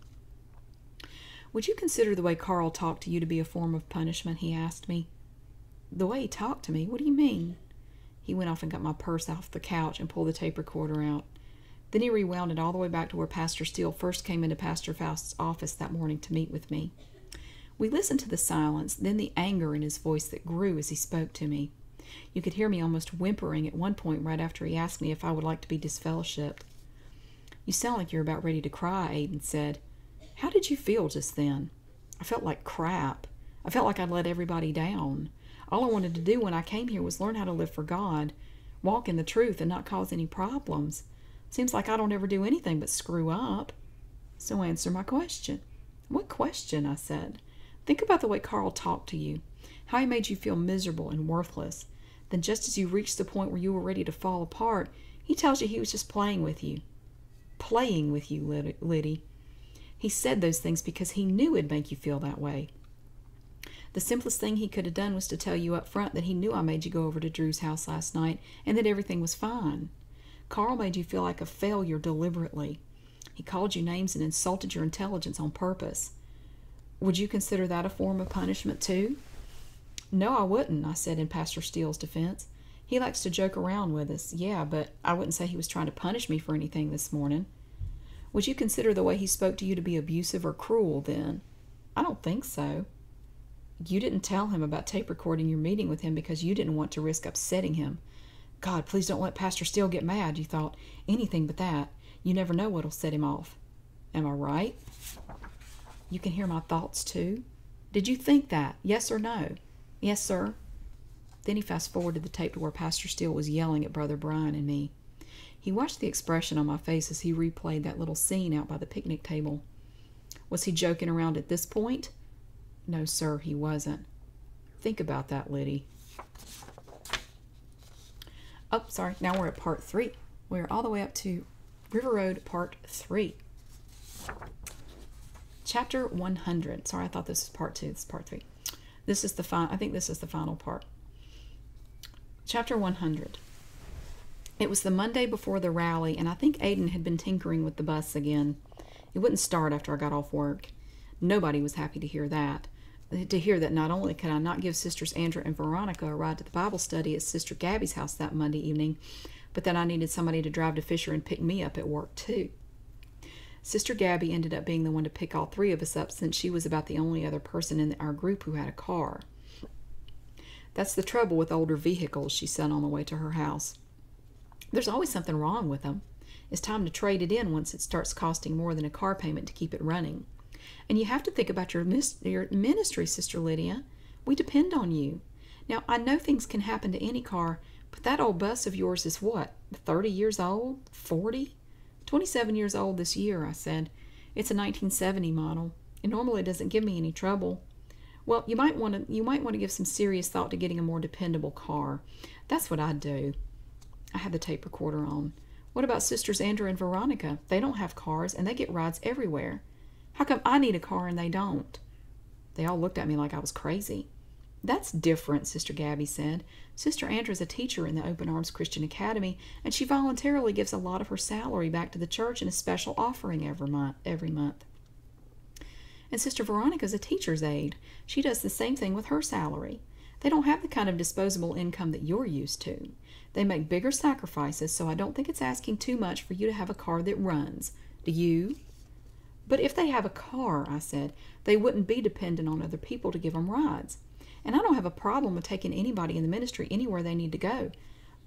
"Would you consider the way Carl talked to you to be a form of punishment?" he asked me. "The way he talked to me? What do you mean?" He went off and got my purse off the couch and pulled the tape recorder out. Then he rewound it all the way back to where Pastor Steele first came into Pastor Faust's office that morning to meet with me. We listened to the silence, then the anger in his voice that grew as he spoke to me. You could hear me almost whimpering at one point right after he asked me if I would like to be disfellowshipped. "You sound like you're about ready to cry," Aiden said. "How did you feel just then?" "I felt like crap. I felt like I'd let everybody down. All I wanted to do when I came here was learn how to live for God, walk in the truth, and not cause any problems. Seems like I don't ever do anything but screw up." "So answer my question." "What question?" I said. "Think about the way Carl talked to you, how he made you feel miserable and worthless. Then just as you reached the point where you were ready to fall apart, he tells you he was just playing with you." "Playing with you, Liddy." "He said those things because he knew it'd make you feel that way. The simplest thing he could have done was to tell you up front that he knew I made you go over to Drew's house last night and that everything was fine. Carl made you feel like a failure deliberately. He called you names and insulted your intelligence on purpose. Would you consider that a form of punishment too?" "No, I wouldn't," I said in Pastor Steele's defense. "He likes to joke around with us, yeah, but I wouldn't say he was trying to punish me for anything this morning." "Would you consider the way he spoke to you to be abusive or cruel then?" "I don't think so." "You didn't tell him about tape recording your meeting with him because you didn't want to risk upsetting him. God, please don't let Pastor Steele get mad, you thought. Anything but that. You never know what'll set him off. Am I right?" "You can hear my thoughts too?" "Did you think that? Yes or no?" "Yes, sir." Then he fast-forwarded the tape to where Pastor Steele was yelling at Brother Brian and me. He watched the expression on my face as he replayed that little scene out by the picnic table. Was he joking around at this point? No, sir, he wasn't. Think about that, Liddy. Oh, sorry, now we're at part 3. We're all the way up to River Road, part 3. Chapter 100. Sorry, I thought this was part 2. This is part 3. This is I think this is the final part. Chapter 100. It was the Monday before the rally, and I think Aiden had been tinkering with the bus again. It wouldn't start after I got off work. Nobody was happy to hear that. To hear that not only could I not give Sisters Andrea and Veronica a ride to the Bible study at Sister Gabby's house that Monday evening, but that I needed somebody to drive to Fisher and pick me up at work too. Sister Gabby ended up being the one to pick all 3 of us up since she was about the only other person in our group who had a car. "That's the trouble with older vehicles," she said on the way to her house. "There's always something wrong with them. It's time to trade it in once it starts costing more than a car payment to keep it running. And you have to think about your ministry, Sister Lydia. We depend on you. Now, I know things can happen to any car, but that old bus of yours is what, 30 years old? 40? 27 years old this year," I said. "It's a 1970 model. It normally doesn't give me any trouble. Well, you might want to give some serious thought to getting a more dependable car. That's what I'd do." I had the tape recorder on. "What about Sisters Andrea and Veronica? They don't have cars, and they get rides everywhere. How come I need a car and they don't?" They all looked at me like I was crazy. "That's different," Sister Gabby said. "Sister Andrea's a teacher in the Open Arms Christian Academy, and she voluntarily gives a lot of her salary back to the church in a special offering every month. And Sister Veronica's a teacher's aide. She does the same thing with her salary. They don't have the kind of disposable income that you're used to. They make bigger sacrifices, so I don't think it's asking too much for you to have a car that runs. Do you?" "But if they have a car," I said, "they wouldn't be dependent on other people to give them rides. And I don't have a problem with taking anybody in the ministry anywhere they need to go.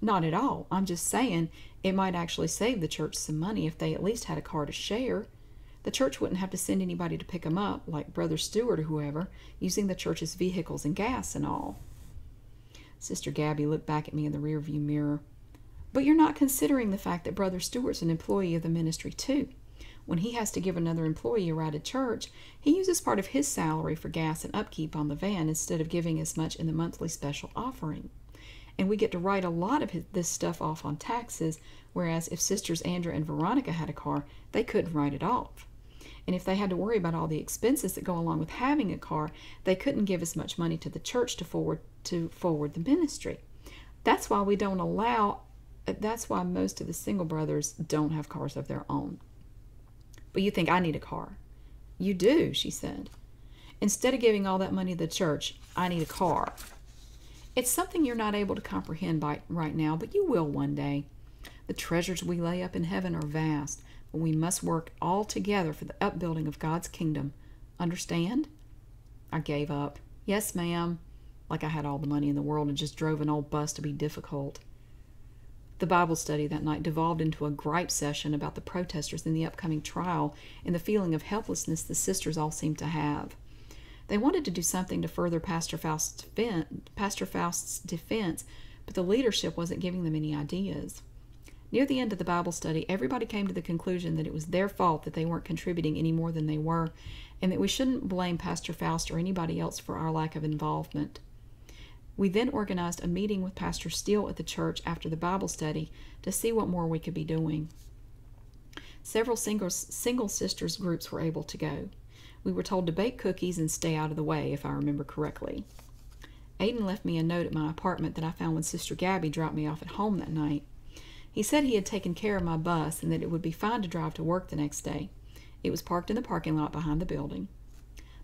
Not at all. I'm just saying it might actually save the church some money if they at least had a car to share. The church wouldn't have to send anybody to pick them up, like Brother Stewart or whoever, using the church's vehicles and gas and all." Sister Gabby looked back at me in the rearview mirror. "But you're not considering the fact that Brother Stewart's an employee of the ministry too. When he has to give another employee a ride to church, he uses part of his salary for gas and upkeep on the van instead of giving as much in the monthly special offering. And we get to write a lot of this stuff off on taxes, whereas if Sisters Andrea and Veronica had a car, they couldn't write it off. And if they had to worry about all the expenses that go along with having a car, they couldn't give as much money to the church to forward the ministry. That's why most of the single brothers don't have cars of their own." "But you think I need a car." "You do," she said. "Instead of giving all that money to the church, I need a car. It's something you're not able to comprehend right now, but you will one day. The treasures we lay up in heaven are vast, but we must work all together for the upbuilding of God's kingdom. Understand? I gave up. Yes, ma'am. Like I had all the money in the world and just drove an old bus to be difficult. The Bible study that night devolved into a gripe session about the protesters in the upcoming trial and the feeling of helplessness the sisters all seemed to have. They wanted to do something to further Pastor Faust's defense, but the leadership wasn't giving them any ideas. Near the end of the Bible study, everybody came to the conclusion that it was their fault that they weren't contributing any more than they were, and that we shouldn't blame Pastor Faust or anybody else for our lack of involvement. We then organized a meeting with Pastor Steele at the church after the Bible study to see what more we could be doing. Several single sisters groups were able to go. We were told to bake cookies and stay out of the way, if I remember correctly. Aiden left me a note at my apartment that I found when Sister Gabby dropped me off at home that night. He said he had taken care of my bus and that it would be fine to drive to work the next day. It was parked in the parking lot behind the building.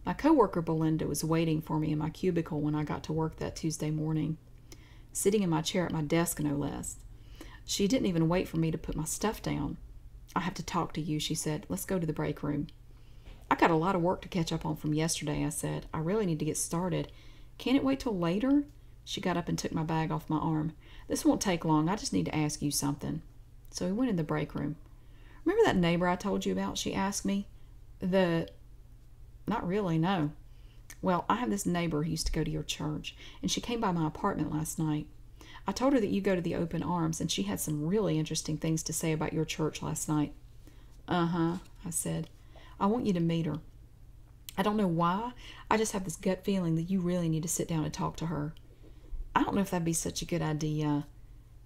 My coworker Belinda was waiting for me in my cubicle when I got to work that Tuesday morning, sitting in my chair at my desk, no less. She didn't even wait for me to put my stuff down. "I have to talk to you," she said. "Let's go to the break room." "I got a lot of work to catch up on from yesterday," I said. "I really need to get started. Can't it wait till later?" She got up and took my bag off my arm. "This won't take long. I just need to ask you something." So we went in the break room. "Remember that neighbor I told you about?" she asked me. Not really, no. "Well, I have this neighbor who used to go to your church, and she came by my apartment last night. I told her that you go to the Open Arms, and she had some really interesting things to say about your church last night." "Uh-huh," I said. "I want you to meet her. I don't know why. I just have this gut feeling that you really need to sit down and talk to her." "I don't know if that'd be such a good idea."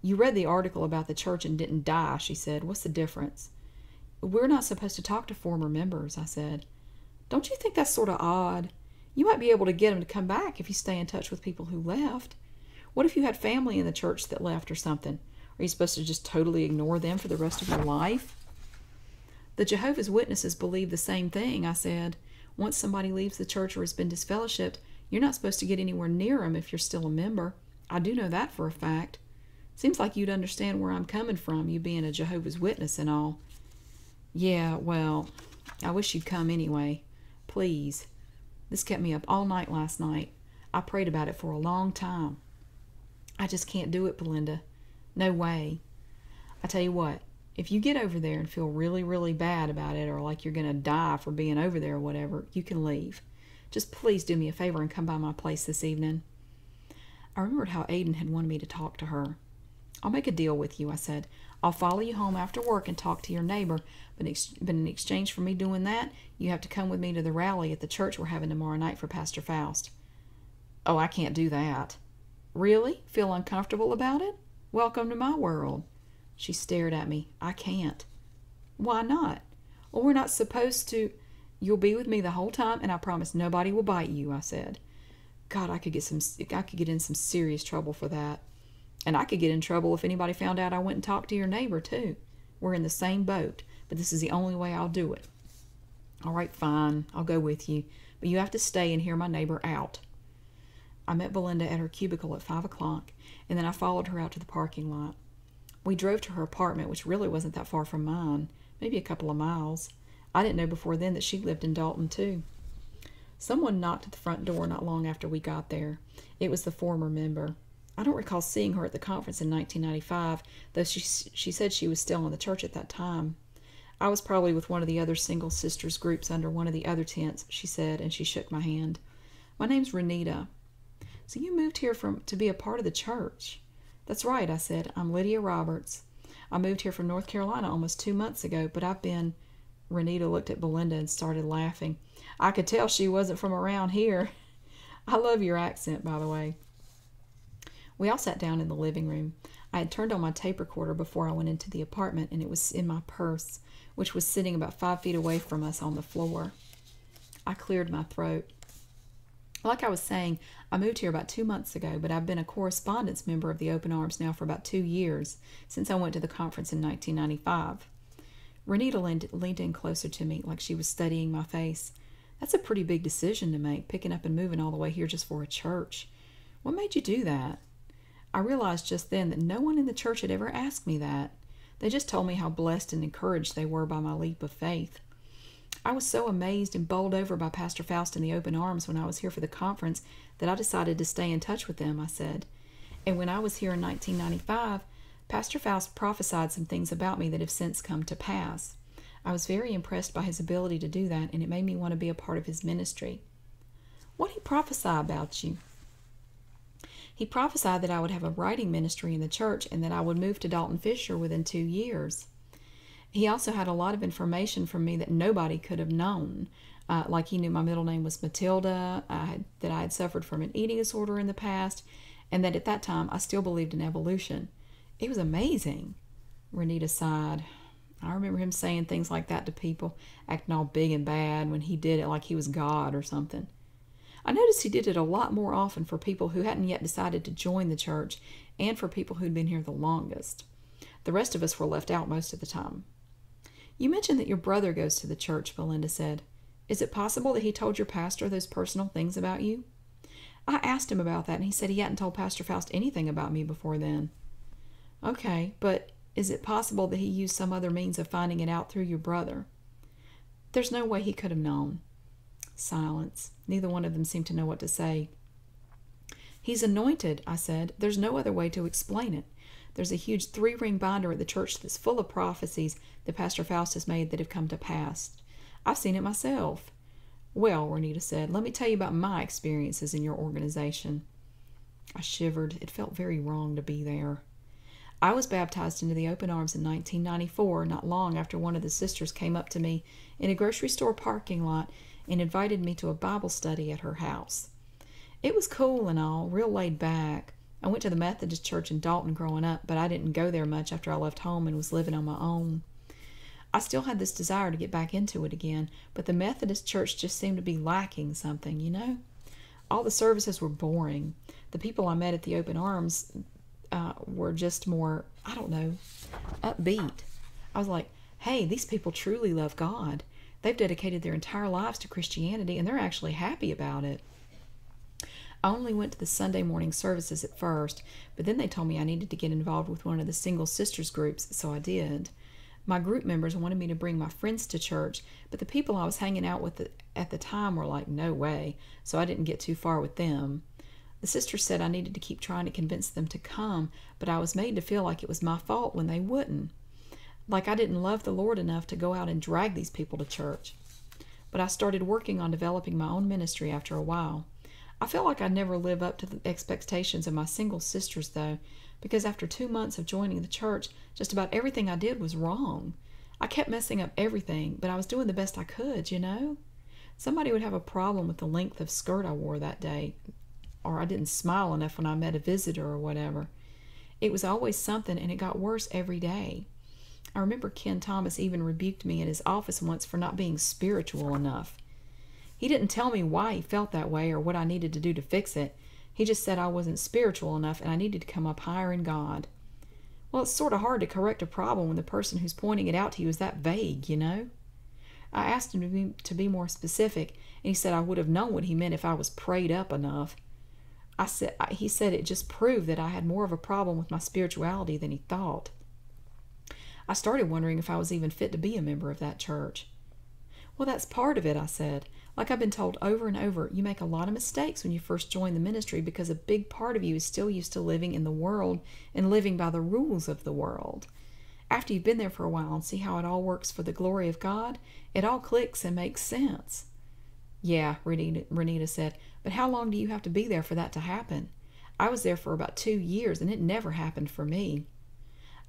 "You read the article about the church and didn't die," she said. "What's the difference?" "We're not supposed to talk to former members," I said. "Don't you think that's sort of odd? You might be able to get them to come back if you stay in touch with people who left. What if you had family in the church that left or something? Are you supposed to just totally ignore them for the rest of your life?" "The Jehovah's Witnesses believe the same thing," I said. "Once somebody leaves the church or has been disfellowshipped, you're not supposed to get anywhere near them if you're still a member. I do know that for a fact. Seems like you'd understand where I'm coming from, you being a Jehovah's Witness and all." "Yeah, well, I wish you'd come anyway. Please. This kept me up all night last night. I prayed about it for a long time." "I just can't do it, Belinda. No way. I tell you what, if you get over there and feel really, really bad about it or like you're going to die for being over there or whatever, you can leave. Just please do me a favor and come by my place this evening." I remembered how Aiden had wanted me to talk to her. "I'll make a deal with you," I said. "I'll follow you home after work and talk to your neighbor, but in exchange for me doing that, you have to come with me to the rally at the church we're having tomorrow night for Pastor Faust." "Oh, I can't do that." "Really? Feel uncomfortable about it? Welcome to my world." She stared at me. "I can't." "Why not?" "Well, we're not supposed to." "You'll be with me the whole time, and I promise nobody will bite you," I said. God, I could get in some serious trouble for that. And I could get in trouble if anybody found out I went and talked to your neighbor, too. We're in the same boat, but this is the only way I'll do it." "All right, fine. I'll go with you, but you have to stay and hear my neighbor out." I met Belinda at her cubicle at 5 o'clock, and then I followed her out to the parking lot. We drove to her apartment, which really wasn't that far from mine, maybe a couple of miles. I didn't know before then that she lived in Dalton, too. Someone knocked at the front door not long after we got there. It was the former member. I don't recall seeing her at the conference in 1995, though she said she was still in the church at that time. "I was probably with one of the other single sisters groups under one of the other tents," she said, and she shook my hand. "My name's Renita." "So you moved here to be a part of the church?" "That's right," I said. "I'm Lydia Roberts. I moved here from North Carolina almost 2 months ago, but I've been—" Renita looked at Belinda and started laughing. I could tell she wasn't from around here. "I love your accent, by the way." We all sat down in the living room. I had turned on my tape recorder before I went into the apartment, and it was in my purse, which was sitting about 5 feet away from us on the floor. I cleared my throat. Like I was saying, I moved here about 2 months ago, but I've been a correspondence member of the Open Arms now for about 2 years, since I went to the conference in 1995. Renita leaned in closer to me, like she was studying my face. "That's a pretty big decision to make, picking up and moving all the way here just for a church. What made you do that?" I realized just then that no one in the church had ever asked me that. They just told me how blessed and encouraged they were by my leap of faith. I was so amazed and bowled over by Pastor Faust and the Open Arms when I was here for the conference that I decided to stay in touch with them, I said. And when I was here in 1995, Pastor Faust prophesied some things about me that have since come to pass. I was very impressed by his ability to do that, and it made me want to be a part of his ministry. What did he prophesy about you? He prophesied that I would have a writing ministry in the church and that I would move to Dalton Fisher within 2 years. He also had a lot of information from me that nobody could have known. Like he knew my middle name was Matilda, that I had suffered from an eating disorder in the past, and that at that time I still believed in evolution. It was amazing. Renita sighed. I remember him saying things like that to people, acting all big and bad when he did it like he was God or something. I noticed he did it a lot more often for people who hadn't yet decided to join the church and for people who'd been here the longest. The rest of us were left out most of the time. You mentioned that your brother goes to the church, Belinda said. Is it possible that he told your pastor those personal things about you? I asked him about that, and he said he hadn't told Pastor Faust anything about me before then. Okay, but is it possible that he used some other means of finding it out through your brother? There's no way he could have known. Silence. Neither one of them seemed to know what to say. He's anointed, I said. There's no other way to explain it. There's a huge 3-ring binder at the church that's full of prophecies that Pastor Faust has made that have come to pass. I've seen it myself. Well, Renita said, let me tell you about my experiences in your organization. I shivered. It felt very wrong to be there. I was baptized into the Open Arms in 1994, not long after one of the sisters came up to me in a grocery store parking lot and invited me to a Bible study at her house. It was cool and all, real laid back. I went to the Methodist church in Dalton growing up, but I didn't go there much after I left home and was living on my own. I still had this desire to get back into it again, but the Methodist church just seemed to be lacking something, you know? All the services were boring. The people I met at the Open Arms were just more, I don't know, upbeat. I was like, hey, these people truly love God. They've dedicated their entire lives to Christianity, and they're actually happy about it. I only went to the Sunday morning services at first, but then they told me I needed to get involved with one of the single sisters groups, so I did. My group members wanted me to bring my friends to church, but the people I was hanging out with at the time were like, no way, so I didn't get too far with them. The sisters said I needed to keep trying to convince them to come, but I was made to feel like it was my fault when they wouldn't. Like I didn't love the Lord enough to go out and drag these people to church. But I started working on developing my own ministry after a while. I felt like I'd never live up to the expectations of my single sisters, though, because after 2 months of joining the church, just about everything I did was wrong. I kept messing up everything, but I was doing the best I could, you know? Somebody would have a problem with the length of skirt I wore that day, or I didn't smile enough when I met a visitor or whatever. It was always something, and it got worse every day. I remember Ken Thomas even rebuked me in his office once for not being spiritual enough. He didn't tell me why he felt that way or what I needed to do to fix it. He just said I wasn't spiritual enough and I needed to come up higher in God. Well, it's sort of hard to correct a problem when the person who's pointing it out to you is that vague, you know? I asked him to be more specific, and he said I would have known what he meant if I was prayed up enough. He said it just proved that I had more of a problem with my spirituality than he thought. I started wondering if I was even fit to be a member of that church. Well, that's part of it, I said. Like I've been told over and over, you make a lot of mistakes when you first join the ministry because a big part of you is still used to living in the world and living by the rules of the world. After you've been there for a while and see how it all works for the glory of God, it all clicks and makes sense. Yeah, Renita said, but how long do you have to be there for that to happen? I was there for about 2 years and it never happened for me.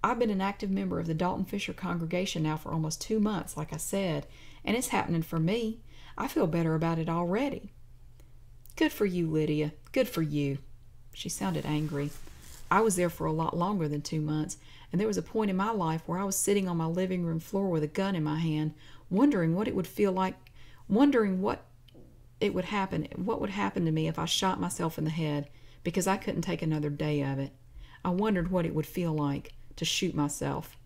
I've been an active member of the Dalton Fisher congregation now for almost 2 months, like I said, and it's happening for me. I feel better about it already. Good for you, Lydia. Good for you. She sounded angry. I was there for a lot longer than 2 months, and there was a point in my life where I was sitting on my living room floor with a gun in my hand, wondering what it would feel like, wondering what would happen to me if I shot myself in the head, because I couldn't take another day of it. I wondered what it would feel like to shoot myself.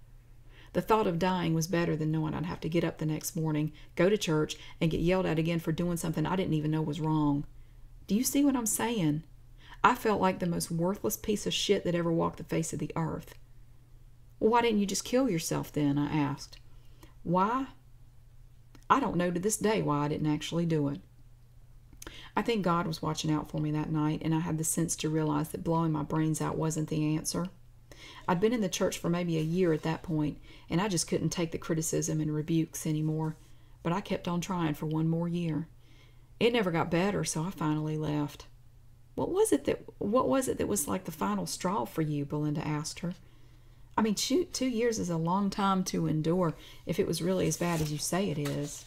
The thought of dying was better than knowing I'd have to get up the next morning, go to church, and get yelled at again for doing something I didn't even know was wrong. Do you see what I'm saying? I felt like the most worthless piece of shit that ever walked the face of the earth. Well, why didn't you just kill yourself then? I asked. Why? I don't know to this day why I didn't actually do it. I think God was watching out for me that night, and I had the sense to realize that blowing my brains out wasn't the answer. I'd been in the church for maybe a year at that point, and I just couldn't take the criticism and rebukes anymore, but I kept on trying for one more year. It never got better, so I finally left. What was it that was like the final straw for you? Belinda asked her. I mean, shoot, 2 years is a long time to endure if it was really as bad as you say it is.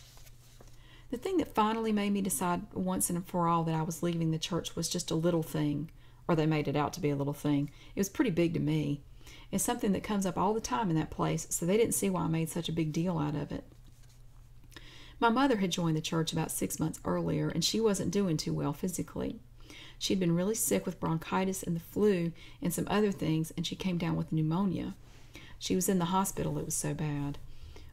The thing that finally made me decide once and for all that I was leaving the church was just a little thing, or they made it out to be a little thing. It was pretty big to me. It's something that comes up all the time in that place, so they didn't see why I made such a big deal out of it. My mother had joined the church about 6 months earlier, and she wasn't doing too well physically. She'd been really sick with bronchitis and the flu and some other things, and she came down with pneumonia. She was in the hospital, it was so bad.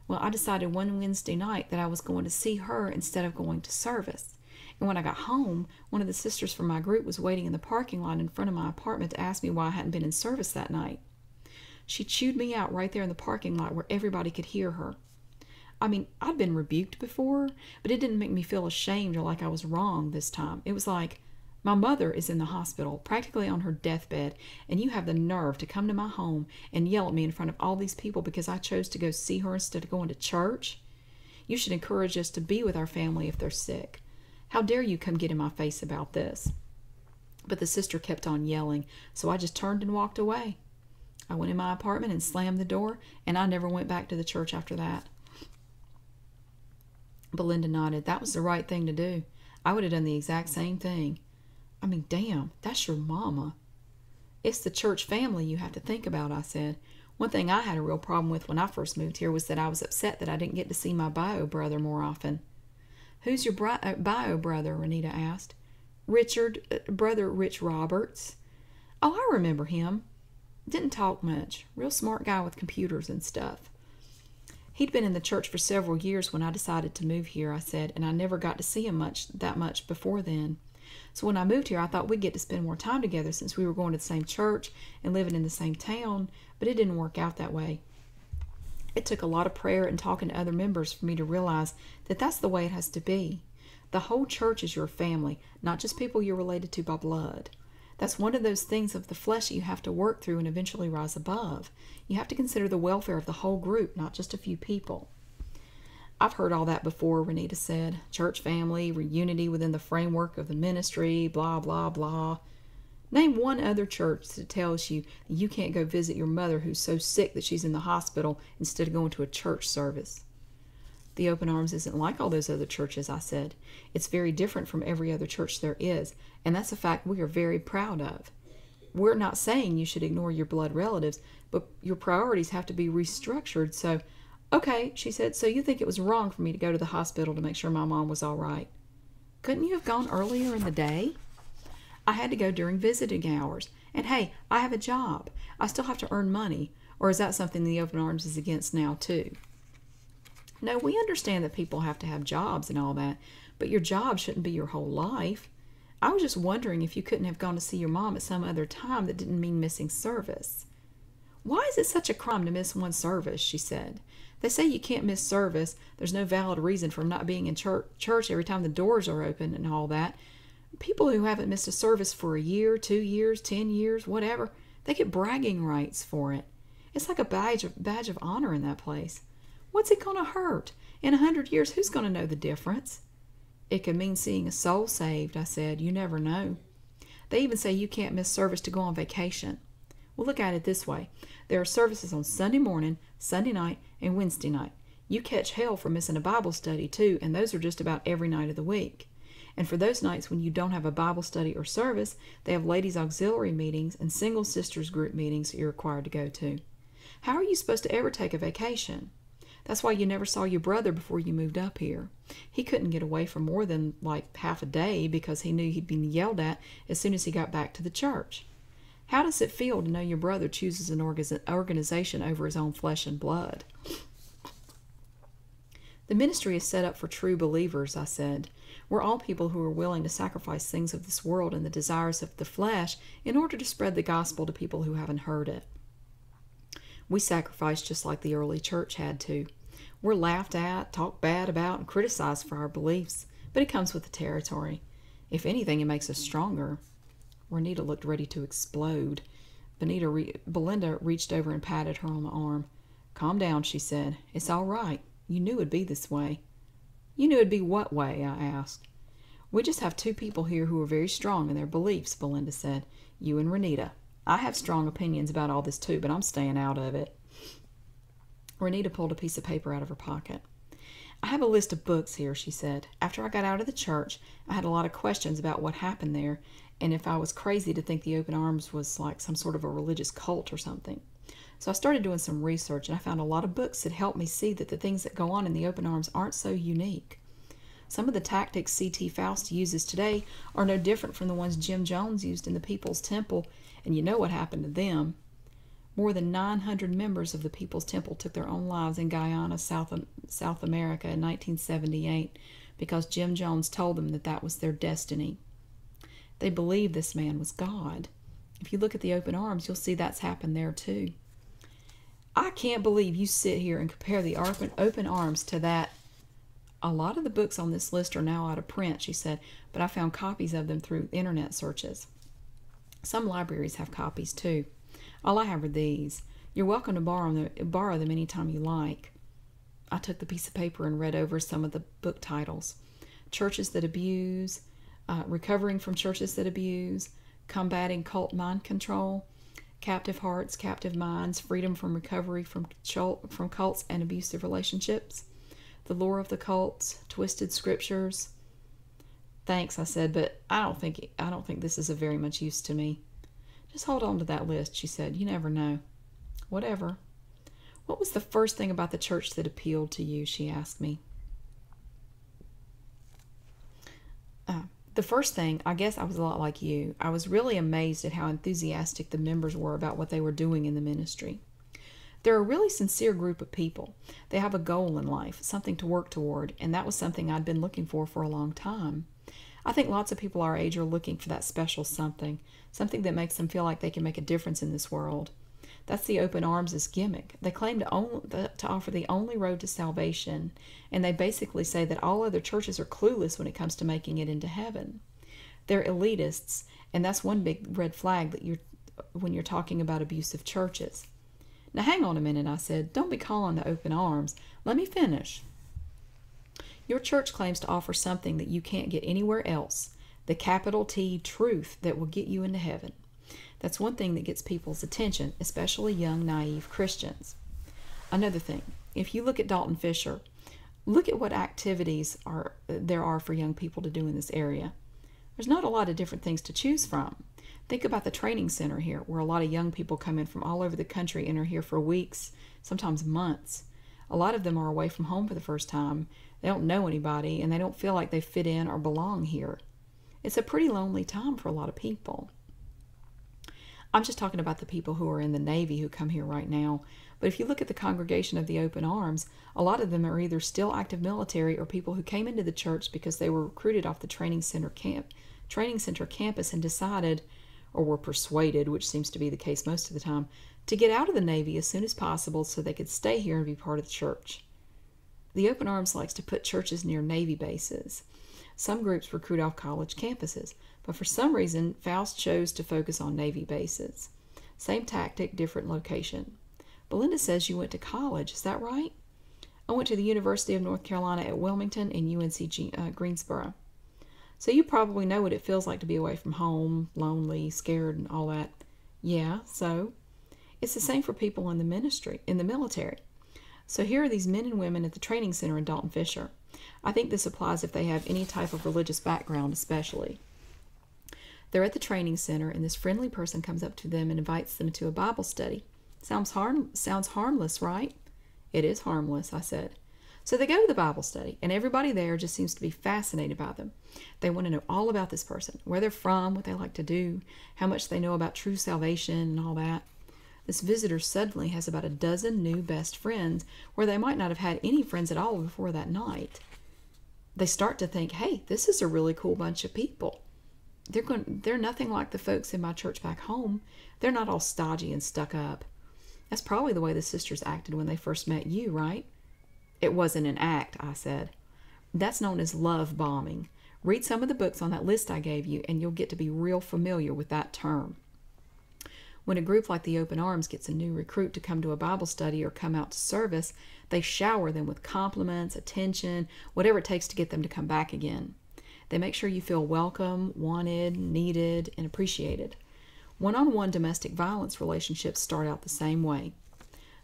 Well, I decided one Wednesday night that I was going to see her instead of going to service. And when I got home, one of the sisters from my group was waiting in the parking lot in front of my apartment to ask me why I hadn't been in service that night. She chewed me out right there in the parking lot where everybody could hear her. I mean, I'd been rebuked before, but it didn't make me feel ashamed or like I was wrong this time. It was like, my mother is in the hospital, practically on her deathbed, and you have the nerve to come to my home and yell at me in front of all these people because I chose to go see her instead of going to church? You should encourage us to be with our family if they're sick. How dare you come get in my face about this? But the sister kept on yelling, so I just turned and walked away. I went in my apartment and slammed the door, and I never went back to the church after that. Belinda nodded. That was the right thing to do. I would have done the exact same thing. I mean, damn, that's your mama. It's the church family you have to think about, I said. One thing I had a real problem with when I first moved here was that I was upset that I didn't get to see my bio brother more often. Who's your bio brother? Renita asked. Brother Rich Roberts. Oh, I remember him. Didn't talk much. Real smart guy with computers and stuff. He'd been in the church for several years when I decided to move here, I said, and I never got to see him that much before then. So when I moved here, I thought we'd get to spend more time together since we were going to the same church and living in the same town, but it didn't work out that way. It took a lot of prayer and talking to other members for me to realize that that's the way it has to be. The whole church is your family, not just people you're related to by blood. That's one of those things of the flesh that you have to work through and eventually rise above. You have to consider the welfare of the whole group, not just a few people. I've heard all that before, Renita said. Church family, unity within the framework of the ministry, blah, blah, blah. Name one other church that tells you that you can't go visit your mother who's so sick that she's in the hospital instead of going to a church service. The Open Arms isn't like all those other churches, I said. It's very different from every other church there is, and that's a fact we are very proud of. We're not saying you should ignore your blood relatives, but your priorities have to be restructured, so... Okay, she said, so you think it was wrong for me to go to the hospital to make sure my mom was all right. Couldn't you have gone earlier in the day? I had to go during visiting hours. And hey, I have a job. I still have to earn money. Or is that something the Open Arms is against now, too? No, we understand that people have to have jobs and all that, but your job shouldn't be your whole life. I was just wondering if you couldn't have gone to see your mom at some other time that didn't mean missing service. Why is it such a crime to miss one service? She said. They say you can't miss service. There's no valid reason for not being in church every time the doors are open and all that. People who haven't missed a service for a year, 2 years, 10 years, whatever, they get bragging rights for it. It's like a badge of honor in that place. What's it going to hurt? In 100 years, who's going to know the difference? It could mean seeing a soul saved, I said. You never know. They even say you can't miss service to go on vacation. Well, look at it this way. There are services on Sunday morning, Sunday night, and Wednesday night. You catch hell for missing a Bible study, too, and those are just about every night of the week. And for those nights when you don't have a Bible study or service, they have ladies' auxiliary meetings and single sisters group meetings that you're required to go to. How are you supposed to ever take a vacation? That's why you never saw your brother before you moved up here. He couldn't get away for more than like half a day because he knew he'd been yelled at as soon as he got back to the church. How does it feel to know your brother chooses an organization over his own flesh and blood? The ministry is set up for true believers, I said. We're all people who are willing to sacrifice things of this world and the desires of the flesh in order to spread the gospel to people who haven't heard it. We sacrifice just like the early church had to. We're laughed at, talked bad about, and criticized for our beliefs, but it comes with the territory. If anything, it makes us stronger. Renita looked ready to explode. Belinda reached over and patted her on the arm. "Calm down," she said. "It's all right. You knew it'd be this way." "You knew it'd be what way?" I asked. "We just have two people here who are very strong in their beliefs," Belinda said. "You and Renita. I have strong opinions about all this too, but I'm staying out of it." Renita pulled a piece of paper out of her pocket. "I have a list of books here," she said. "After I got out of the church, I had a lot of questions about what happened there, and if I was crazy to think the Open Arms was like some sort of a religious cult or something. So I started doing some research, and I found a lot of books that helped me see that the things that go on in the Open Arms aren't so unique. Some of the tactics C.T. Faust uses today are no different from the ones Jim Jones used in the People's Temple, and you know what happened to them. More than 900 members of the People's Temple took their own lives in Guyana, South America in 1978 because Jim Jones told them that that was their destiny. They believed this man was God. If you look at the Open Arms, you'll see that's happened there too. I can't believe you sit here and compare the Open Arms to that. A lot of the books on this list are now out of print," she said, "but I found copies of them through internet searches. Some libraries have copies too. All I have are these. You're welcome to borrow them anytime you like." I took the piece of paper and read over some of the book titles. Churches That Abuse, Recovering from Churches That Abuse, Combating Cult Mind Control, Captive Hearts, Captive Minds, Freedom from Recovery from Cults and Abusive Relationships, The Lure of the Cults, Twisted Scriptures. "Thanks," I said, "but I don't think this is of very much use to me." "Just hold on to that list," she said. "You never know." "Whatever." "What was the first thing about the church that appealed to you?" she asked me. The first thing, I guess I was a lot like you. I was really amazed at how enthusiastic the members were about what they were doing in the ministry. They're a really sincere group of people. They have a goal in life, something to work toward, and that was something I'd been looking for a long time. I think lots of people our age are looking for that special something that makes them feel like they can make a difference in this world. That's the Open Arms' gimmick. They claim to offer the only road to salvation, and they basically say that all other churches are clueless when it comes to making it into heaven. They're elitists, and that's one big red flag when you're talking about abusive churches. "Now hang on a minute," I said. "Don't be calling the Open Arms. Let me finish. Your church claims to offer something that you can't get anywhere else, the capital T truth that will get you into heaven. That's one thing that gets people's attention, especially young, naive Christians. Another thing, if you look at Dalton Fisher, look at what activities there are for young people to do in this area. There's not a lot of different things to choose from. Think about the training center here, where a lot of young people come in from all over the country and are here for weeks, sometimes months. A lot of them are away from home for the first time. They don't know anybody, and they don't feel like they fit in or belong here. It's a pretty lonely time for a lot of people. I'm just talking about the people who are in the Navy who come here right now. But if you look at the congregation of the Open Arms, a lot of them are either still active military or people who came into the church because they were recruited off the training center campus and decided, or were persuaded, which seems to be the case most of the time, to get out of the Navy as soon as possible so they could stay here and be part of the church. The Open Arms likes to put churches near Navy bases. Some groups recruit off college campuses, but for some reason, Faust chose to focus on Navy bases. Same tactic, different location. Belinda says you went to college, is that right? I went to the University of North Carolina at Wilmington and UNC Greensboro. So you probably know what it feels like to be away from home, lonely, scared, and all that. Yeah, so? It's the same for people in the military. So here are these men and women at the training center in Dalton Fisher. I think this applies if they have any type of religious background especially. They're at the training center, and this friendly person comes up to them and invites them to a Bible study. Sounds harmless, right? It is harmless, I said. So they go to the Bible study, and everybody there just seems to be fascinated by them. They want to know all about this person, where they're from, what they like to do, how much they know about true salvation, and all that. This visitor suddenly has about a dozen new best friends where they might not have had any friends at all before that night. They start to think, hey, this is a really cool bunch of people. They're nothing like the folks in my church back home. They're not all stodgy and stuck up. That's probably the way the sisters acted when they first met you, right? It wasn't an act, I said. That's known as love bombing. Read some of the books on that list I gave you, and you'll get to be real familiar with that term. When a group like the Open Arms gets a new recruit to come to a Bible study or come out to service, they shower them with compliments, attention, whatever it takes to get them to come back again. They make sure you feel welcome, wanted, needed, and appreciated. One-on-one domestic violence relationships start out the same way.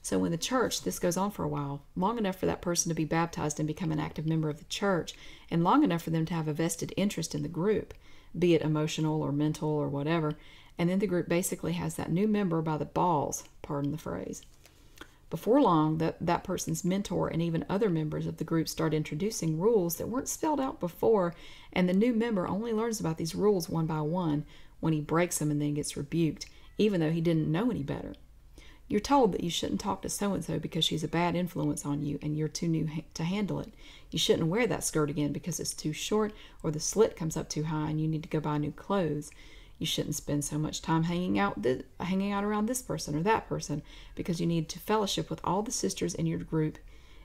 So in the church, this goes on for a while, long enough for that person to be baptized and become an active member of the church, and long enough for them to have a vested interest in the group, be it emotional or mental or whatever, and then the group basically has that new member by the balls, pardon the phrase. Before long, that person's mentor and even other members of the group start introducing rules that weren't spelled out before, and the new member only learns about these rules one by one when he breaks them and then gets rebuked, even though he didn't know any better. You're told that you shouldn't talk to so-and-so because she's a bad influence on you and you're too new to handle it. You shouldn't wear that skirt again because it's too short or the slit comes up too high and you need to go buy new clothes. You shouldn't spend so much time hanging out around this person or that person because you need to fellowship with all the sisters in your group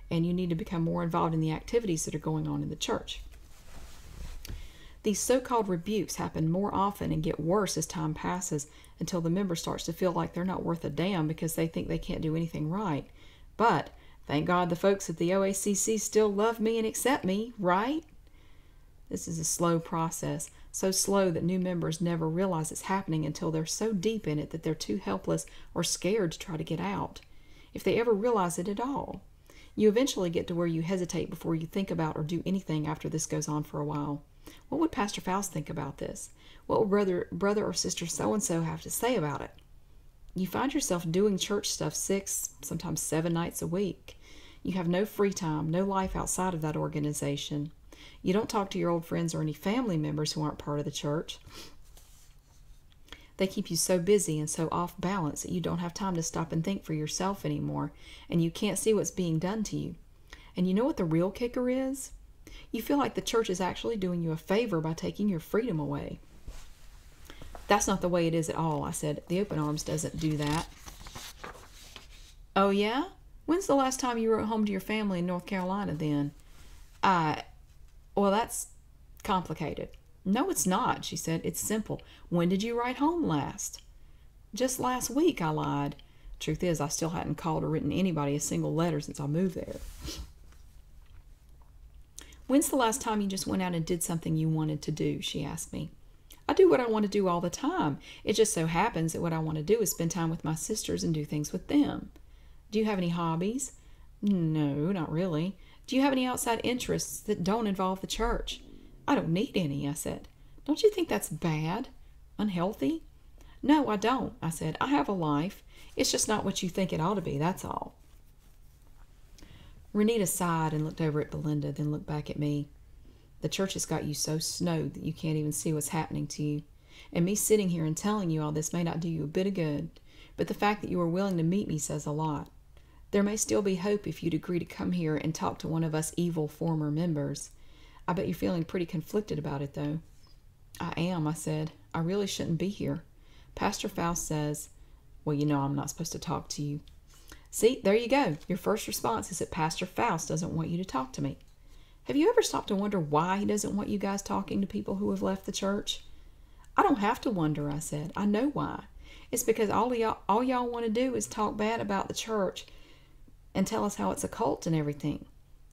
and you need to become more involved in the activities that are going on in the church. These so-called rebukes happen more often and get worse as time passes until the member starts to feel like they're not worth a damn because they think they can't do anything right. But thank God the folks at the OACC still love me and accept me, right? This is a slow process, so slow that new members never realize it's happening until they're so deep in it that they're too helpless or scared to try to get out, if they ever realize it at all. You eventually get to where you hesitate before you think about or do anything after this goes on for a while. What would Pastor Faust think about this? What would brother or sister so-and-so have to say about it? You find yourself doing church stuff 6, sometimes 7 nights a week. You have no free time, no life outside of that organization. You don't talk to your old friends or any family members who aren't part of the church. They keep you so busy and so off balance that you don't have time to stop and think for yourself anymore, and you can't see what's being done to you. And you know what the real kicker is? You feel like the church is actually doing you a favor by taking your freedom away. That's not the way it is at all, I said. The Open Arms doesn't do that. Oh, yeah? When's the last time you wrote home to your family in North Carolina then? Well, that's complicated. No, it's not, she said. It's simple. When did you write home last? Just last week, I lied. Truth is, I still hadn't called or written anybody a single letter since I moved there. When's the last time you just went out and did something you wanted to do? She asked me. I do what I want to do all the time. It just so happens that what I want to do is spend time with my sisters and do things with them. Do you have any hobbies? No, not really. Do you have any outside interests that don't involve the church? I don't need any, I said. Don't you think that's bad? Unhealthy? No, I don't, I said. I have a life. It's just not what you think it ought to be, that's all. Renita sighed and looked over at Belinda, then looked back at me. The church has got you so snowed that you can't even see what's happening to you. And me sitting here and telling you all this may not do you a bit of good, but the fact that you are willing to meet me says a lot. There may still be hope if you'd agree to come here and talk to one of us evil former members. I bet you're feeling pretty conflicted about it, though. I am, I said. I really shouldn't be here. Pastor Faust says, well, you know I'm not supposed to talk to you. See, there you go. Your first response is that Pastor Faust doesn't want you to talk to me. Have you ever stopped to wonder why he doesn't want you guys talking to people who have left the church? I don't have to wonder, I said. I know why. It's because all y'all want to do is talk bad about the church and tell us how it's a cult and everything.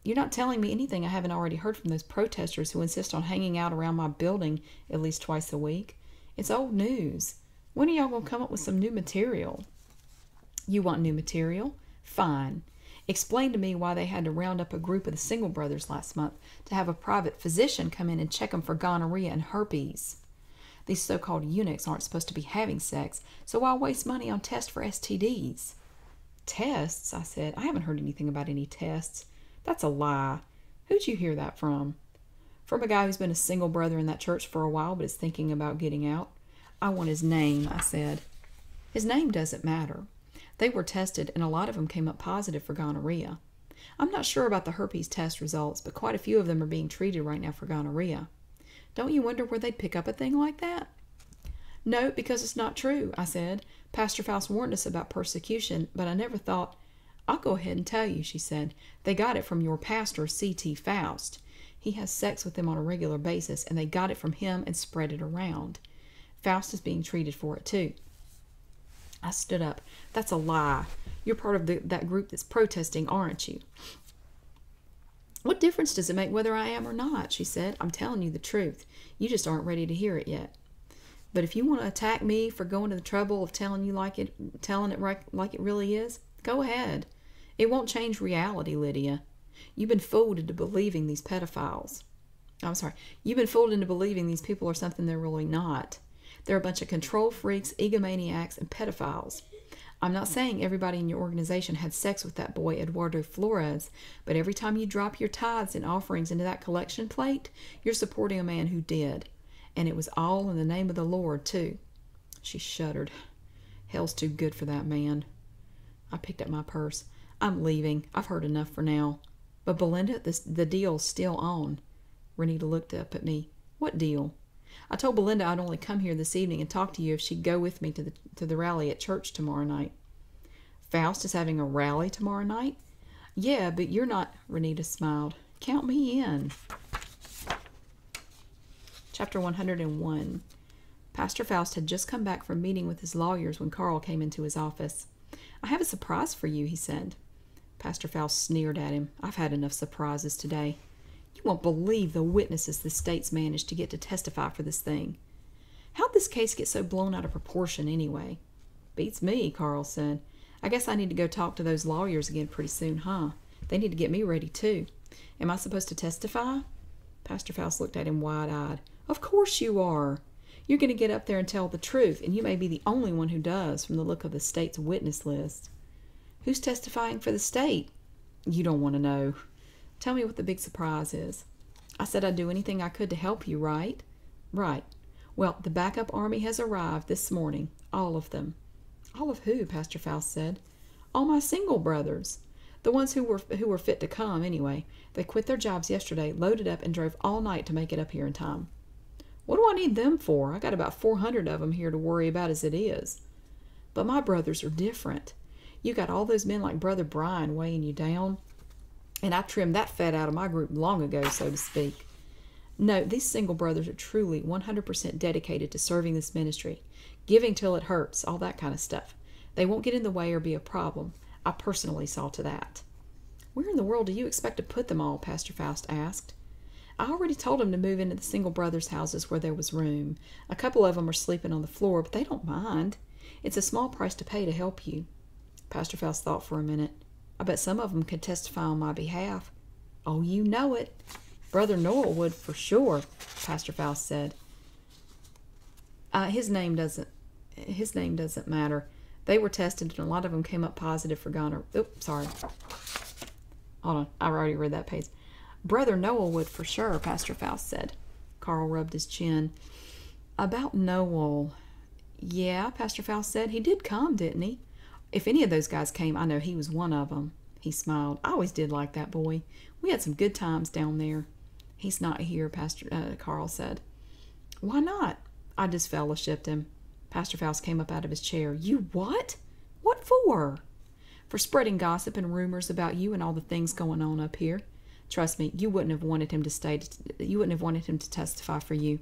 You're not telling me anything I haven't already heard from those protesters who insist on hanging out around my building at least twice a week. It's old news. When are y'all going to come up with some new material? You want new material? Fine. Explain to me why they had to round up a group of the Single Brothers last month to have a private physician come in and check them for gonorrhea and herpes. These so-called eunuchs aren't supposed to be having sex, so why waste money on tests for STDs? Tests? I said. I haven't heard anything about any tests. That's a lie. Who'd you hear that from? From a guy who's been a single brother in that church for a while but is thinking about getting out. I want his name, I said. His name doesn't matter. They were tested, and a lot of them came up positive for gonorrhea. I'm not sure about the herpes test results, but quite a few of them are being treated right now for gonorrhea. Don't you wonder where they'd pick up a thing like that? No, because it's not true, I said. Pastor Faust warned us about persecution, but I never thought... I'll go ahead and tell you, she said. They got it from your pastor, C.T. Faust. He has sex with them on a regular basis, and they got it from him and spread it around. Faust is being treated for it, too. I stood up. That's a lie. You're part of that group that's protesting, aren't you? What difference does it make whether I am or not, she said. I'm telling you the truth. You just aren't ready to hear it yet. But if you want to attack me for going to the trouble of telling it like it really is, go ahead. It won't change reality, Lydia. You've been fooled into believing these pedophiles. You've been fooled into believing these people are something they're really not. They're a bunch of control freaks, egomaniacs, and pedophiles. I'm not saying everybody in your organization had sex with that boy, Eduardo Flores, but every time you drop your tithes and offerings into that collection plate, you're supporting a man who did. And it was all in the name of the Lord, too. She shuddered. Hell's too good for that man. I picked up my purse. I'm leaving. I've heard enough for now. But Belinda, the deal's still on. Renita looked up at me. What deal? I told Belinda I'd only come here this evening and talk to you if she'd go with me to the rally at church tomorrow night. Faust is having a rally tomorrow night? Yeah, but you're not... Renita smiled. Count me in. Chapter 101. Pastor Faust had just come back from meeting with his lawyers when Carl came into his office. I have a surprise for you, he said. Pastor Faust sneered at him. I've had enough surprises today. You won't believe the witnesses the state's managed to get to testify for this thing. How'd this case get so blown out of proportion anyway? Beats me, Carl said. I guess I need to go talk to those lawyers again pretty soon, huh? They need to get me ready, too. Am I supposed to testify? Pastor Faust looked at him wide-eyed. Of course you are. You're going to get up there and tell the truth, and you may be the only one who does from the look of the state's witness list. Who's testifying for the state? You don't want to know. Tell me what the big surprise is. I said I'd do anything I could to help you, right? Right. Well, the backup army has arrived this morning. All of them. All of who? Pastor Faust said. All my single brothers. The ones who were fit to come, anyway. They quit their jobs yesterday, loaded up, and drove all night to make it up here in time. What do I need them for? I got about 400 of them here to worry about as it is. But my brothers are different. You got all those men like Brother Brian weighing you down. And I trimmed that fat out of my group long ago, so to speak. No, these single brothers are truly 100% dedicated to serving this ministry. Giving till it hurts, all that kind of stuff. They won't get in the way or be a problem. I personally saw to that. Where in the world do you expect to put them all? Pastor Faust asked. I already told them to move into the single brothers' houses where there was room. A couple of them are sleeping on the floor, but they don't mind. It's a small price to pay to help you. Pastor Faust thought for a minute. I bet some of them could testify on my behalf. Oh, you know it. Brother Noel would for sure, Pastor Faust said. His name doesn't matter. They were tested and a lot of them came up positive for gonorrhea. Oops, sorry. Hold on, I already read that page. Brother Noel would for sure, Pastor Faust said. Carl rubbed his chin. About Noel. Yeah, Pastor Faust said. He did come, didn't he? If any of those guys came, I know he was one of them. He smiled. I always did like that boy. We had some good times down there. He's not here, Carl said. Why not? I disfellowshipped him. Pastor Faust came up out of his chair. You what? What for? For spreading gossip and rumors about you and all the things going on up here. Trust me, you wouldn't have wanted him to testify for you.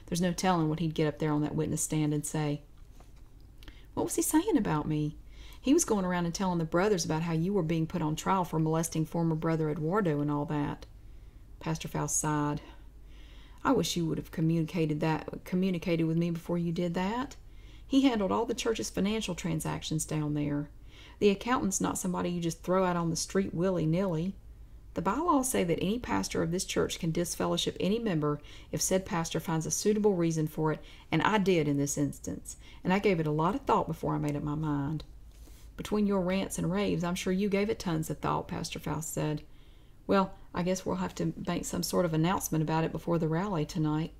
There's no telling what he'd get up there on that witness stand and say. What was he saying about me? He was going around and telling the brothers about how you were being put on trial for molesting former brother Eduardo and all that. Pastor Faust sighed. I wish you would have communicated with me before you did that. He handled all the church's financial transactions down there. The accountant's not somebody you just throw out on the street willy-nilly. The bylaws say that any pastor of this church can disfellowship any member if said pastor finds a suitable reason for it, and I did in this instance, and I gave it a lot of thought before I made up my mind. Between your rants and raves, I'm sure you gave it tons of thought, Pastor Faust said. Well, I guess we'll have to make some sort of announcement about it before the rally tonight.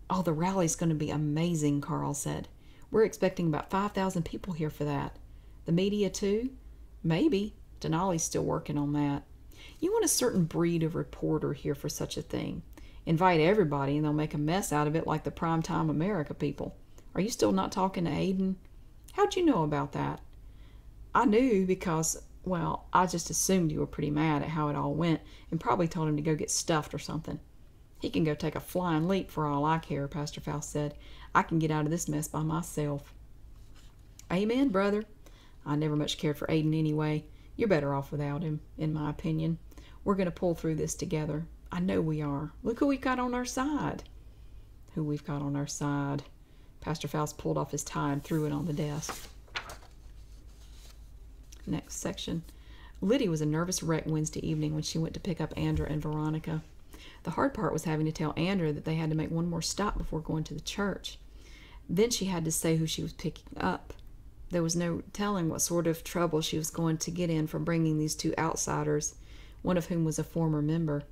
Oh, the rally's going to be amazing, Carl said. We're expecting about 5,000 people here for that. The media, too? Maybe. Denali's still working on that. You want a certain breed of reporter here for such a thing. Invite everybody and they'll make a mess out of it like the Primetime America people. Are you still not talking to Aiden? How'd you know about that? I knew because, well, I just assumed you were pretty mad at how it all went and probably told him to go get stuffed or something. He can go take a flying leap for all I care, Pastor Faust said. I can get out of this mess by myself. Amen, brother. I never much cared for Aiden anyway. You're better off without him, in my opinion. We're going to pull through this together. I know we are. Look who we've got on our side. Who we've got on our side. Pastor Faust pulled off his tie and threw it on the desk. Next section. Liddy was a nervous wreck Wednesday evening when she went to pick up Andra and Veronica. The hard part was having to tell Andra that they had to make one more stop before going to the church. Then she had to say who she was picking up. There was no telling what sort of trouble she was going to get in from bringing these two outsiders, one of whom was a former member.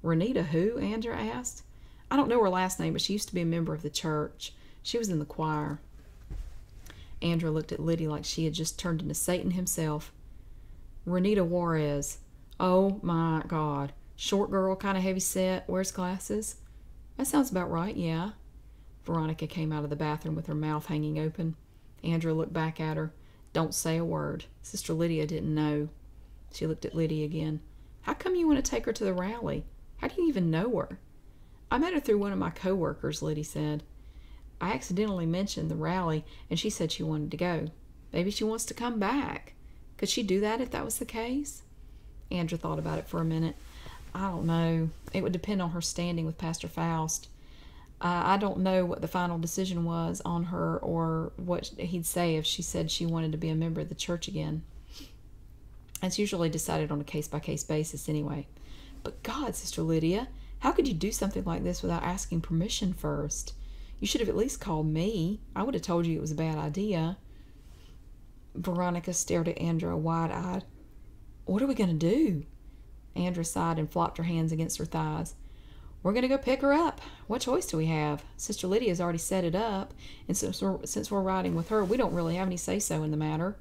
Renita who? Andra asked. I don't know her last name, but she used to be a member of the church. She was in the choir. Andra looked at Liddy like she had just turned into Satan himself. Renita Juarez. Oh my God. Short girl, kind of heavy set, wears glasses. That sounds about right, yeah. Veronica came out of the bathroom with her mouth hanging open. Andra looked back at her. Don't say a word. Sister Lydia didn't know. She looked at Liddy again. How come you want to take her to the rally? How do you even know her? I met her through one of my co-workers, Liddy said. I accidentally mentioned the rally, and she said she wanted to go. Maybe she wants to come back. Could she do that if that was the case? Andra thought about it for a minute. I don't know. It would depend on her standing with Pastor Faust. I don't know what the final decision was on her or what he'd say if she said she wanted to be a member of the church again. It's usually decided on a case-by-case basis anyway. But God, Sister Lydia, how could you do something like this without asking permission first? You should have at least called me. I would have told you it was a bad idea. Veronica stared at Andra wide-eyed. What are we going to do? Andra sighed and flopped her hands against her thighs. We're going to go pick her up. What choice do we have? Sister Lydia's already set it up, and since we're riding with her, we don't really have any say-so in the matter.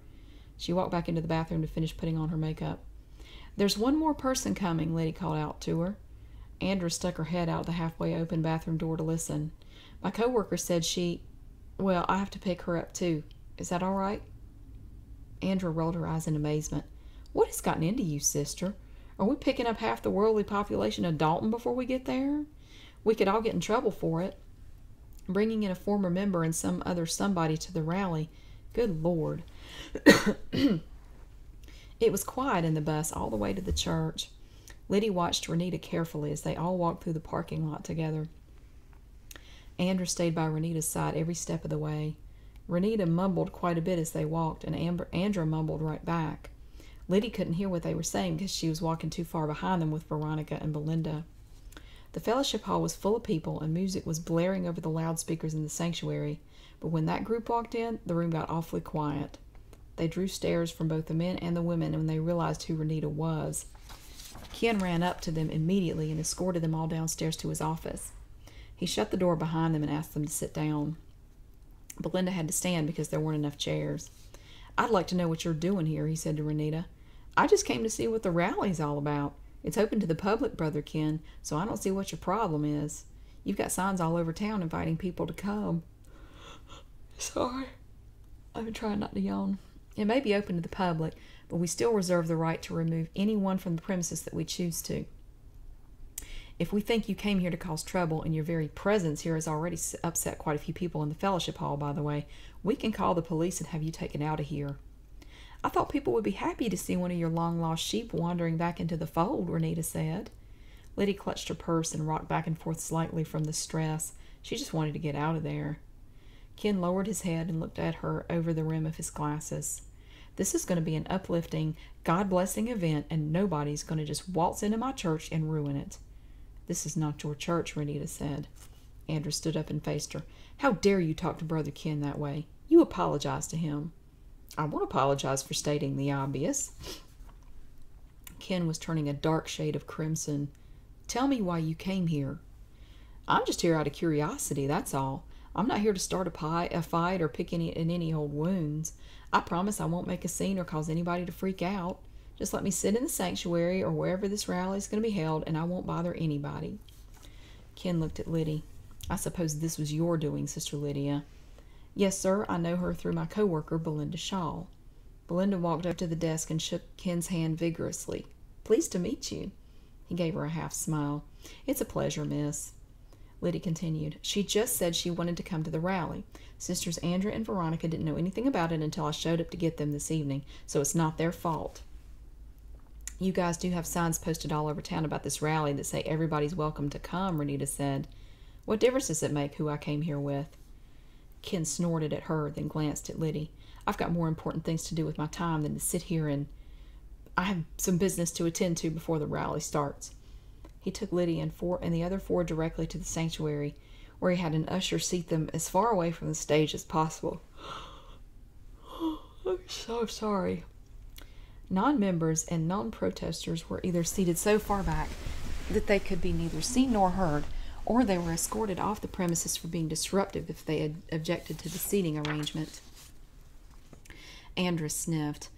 She walked back into the bathroom to finish putting on her makeup. There's one more person coming, Liddy called out to her. Andra stuck her head out the halfway open bathroom door to listen. My co-worker said well, I have to pick her up too. Is that all right? Andra rolled her eyes in amazement. What has gotten into you, sister? Are we picking up half the worldly population of Dalton before we get there? We could all get in trouble for it. Bringing in a former member and some other somebody to the rally. Good Lord. It was quiet in the bus all the way to the church. Liddy watched Renita carefully as they all walked through the parking lot together. Andra stayed by Renita's side every step of the way. Renita mumbled quite a bit as they walked, and Andra mumbled right back. Liddy couldn't hear what they were saying because she was walking too far behind them with Veronica and Belinda. The fellowship hall was full of people, and music was blaring over the loudspeakers in the sanctuary, but when that group walked in, the room got awfully quiet. They drew stares from both the men and the women when they realized who Renita was. Ken ran up to them immediately and escorted them all downstairs to his office. He shut the door behind them and asked them to sit down. Belinda had to stand because there weren't enough chairs. I'd like to know what you're doing here, he said to Renita. I just came to see what the rally's all about. It's open to the public, Brother Ken, so I don't see what your problem is. You've got signs all over town inviting people to come. Sorry. I've been trying not to yawn. It may be open to the public, but we still reserve the right to remove anyone from the premises that we choose to. If we think you came here to cause trouble, and your very presence here has already upset quite a few people in the fellowship hall, by the way, we can call the police and have you taken out of here. I thought people would be happy to see one of your long-lost sheep wandering back into the fold, Renita said. Liddy clutched her purse and rocked back and forth slightly from the stress. She just wanted to get out of there. Ken lowered his head and looked at her over the rim of his glasses. This is going to be an uplifting, God-blessing event, and nobody's going to just waltz into my church and ruin it. This is not your church, Renita said. Andra stood up and faced her. How dare you talk to Brother Ken that way? You apologize to him. I won't apologize for stating the obvious. Ken was turning a dark shade of crimson. Tell me why you came here. I'm just here out of curiosity, that's all. I'm not here to start a fight or pick any old wounds. I promise I won't make a scene or cause anybody to freak out. Just let me sit in the sanctuary or wherever this rally is going to be held, and I won't bother anybody. Ken looked at Liddy. I suppose this was your doing, Sister Lydia. Yes, sir, I know her through my coworker, Belinda Shaw. Belinda walked up to the desk and shook Ken's hand vigorously. Pleased to meet you. He gave her a half smile. It's a pleasure, miss. Liddy continued. She just said she wanted to come to the rally. Sisters Andrea and Veronica didn't know anything about it until I showed up to get them this evening, so it's not their fault. You guys do have signs posted all over town about this rally that say everybody's welcome to come, Renita said. What difference does it make who I came here with? Ken snorted at her, then glanced at Liddy. I've got more important things to do with my time than to sit here and... I have some business to attend to before the rally starts. He took Liddy and the other four directly to the sanctuary, where he had an usher seat them as far away from the stage as possible. I'm so sorry. Non-members and non-protesters were either seated so far back that they could be neither seen nor heard, or they were escorted off the premises for being disruptive if they had objected to the seating arrangement. Andra sniffed.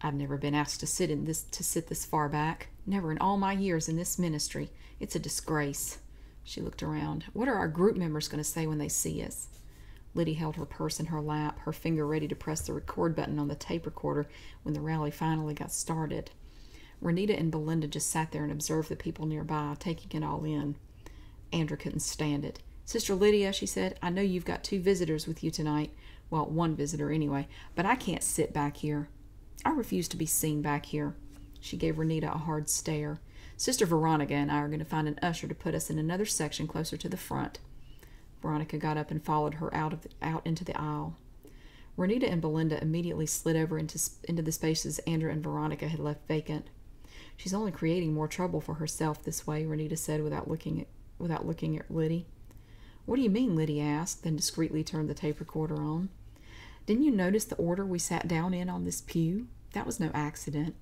I've never been asked to sit this far back. Never in all my years in this ministry. It's a disgrace. She looked around. What are our group members going to say when they see us? Liddy held her purse in her lap, her finger ready to press the record button on the tape recorder when the rally finally got started. Renita and Belinda just sat there and observed the people nearby, taking it all in. Andra couldn't stand it. Sister Lydia, she said, I know you've got 2 visitors with you tonight. Well, 1 visitor anyway, but I can't sit back here. I refuse to be seen back here. She gave Renita a hard stare. Sister Veronica and I are going to find an usher to put us in another section closer to the front. Veronica got up and followed her out into the aisle. Renita and Belinda immediately slid over into the spaces Andra and Veronica had left vacant. She's only creating more trouble for herself this way, Renita said without looking at Liddy. What do you mean? Liddy asked, then discreetly turned the tape recorder on. Didn't you notice the order we sat down in on this pew? That was no accident.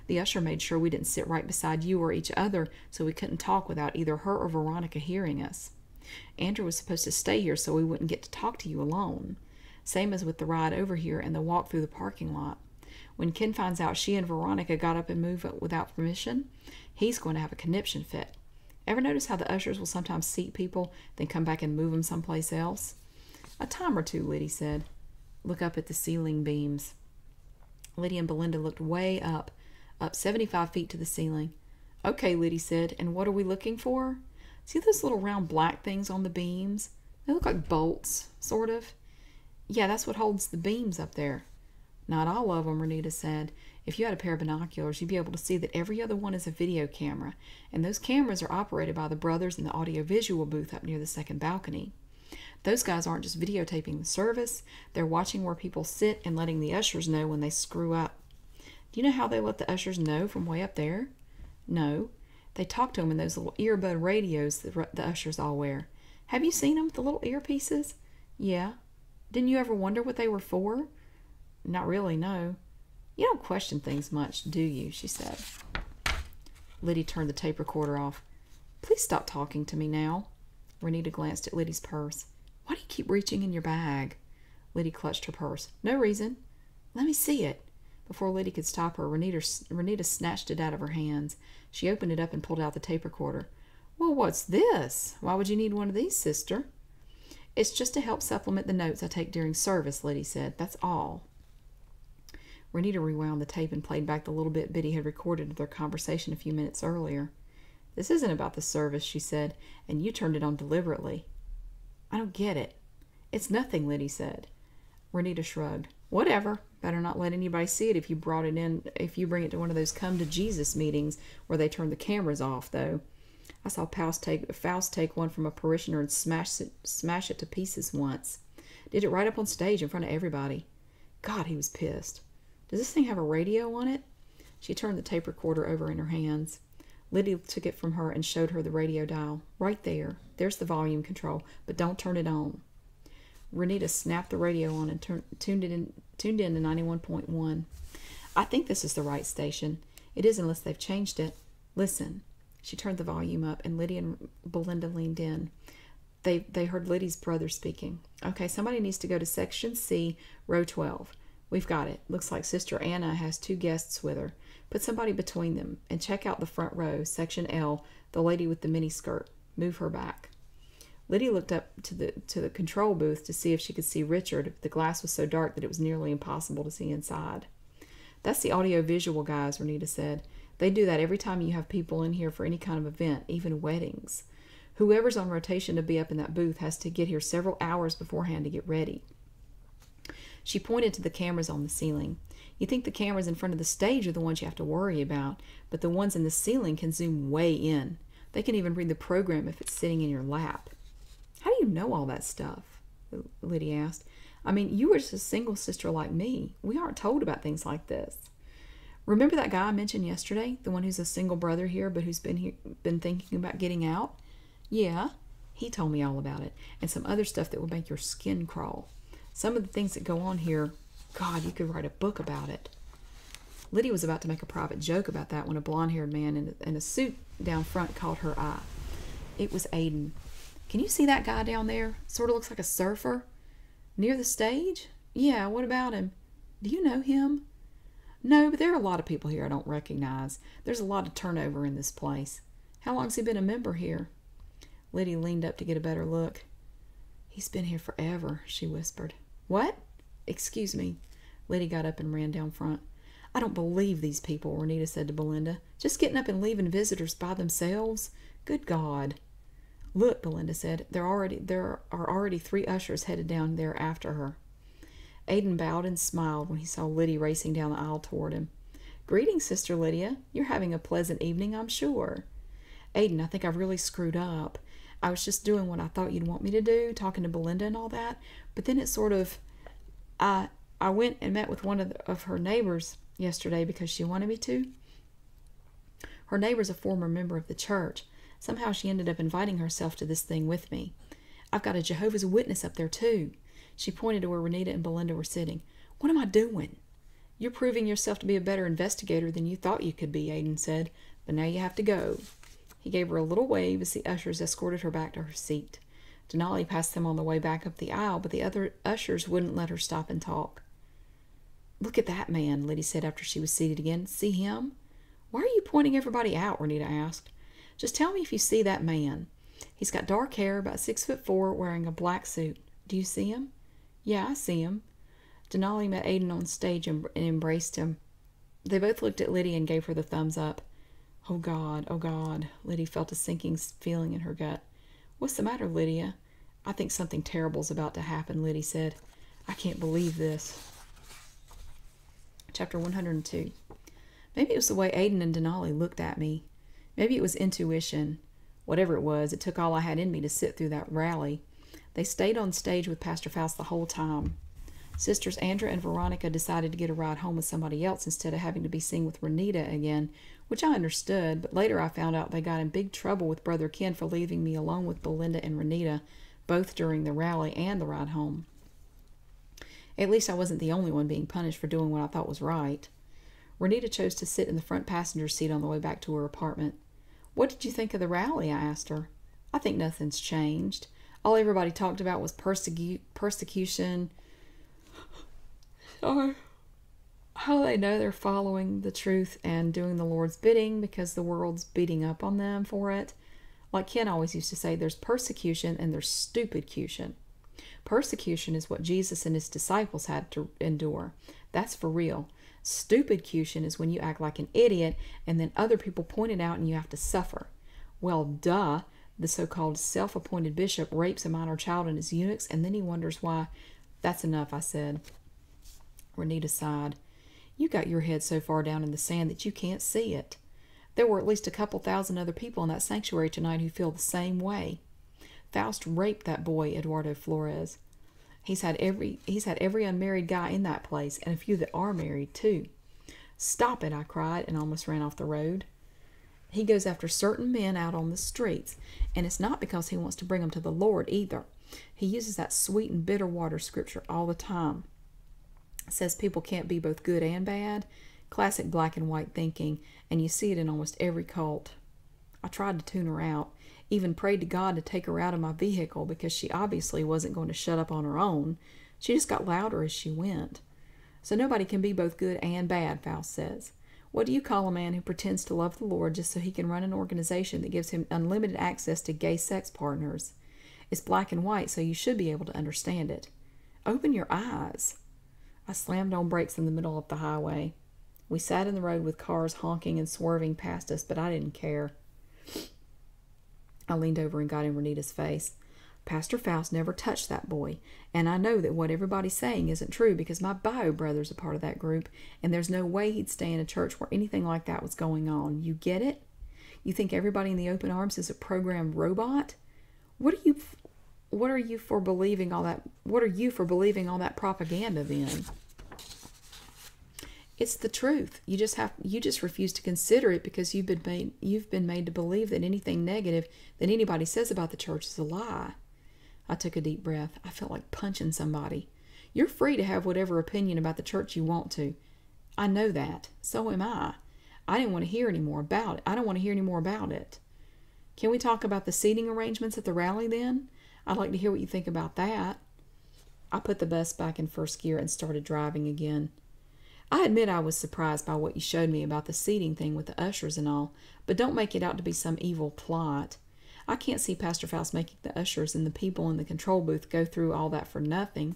The usher made sure we didn't sit right beside you or each other, so we couldn't talk without either her or Veronica hearing us. Andrew was supposed to stay here so we wouldn't get to talk to you alone. Same as with the ride over here and the walk through the parking lot. When Ken finds out she and Veronica got up and moved without permission, he's going to have a conniption fit. Ever notice how the ushers will sometimes seat people, then come back and move them someplace else? A time or two, Liddy said. Look up at the ceiling beams. Liddy and Belinda looked way up 75 feet to the ceiling. Okay, Liddy said, and what are we looking for? See those little round black things on the beams? They look like bolts, sort of. Yeah, that's what holds the beams up there. Not all of them, Renita said. If you had a pair of binoculars, you'd be able to see that every other one is a video camera, and those cameras are operated by the brothers in the audiovisual booth up near the second balcony. Those guys aren't just videotaping the service, they're watching where people sit and letting the ushers know when they screw up. Do you know how they let the ushers know from way up there? No. They talk to them in those little earbud radios that the ushers all wear. Have you seen them with the little earpieces? Yeah. Didn't you ever wonder what they were for? Not really, no. You don't question things much, do you? She said. Liddy turned the tape recorder off. Please stop talking to me now. Renita glanced at Liddy's purse. Why do you keep reaching in your bag? Liddy clutched her purse. No reason. Let me see it. Before Liddy could stop her, Renita snatched it out of her hands. She opened it up and pulled out the tape recorder. Well, what's this? Why would you need one of these, sister? It's just to help supplement the notes I take during service, Liddy said. That's all. Renita rewound the tape and played back the little bit Biddy had recorded of their conversation a few minutes earlier. This isn't about the service, she said, and you turned it on deliberately. I don't get it. It's nothing, Liddy said. Renita shrugged. Whatever. Better not let anybody see it if you bring it to one of those come to Jesus meetings where they turn the cameras off, though. I saw Faust take one from a parishioner and smash it to pieces once. Did it right up on stage in front of everybody. God, he was pissed. Does this thing have a radio on it? She turned the tape recorder over in her hands. Liddy took it from her and showed her the radio dial. Right there. There's the volume control, but don't turn it on. Renita snapped the radio on and tuned in to 91.1. I think this is the right station. It is unless they've changed it. Listen. She turned the volume up, and Liddy and Belinda leaned in. They heard Liddy's brother speaking. Okay, somebody needs to go to Section C, Row 12. We've got it. Looks like Sister Anna has 2 guests with her. Put somebody between them, and check out the front row, Section L, the lady with the miniskirt. Move her back. Lydia looked up to the control booth to see if she could see Richard. The glass was so dark that it was nearly impossible to see inside. "That's the audio-visual guys," Renita said. "They do that every time you have people in here for any kind of event, even weddings. Whoever's on rotation to be up in that booth has to get here several hours beforehand to get ready." She pointed to the cameras on the ceiling. "You think the cameras in front of the stage are the ones you have to worry about, but the ones in the ceiling can zoom way in. They can even read the program if it's sitting in your lap." "How do you know all that stuff?" Lydia asked. "I mean, you were just a single sister like me. We aren't told about things like this." "Remember that guy I mentioned yesterday? The one who's a single brother here but who's been thinking about getting out?" "Yeah." "He told me all about it, and some other stuff that would make your skin crawl. Some of the things that go on here, God, you could write a book about it." Lydia was about to make a private joke about that when a blonde-haired man in a suit down front caught her eye. It was Aiden. "Can you see that guy down there? Sort of looks like a surfer." "Near the stage?" "Yeah, what about him?" "Do you know him?" "No, but there are a lot of people here I don't recognize. There's a lot of turnover in this place." "How long's he been a member here?" Lydia leaned up to get a better look. "He's been here forever," she whispered. "What?" "Excuse me." Lydia got up and ran down front. "I don't believe these people," Renita said to Belinda. "Just getting up and leaving visitors by themselves? Good God." "Look," Belinda said, there are already 3 ushers headed down there after her." Aiden bowed and smiled when he saw Lydia racing down the aisle toward him. "Greetings, Sister Lydia. You're having a pleasant evening, I'm sure." "Aiden, I think I've really screwed up. I was just doing what I thought you'd want me to do, talking to Belinda and all that, but then it sort of... I went and met with one of her neighbors yesterday because she wanted me to. Her neighbor's a former member of the church. Somehow she ended up inviting herself to this thing with me. I've got a Jehovah's Witness up there, too." She pointed to where Renita and Belinda were sitting. "What am I doing?" "You're proving yourself to be a better investigator than you thought you could be," Aiden said, "but now you have to go." He gave her a little wave as the ushers escorted her back to her seat. Denali passed them on the way back up the aisle, but the other ushers wouldn't let her stop and talk. "Look at that man," Lydia said after she was seated again. "See him?" "Why are you pointing everybody out?" Renita asked. "Just tell me if you see that man. He's got dark hair, about 6'4", wearing a black suit. Do you see him?" "Yeah, I see him." Denali met Aiden on stage and embraced him. They both looked at Lydia and gave her the thumbs up. "Oh, God, oh, God." Lydia felt a sinking feeling in her gut. "What's the matter, Lydia?" "I think something terrible's about to happen," Lydia said. "I can't believe this." Chapter 102. Maybe it was the way Aiden and Denali looked at me. Maybe it was intuition. Whatever it was, it took all I had in me to sit through that rally. They stayed on stage with Pastor Faust the whole time. Sisters Andrea and Veronica decided to get a ride home with somebody else instead of having to be seen with Renita again, which I understood, but later I found out they got in big trouble with Brother Ken for leaving me alone with Belinda and Renita, both during the rally and the ride home. At least I wasn't the only one being punished for doing what I thought was right. Renita chose to sit in the front passenger seat on the way back to her apartment. "What did you think of the rally?" I asked her. "I think nothing's changed. All everybody talked about was persecution, or how they know they're following the truth and doing the Lord's bidding because the world's beating up on them for it. Like Ken always used to say, there's persecution and there's stupidcution. Persecution is what Jesus and his disciples had to endure. That's for real. Stupidcution is when you act like an idiot and then other people point it out and you have to suffer. Well, duh, the so-called self-appointed bishop rapes a minor child and his eunuchs, and then he wonders why." "That's enough," I said. Renita sighed. "You got your head so far down in the sand that you can't see it. There were at least a couple thousand other people in that sanctuary tonight who feel the same way. Faust raped that boy, Eduardo Flores. He's had every unmarried guy in that place, and a few that are married, too." "Stop it," I cried, and almost ran off the road. "He goes after certain men out on the streets, and it's not because he wants to bring them to the Lord, either. He uses that sweet and bitter water scripture all the time. Says people can't be both good and bad. Classic black and white thinking, and you see it in almost every cult. I tried to tune her out, even prayed to God to take her out of my vehicle because she obviously wasn't going to shut up on her own. She just got louder as she went. So nobody can be both good and bad, Faust says. What do you call a man who pretends to love the Lord just so he can run an organization that gives him unlimited access to gay sex partners? It's black and white, so you should be able to understand it. Open your eyes. I slammed on brakes in the middle of the highway. We sat in the road with cars honking and swerving past us, but I didn't care. I leaned over and got in Renita's face. Pastor Faust never touched that boy, and I know that what everybody's saying isn't true because my bio brother's a part of that group, and there's no way he'd stay in a church where anything like that was going on. You get it? You think everybody in the Open Arms is a programmed robot? What are you for believing all that propaganda then? It's the truth. You just refuse to consider it because you've been made to believe that anything negative that anybody says about the church is a lie. I took a deep breath. I felt like punching somebody. You're free to have whatever opinion about the church you want to. I know that. So am I. I didn't want to hear any more about it. I don't want to hear any more about it. Can we talk about the seating arrangements at the rally then? I'd like to hear what you think about that. I put the bus back in first gear and started driving again. I admit I was surprised by what you showed me about the seating thing with the ushers and all, but don't make it out to be some evil plot. I can't see Pastor Faust making the ushers and the people in the control booth go through all that for nothing.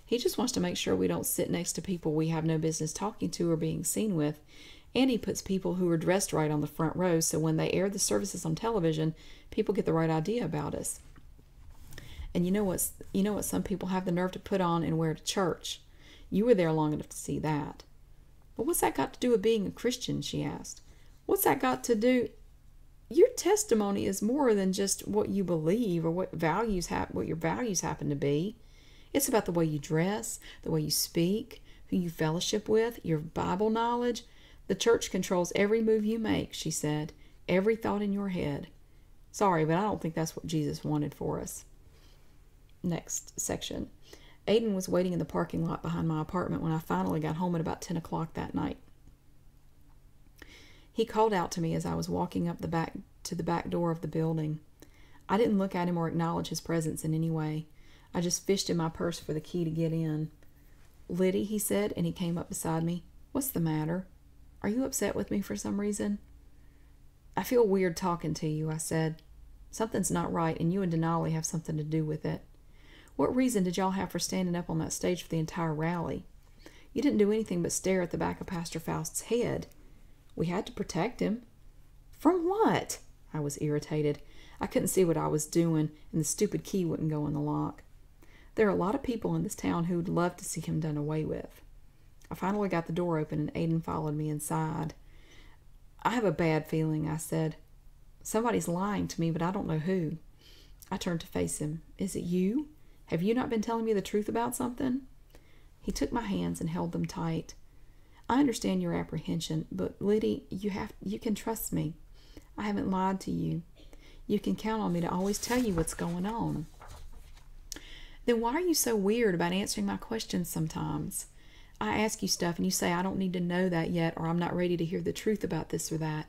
He just wants to make sure we don't sit next to people we have no business talking to or being seen with, and he puts people who are dressed right on the front row so when they air the services on television, people get the right idea about us. And you know what some people have the nerve to put on and wear to church? You were there long enough to see that. But what's that got to do with being a Christian? She asked. What's that got to do? Your testimony is more than just what you believe or what your values happen to be. It's about the way you dress, the way you speak, who you fellowship with, your Bible knowledge. The church controls every move you make, she said, every thought in your head. Sorry, but I don't think that's what Jesus wanted for us. Next section. Aiden was waiting in the parking lot behind my apartment when I finally got home at about 10 o'clock that night. He called out to me as I was walking up to the back door of the building. I didn't look at him or acknowledge his presence in any way. I just fished in my purse for the key to get in. Liddy, he said, and he came up beside me. What's the matter? Are you upset with me for some reason? I feel weird talking to you, I said. Something's not right, and you and Denali have something to do with it. What reason did y'all have for standing up on that stage for the entire rally? You didn't do anything but stare at the back of Pastor Faust's head. We had to protect him. From what? I was irritated. I couldn't see what I was doing, and the stupid key wouldn't go in the lock. There are a lot of people in this town who would love to see him done away with. I finally got the door open, and Aiden followed me inside. I have a bad feeling, I said. Somebody's lying to me, but I don't know who. I turned to face him. Is it you? Have you not been telling me the truth about something? He took my hands and held them tight. I understand your apprehension, but Liddy, you can trust me. I haven't lied to you. You can count on me to always tell you what's going on. Then why are you so weird about answering my questions sometimes? I ask you stuff and you say I don't need to know that yet, or I'm not ready to hear the truth about this or that.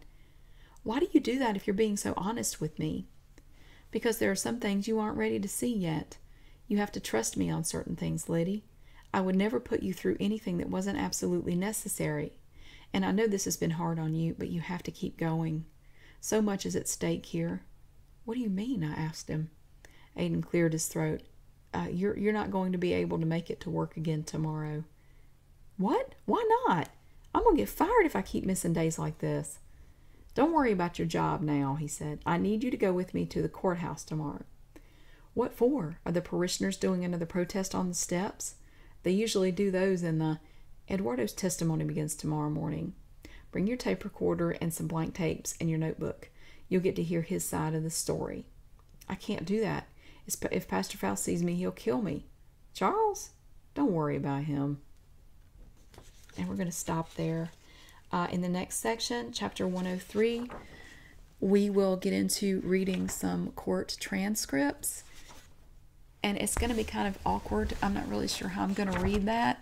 Why do you do that if you're being so honest with me? Because there are some things you aren't ready to see yet. You have to trust me on certain things, Liddy. I would never put you through anything that wasn't absolutely necessary. And I know this has been hard on you, but you have to keep going. So much is at stake here. What do you mean? I asked him. Aiden cleared his throat. You're not going to be able to make it to work again tomorrow. What? Why not? I'm going to get fired if I keep missing days like this. Don't worry about your job now, he said. I need you to go with me to the courthouse tomorrow. What for? Are the parishioners doing another protest on the steps? They usually do those in the... Eduardo's testimony begins tomorrow morning. Bring your tape recorder and some blank tapes and your notebook. You'll get to hear his side of the story. I can't do that. If Pastor Faust sees me, he'll kill me. Charles? Don't worry about him. And we're going to stop there. In the next section, chapter 103, we will get into reading some court transcripts. And it's going to be kind of awkward. I'm not really sure how I'm going to read that.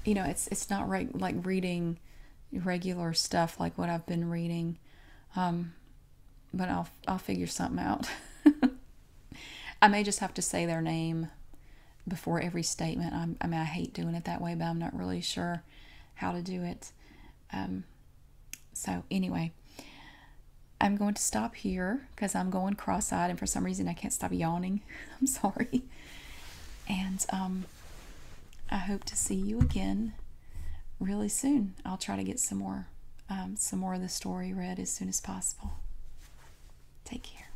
It's not like reading regular stuff like what I've been reading. But I'll figure something out. I may just have to say their name before every statement. I hate doing it that way, but I'm not really sure how to do it. So anyway, I'm going to stop here because I'm going cross-eyed, and for some reason I can't stop yawning. I'm sorry. And I hope to see you again really soon. I'll try to get some more of the story read as soon as possible. Take care.